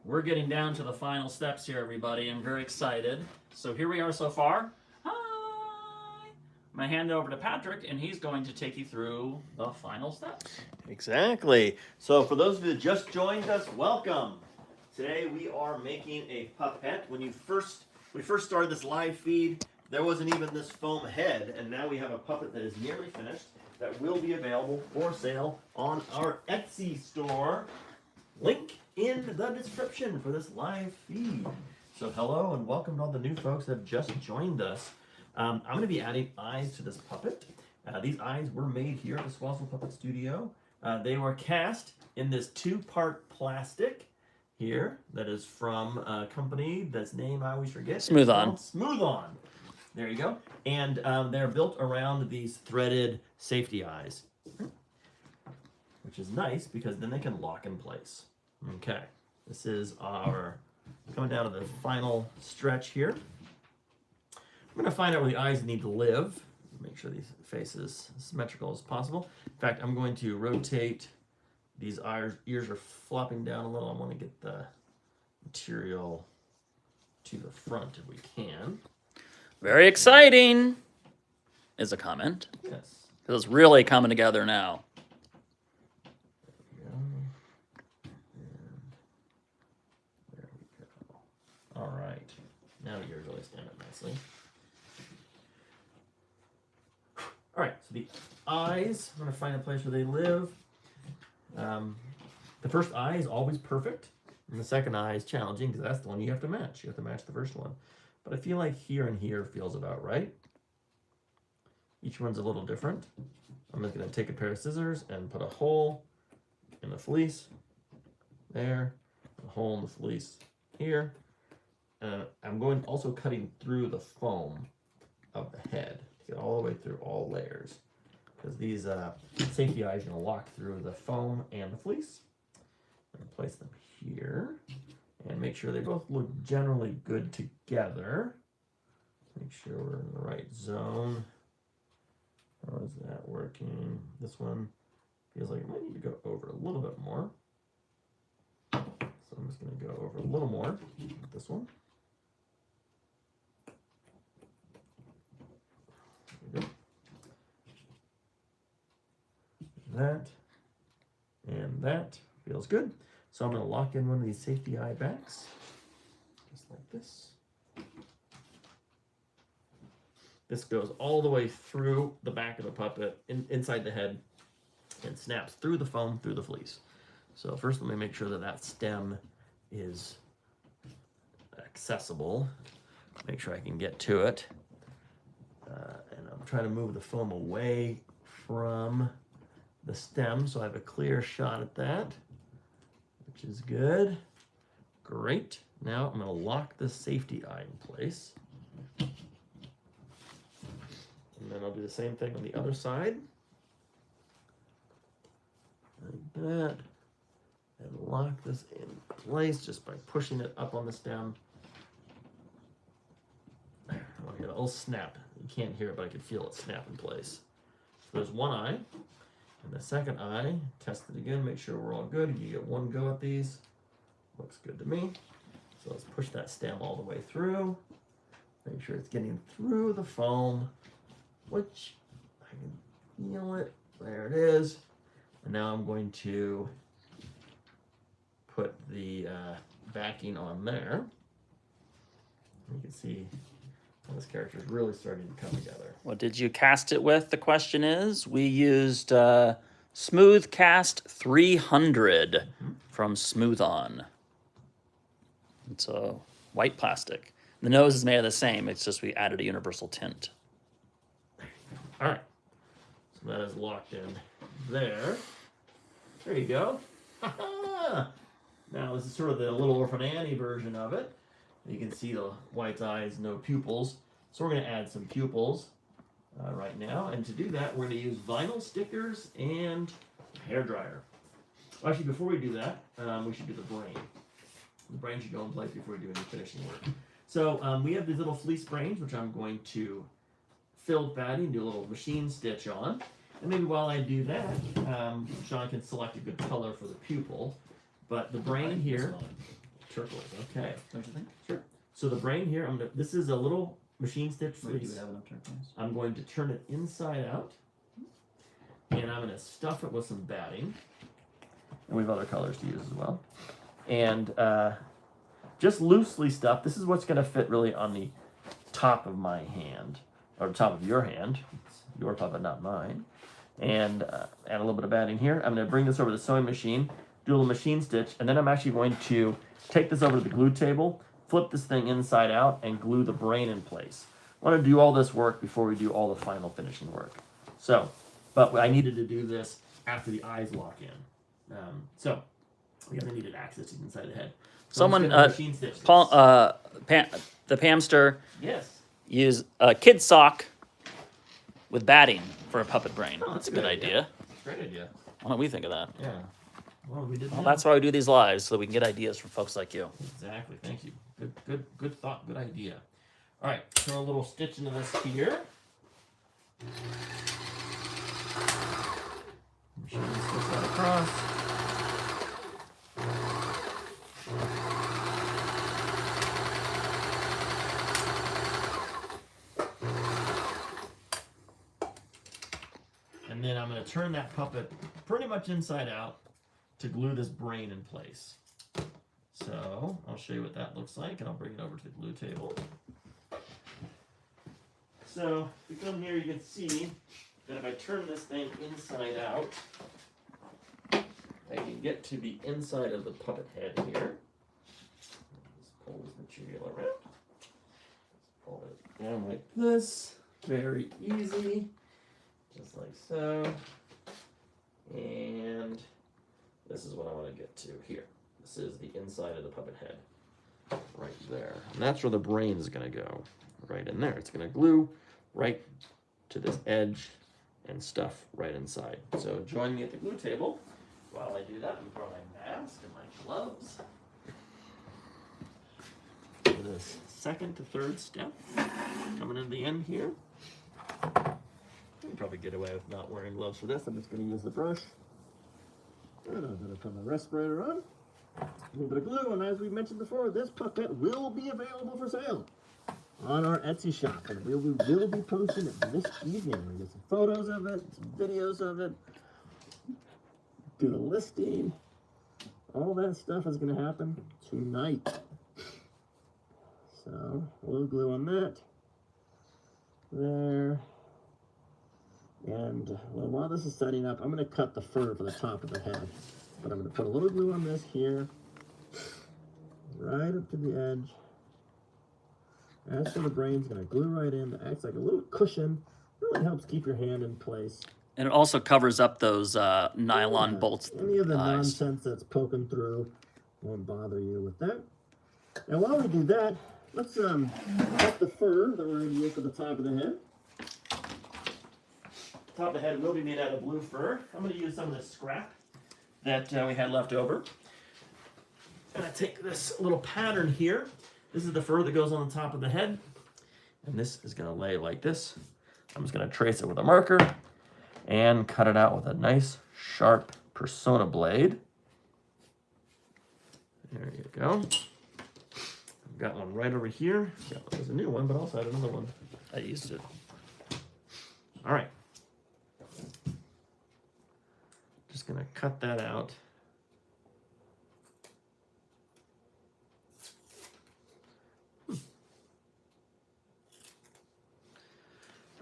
We're getting down to the final steps here, everybody. I'm very excited. So here we are so far. Hi! I'm going to hand it over to Patrick, and he's going to take you through the final steps. Exactly. So for those of you that just joined us, welcome. Today we are making a puppet. When we first started this live feed, there wasn't even this foam head, and now we have a puppet that is nearly finished that will be available for sale on our Etsy store. Link in the description for this live feed. So hello and welcome to all the new folks that have just joined us. I'm going to be adding eyes to this puppet. These eyes were made here at the Swazzle Puppet Studio. They were cast in this two-part plastic here that is from a company that's name I always forget. Smooth On. Smooth On. There you go. And they're built around these threaded safety eyes, which is nice because then they can lock in place. Okay, this is our coming down to the final stretch here. I'm going to find out where the eyes need to live. Make sure these faces as symmetrical as possible. In fact, I'm going to rotate these ears are flopping down a little. I want to get the material to the front if we can. Very exciting, is a comment. Yes. Because it's really coming together now. There we go. And there we go. All right. Now the ears really stand up nicely. All right, so the eyes, I'm going to find a place where they live. The first eye is always perfect, and the second eye is challenging because that's the one you have to match. You have to match the first one. But I feel like here and here feels about right. Each one's a little different. I'm just going to take a pair of scissors and put a hole in the fleece there, a hole in the fleece here. I'm going also cutting through the foam of the head to get all the way through all layers, because these safety eyes are going to lock through the foam and the fleece. I'm going to place them here and make sure they both look generally good together. Make sure we're in the right zone. How is that working? This one feels like it might need to go over a little bit more. So I'm just going to go over a little more with this one. There we go. That and that feels good. So I'm going to lock in one of these safety eye backs, just like this. This goes all the way through the back of the puppet, inside the head, and snaps through the foam, through the fleece. So first let me make sure that that stem is accessible. Make sure I can get to it. And I'm trying to move the foam away from the stem so I have a clear shot at that, which is good. Great. Now I'm going to lock this safety eye in place. And then I'll do the same thing on the other side. Like that. And lock this in place just by pushing it up on the stem. Oh, I got a little snap. You can't hear it, but I can feel it snap in place. So there's one eye. And the second eye, test it again, make sure we're all good. You get one go at these. Looks good to me. So let's push that stem all the way through. Make sure it's getting through the foam, which I can feel it. There it is. And now I'm going to put the backing on there. You can see how this character is really starting to come together. What did you cast it with? The question is. We used Smooth Cast 300 from Smooth On. It's a white plastic. The nose is made of the same. It's just we added a universal tint. All right. So that is locked in there. There you go. Now this is sort of the Little Orphan Annie version of it. You can see the white eyes, no pupils. So we're going to add some pupils right now. And to do that, we're going to use vinyl stickers and a hairdryer. Actually, before we do that, we should do the brain. The brain should go in place before we do any finishing work. So we have these little fleece brains, which I'm going to fill with batting and do a little machine stitch on. And maybe while I do that, Sean can select a good color for the pupil. But the brain here, turquoise, okay. Don't you think? Sure. So the brain here, this is a little machine stitch Wait, do fleece. you have enough turquoise? I'm going to turn it inside out. And I'm going to stuff it with some batting. And we have other colors to use as well. And just loosely stuffed. This is what's going to fit really on the top of my hand, or top of your hand. It's your puppet, not mine. And add a little bit of batting here. I'm going to bring this over to the sewing machine, do a little machine stitch, and then I'm actually going to take this over to the glue table, flip this thing inside out, and glue the brain in place. I want to do all this work before we do all the final finishing work. So, but I needed to do this after the eyes lock in. So, we only needed access to the inside of the head. So Someone, machine stitch this. Paul, the Pamster Yes. used a kid sock with batting for a puppet brain. Oh, That's a good idea. Great idea. Why don't we think of that? Yeah. Well, we did Well, that. that's why we do these lives, so that we can get ideas from folks like you. Exactly. Thank you. Good thought. Good idea. All right. Throw a little stitch into this here. Machine stitch that across. And then I'm going to turn that puppet pretty much inside out to glue this brain in place. So I'll show you what that looks like, and I'll bring it over to the glue table. So if you come here, you can see that if I turn this thing inside out, I can get to the inside of the puppet head here. Just pull this material around. Pull it down like this. Very easy. Just like so. And this is what I want to get to here. This is the inside of the puppet head. Right there. And that's where the brain is going to go. Right in there. It's going to glue right to this edge and stuff right inside. So join me at the glue table. While I do that, I'm throwing my mask and my gloves. For this second to third step, coming in the end here. You can probably get away with not wearing gloves for this. I'm just going to use the brush. And I'm going to put my respirator on. A little bit of glue, and as we mentioned before, this puppet will be available for sale on our Etsy shop, and we will be posting it this evening. We'll get some photos of it, some videos of it, do the listing. all that stuff is going to happen tonight. So, a little glue on that. There. And while this is setting up, I'm going to cut the fur for the top of the head. But I'm going to put a little glue on this here. Right up to the edge. As for the brain's going to glue right in. It acts like a little cushion. Really helps keep your hand in place. And it also covers up those nylon bolts. Any of the eyes. nonsense that's poking through won't bother you with that. Now while we do that, let's cut the fur that we're going to use for the top of the head. The top of the head will be made out of blue fur. I'm going to use some of the scrap that we had left over. I'm going to take this little pattern here. This is the fur that goes on the top of the head. And this is going to lay like this. I'm just going to trace it with a marker and cut it out with a nice sharp Persona blade. There you go. I've got one right over here. Yeah, there's a new one, but also I had another one. I used it. All right. Just gonna cut that out.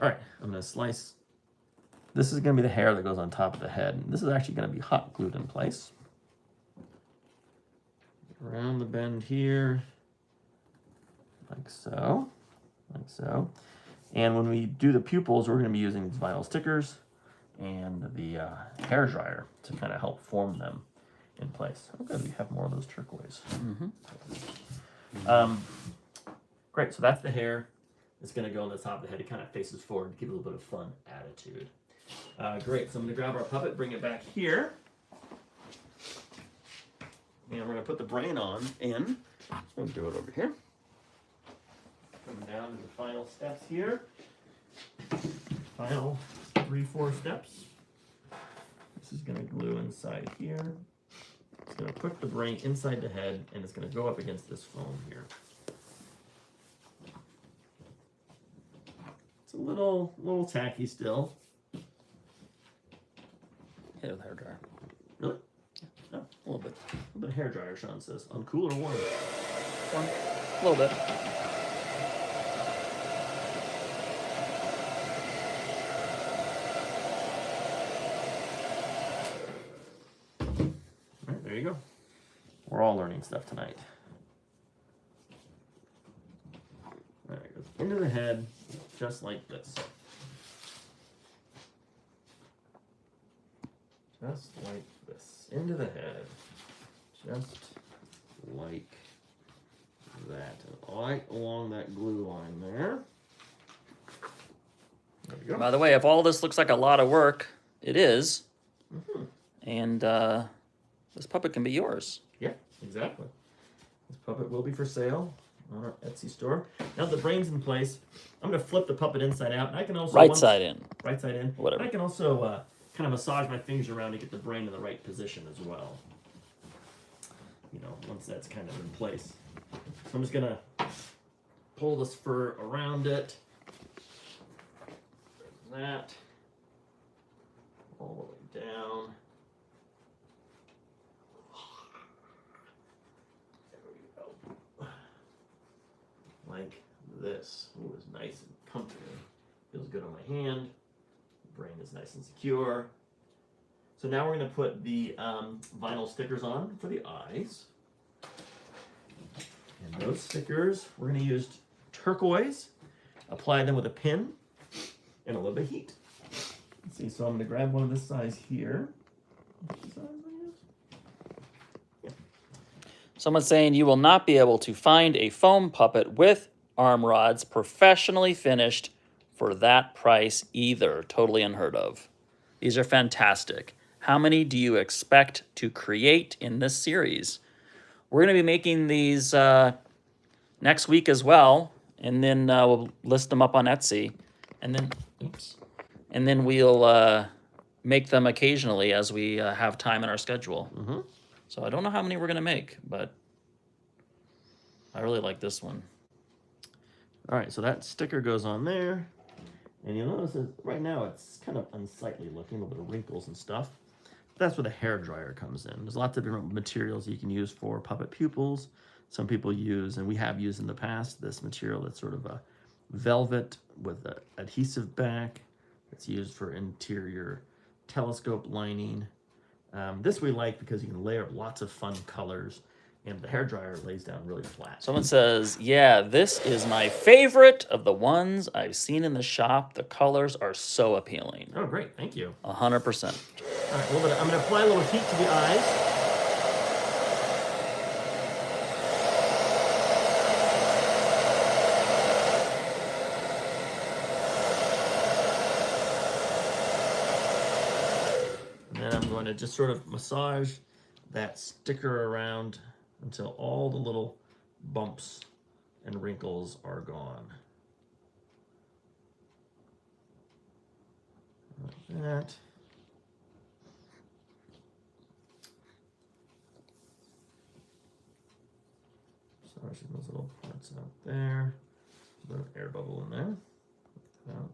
All right, I'm gonna slice. This is gonna be the hair that goes on top of the head. This is actually gonna be hot glued in place. Around the bend here, like so, like so. And when we do the pupils, we're gonna be using these vinyl stickers and the hair dryer to kind of help form them in place. Oh good, we have more of those turquoise. Great, so that's the hair. It's gonna go on the top of the head. It kind of faces forward to give it a little bit of fun attitude. Great, so I'm gonna grab our puppet, bring it back here. And we're gonna put the brain on in. So do it over here. Coming down to the final steps here. Final 3-4 steps. This is gonna glue inside here. It's gonna put the brain inside the head, and it's gonna go up against this foam here. It's a little tacky still. Yeah, with hair dryer. Really? No, a little bit. A little bit of hair dryer, Sean says. On cool or warm? A little bit. All right, there you go. We're all learning stuff tonight. There it goes. Into the head, just like this. Just like this. Into the head. Just like that. And right along that glue line there. There we go. By the way, if all this looks like a lot of work, it is. Mm-hmm. And this puppet can be yours. Yeah, exactly. This puppet will be for sale on our Etsy store. Now the brain's in place, I'm going to flip the puppet inside out. And I can also Right side in. Right side in. Whatever. I can also kind of massage my fingers around to get the brain in the right position as well. You know, once that's kind of in place. So I'm just going to pull this fur around it. Like that. All the way down. Like this. Ooh, it's nice and comfortable. Feels good on my hand. The brain is nice and secure. So now we're going to put the vinyl stickers on for the eyes. And those stickers, we're going to use turquoise, apply them with a pin, and a little bit of heat. Let's see, so I'm going to grab one of this size here. What size is? Someone's saying you will not be able to find a foam puppet with arm rods professionally finished for that price either. Totally unheard of. These are fantastic. How many do you expect to create in this series? We're going to be making these next week as well, and then we'll list them up on Etsy, and then and then we'll make them occasionally as we have time in our schedule. Mm-hmm. So I don't know how many we're going to make, but I really like this one. All right, so that sticker goes on there. And you'll notice that right now it's kind of unsightly looking, a little bit of wrinkles and stuff. that's where the hair dryer comes in. There's lots of different materials you can use for puppet pupils. Some people use, and we have used in the past, this material that's sort of a velvet with an adhesive back. It's used for interior telescope lining. This we like because you can layer lots of fun colors, and the hair dryer lays down really flat. Someone says, yeah, this is my favorite of the ones I've seen in the shop. The colors are so appealing. Oh, great. Thank you. 100%. All right, I'm going to apply a little heat to the eyes. And then I'm going to just sort of massage that sticker around until all the little bumps and wrinkles are gone. Like that. Massaging those little parts out there. Put an air bubble in there. Put that out.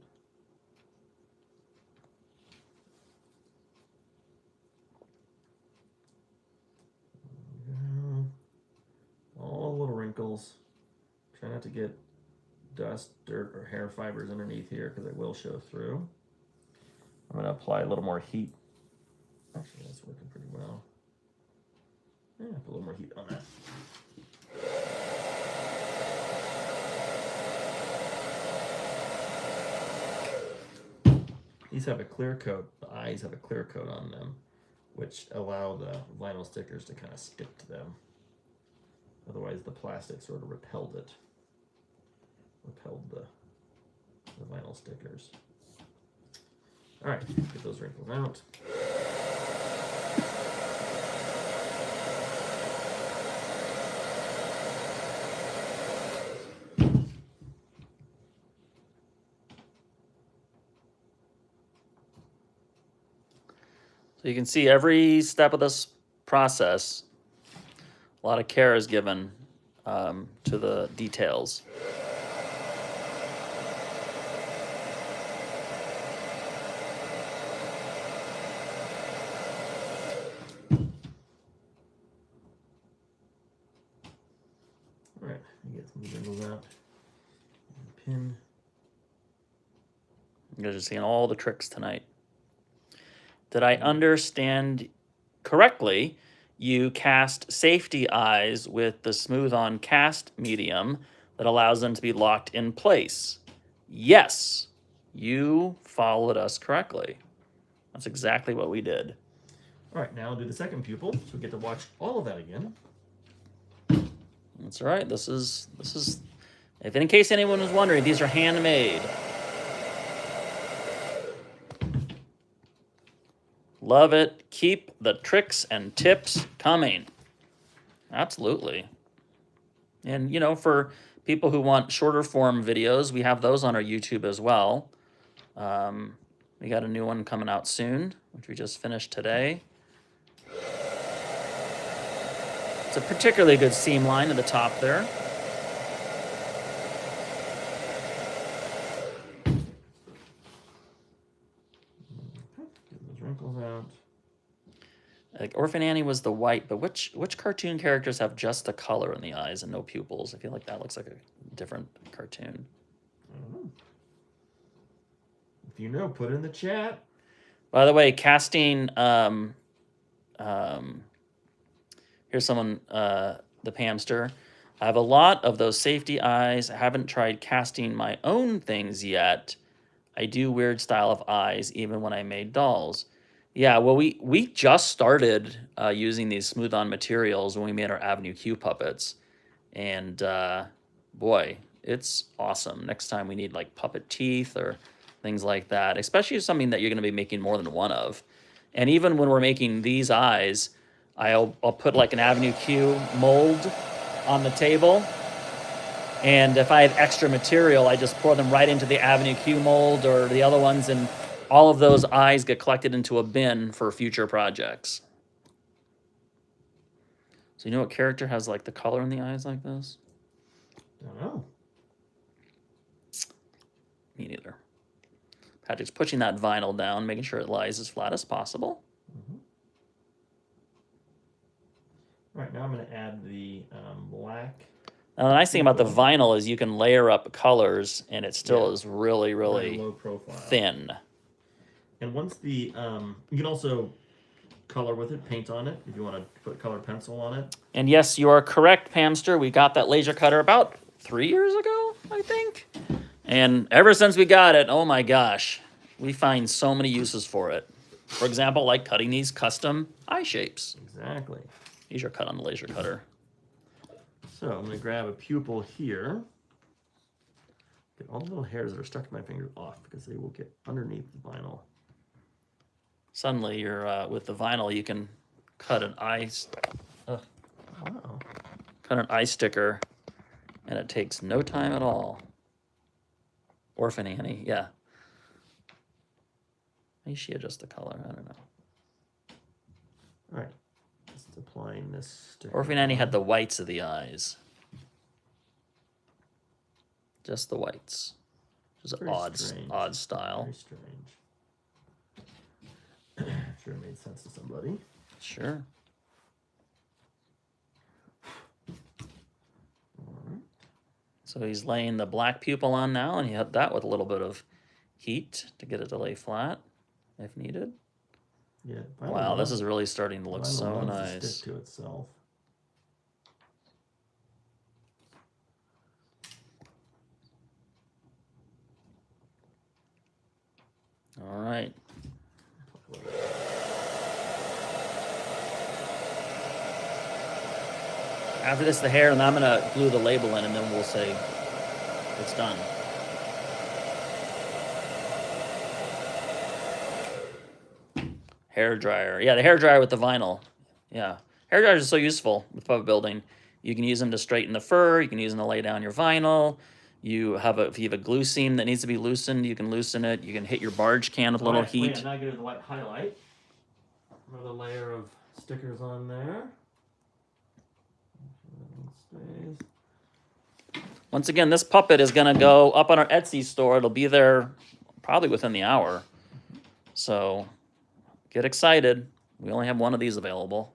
All the little wrinkles. Try not to get dust, dirt, or hair fibers underneath here because it will show through. I'm going to apply a little more heat. Actually, that's working pretty well. Yeah, put a little more heat on that. These have a clear coat. The eyes have a clear coat on them, which allow the vinyl stickers to kind of stick to them. Otherwise, the plastic sort of repelled the vinyl stickers. All right, get those wrinkles out. So you can see every step of this process, a lot of care is given to the details. All right, get some wrinkles out. Pin. You guys are seeing all the tricks tonight. Did I understand correctly? You cast safety eyes with the smooth-on cast medium that allows them to be locked in place. Yes, you followed us correctly. That's exactly what we did. All right, now I'll do the second pupil, so we get to watch all of that again. That's all right. This is. If in case anyone was wondering, these are handmade. Love it. Keep the tricks and tips coming. Absolutely. And, you know, for people who want shorter form videos, we have those on our YouTube as well. We got a new one coming out soon, which we just finished today. It's a particularly good seam line at the top there. Get those wrinkles out. Like Orphan Annie was the white, but which cartoon characters have just the color in the eyes and no pupils? I feel like that looks like a different cartoon. I don't know. If you know, put it in the chat. By the way, casting, here's someone, the Pamster. I have a lot of those safety eyes. I haven't tried casting my own things yet. I do weird style of eyes even when I made dolls. Yeah, well, we just started using these smooth-on materials when we made our Avenue Q puppets. And boy, it's awesome. Next time we need like puppet teeth or things like that, especially something that you're going to be making more than one of. And even when we're making these eyes, I'll put like an Avenue Q mold on the table. And if I have extra material, I just pour them right into the Avenue Q mold or the other ones, and all of those eyes get collected into a bin for future projects. So you know what character has like the color in the eyes like this? Don't know. Me neither. Patrick's pushing that vinyl down, making sure it lies as flat as possible. Mm-hmm. Now, the nice thing about the vinyl is you can layer up colors, and it still is really, Very really low profile. thin. And once the you can also color with it, paint on it if you want to put color pencil on it. And yes, you are correct, Pamster. We got that laser cutter about 3 years ago, I think. And ever since we got it, oh my gosh, we find so many uses for it. For example, like cutting these custom eye shapes. Exactly. These are cut on the laser cutter. So I'm going to grab a pupil here. Get all the little hairs that are stuck to my finger off because they will get underneath the vinyl. Suddenly, you're with the vinyl, you can cut an eye, Wow. cut an eye sticker, and it takes no time at all. Orphan Annie, yeah. Maybe she adjust the color. I don't know. All right. Just applying this sticker. Orphan Annie had the whites of the eyes. Just the whites. Which is an Very odd, strange. odd style. Very strange. I'm sure it made sense to somebody. Sure. So he's laying the black pupil on now, and he had that with a little bit of heat to get it to lay flat, if needed. Yeah. Wow, this is really starting to look so To nice. stick to itself. All right. After this, the hair, and I'm going to glue the label in, and then we'll say it's done. Hair dryer. Yeah, the hair dryer with the vinyl. Yeah. Hair dryers are so useful with puppet building. You can use them to straighten the fur. You can use them to lay down your vinyl. If you have a glue seam that needs to be loosened, you can loosen it. You can hit your barge can with a little heat. Wait, now get the white highlight. Another layer of stickers on there. Once again, this puppet is going to go up on our Etsy store. It'll be there probably within the hour. So get excited. We only have one of these available.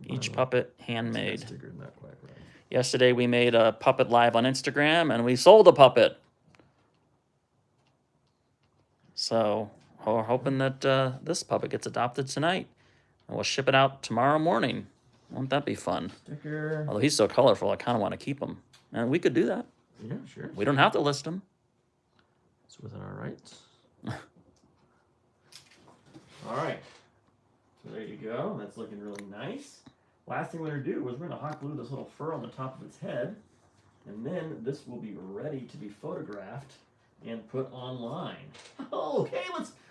Each puppet handmade. Sticker not quite right. Yesterday we made a puppet live on Instagram, and we sold a puppet. So we're hoping that this puppet gets adopted tonight. And we'll ship it out tomorrow morning. Won't that be fun? Sticker. Although he's so colorful, I kind of want to keep him. And we could do that. Yeah, sure. We don't have to list him. It's within our rights. All right. So there you go. That's looking really nice. Last thing we're going to do is we're going to hot glue this little fur on the top of its head. And then this will be ready to be photographed and put online. Oh, okay,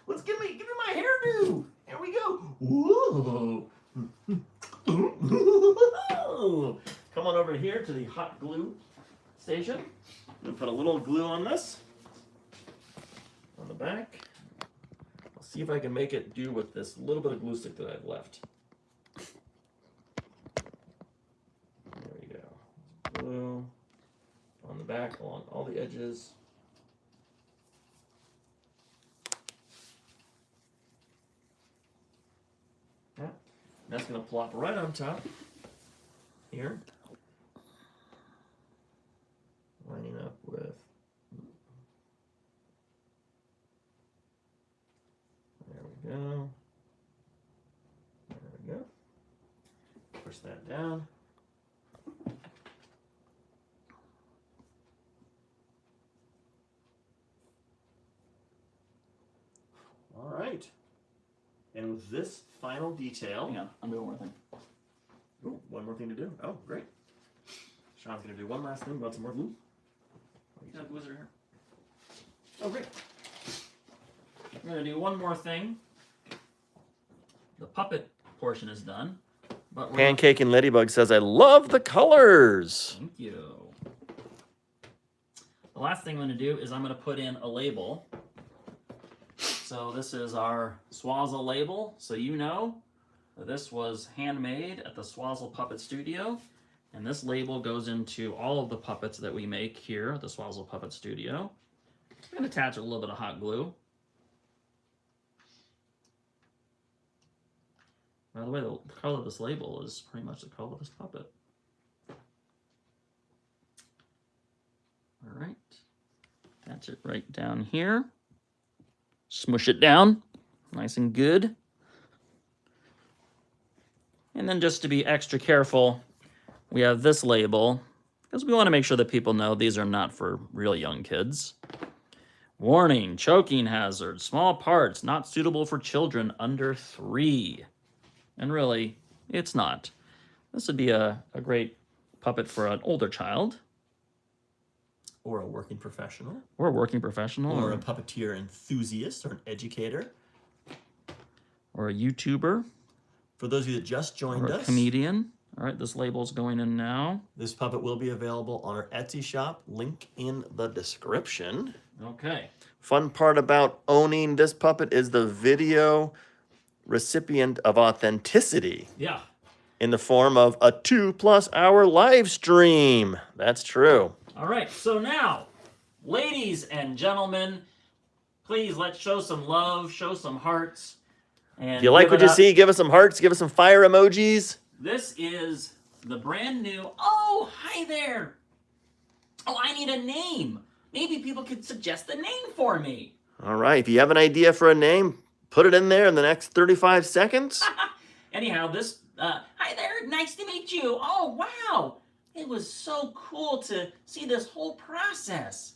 let's give me my hairdo. Here we go. Whoa. Come on over here to the hot glue station. I'm gonna put a little glue on this on the back. I'll see if I can make it do with this little bit of glue stick that I've left. There we go. Glue on the back along all the edges. Yeah. That's going to plop right on top here. Lining up with. There we go. There we go. Push that down. All right. And with this final detail. Hang on, I'm doing one thing. Ooh, one more thing to do. Oh, great. Sean's going to do one last thing. Want some more glue? Yeah, glue's right here. Oh, great. We're going to do one more thing. The puppet portion is done. But we're Pancake and Ladybug says, I love the colors. Thank you. The last thing I'm going to do is I'm going to put in a label. So this is our Swazzle label. So you know that this was handmade at the Swazzle Puppet Studio. And this label goes into all of the puppets that we make here at the Swazzle Puppet Studio. I'm going to attach a little bit of hot glue. By the way, the color of this label is pretty much the color of this puppet. All right. Attach it right down here. Smush it down. Nice and good. And then just to be extra careful, we have this label because we want to make sure that people know these are not for real young kids. Warning, choking hazard, small parts, not suitable for children under 3. And really, it's not. This would be a great puppet for an older child. Or a working professional. Or a working professional. Or a puppeteer enthusiast or an educator. Or a YouTuber. For those of you that just joined Or a us. comedian. All right, this label's going in now. This puppet will be available on our Etsy shop. Link in the description. Okay. Fun part about owning this puppet is the video recipient of authenticity. Yeah. In the form of a 2+ hour live stream. That's true. All right, so now, ladies and gentlemen, please let's show some love, show some hearts. And If you like give what it you up. see, give us some hearts, give us some fire emojis. This is the brand new, oh, hi there. Oh, I need a name. Maybe people could suggest a name for me. All right, if you have an idea for a name, put it in there in the next 35 seconds. Anyhow, this, hi there, nice to meet you. Oh, wow. It was so cool to see this whole process.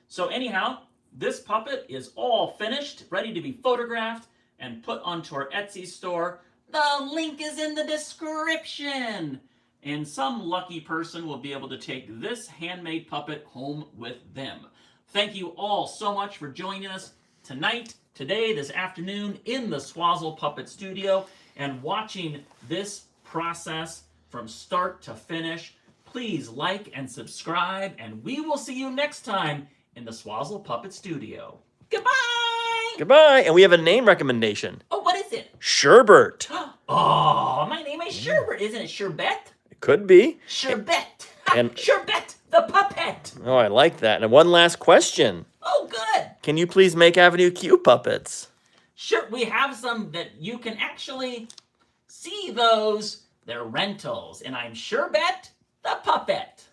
So anyhow, this puppet is all finished, ready to be photographed and put onto our Etsy store. The link is in the description. And some lucky person will be able to take this handmade puppet home with them. Thank you all so much for joining us tonight, today, this afternoon in the Swazzle Puppet Studio and watching this process from start to finish. Please like and subscribe, and we will see you next time in the Swazzle Puppet Studio. Goodbye! Goodbye. And we have a name recommendation. Oh, what is it? Sherbert. Oh, my name is Sherbert. Isn't it Sherbet? It could be. Sherbet. And- Sherbet, the puppet. Oh, I like that. And one last question. Oh, good. Can you please make Avenue Q puppets? Sure, we have some that you can actually see those. They're rentals, and I'm Sherbet, the puppet.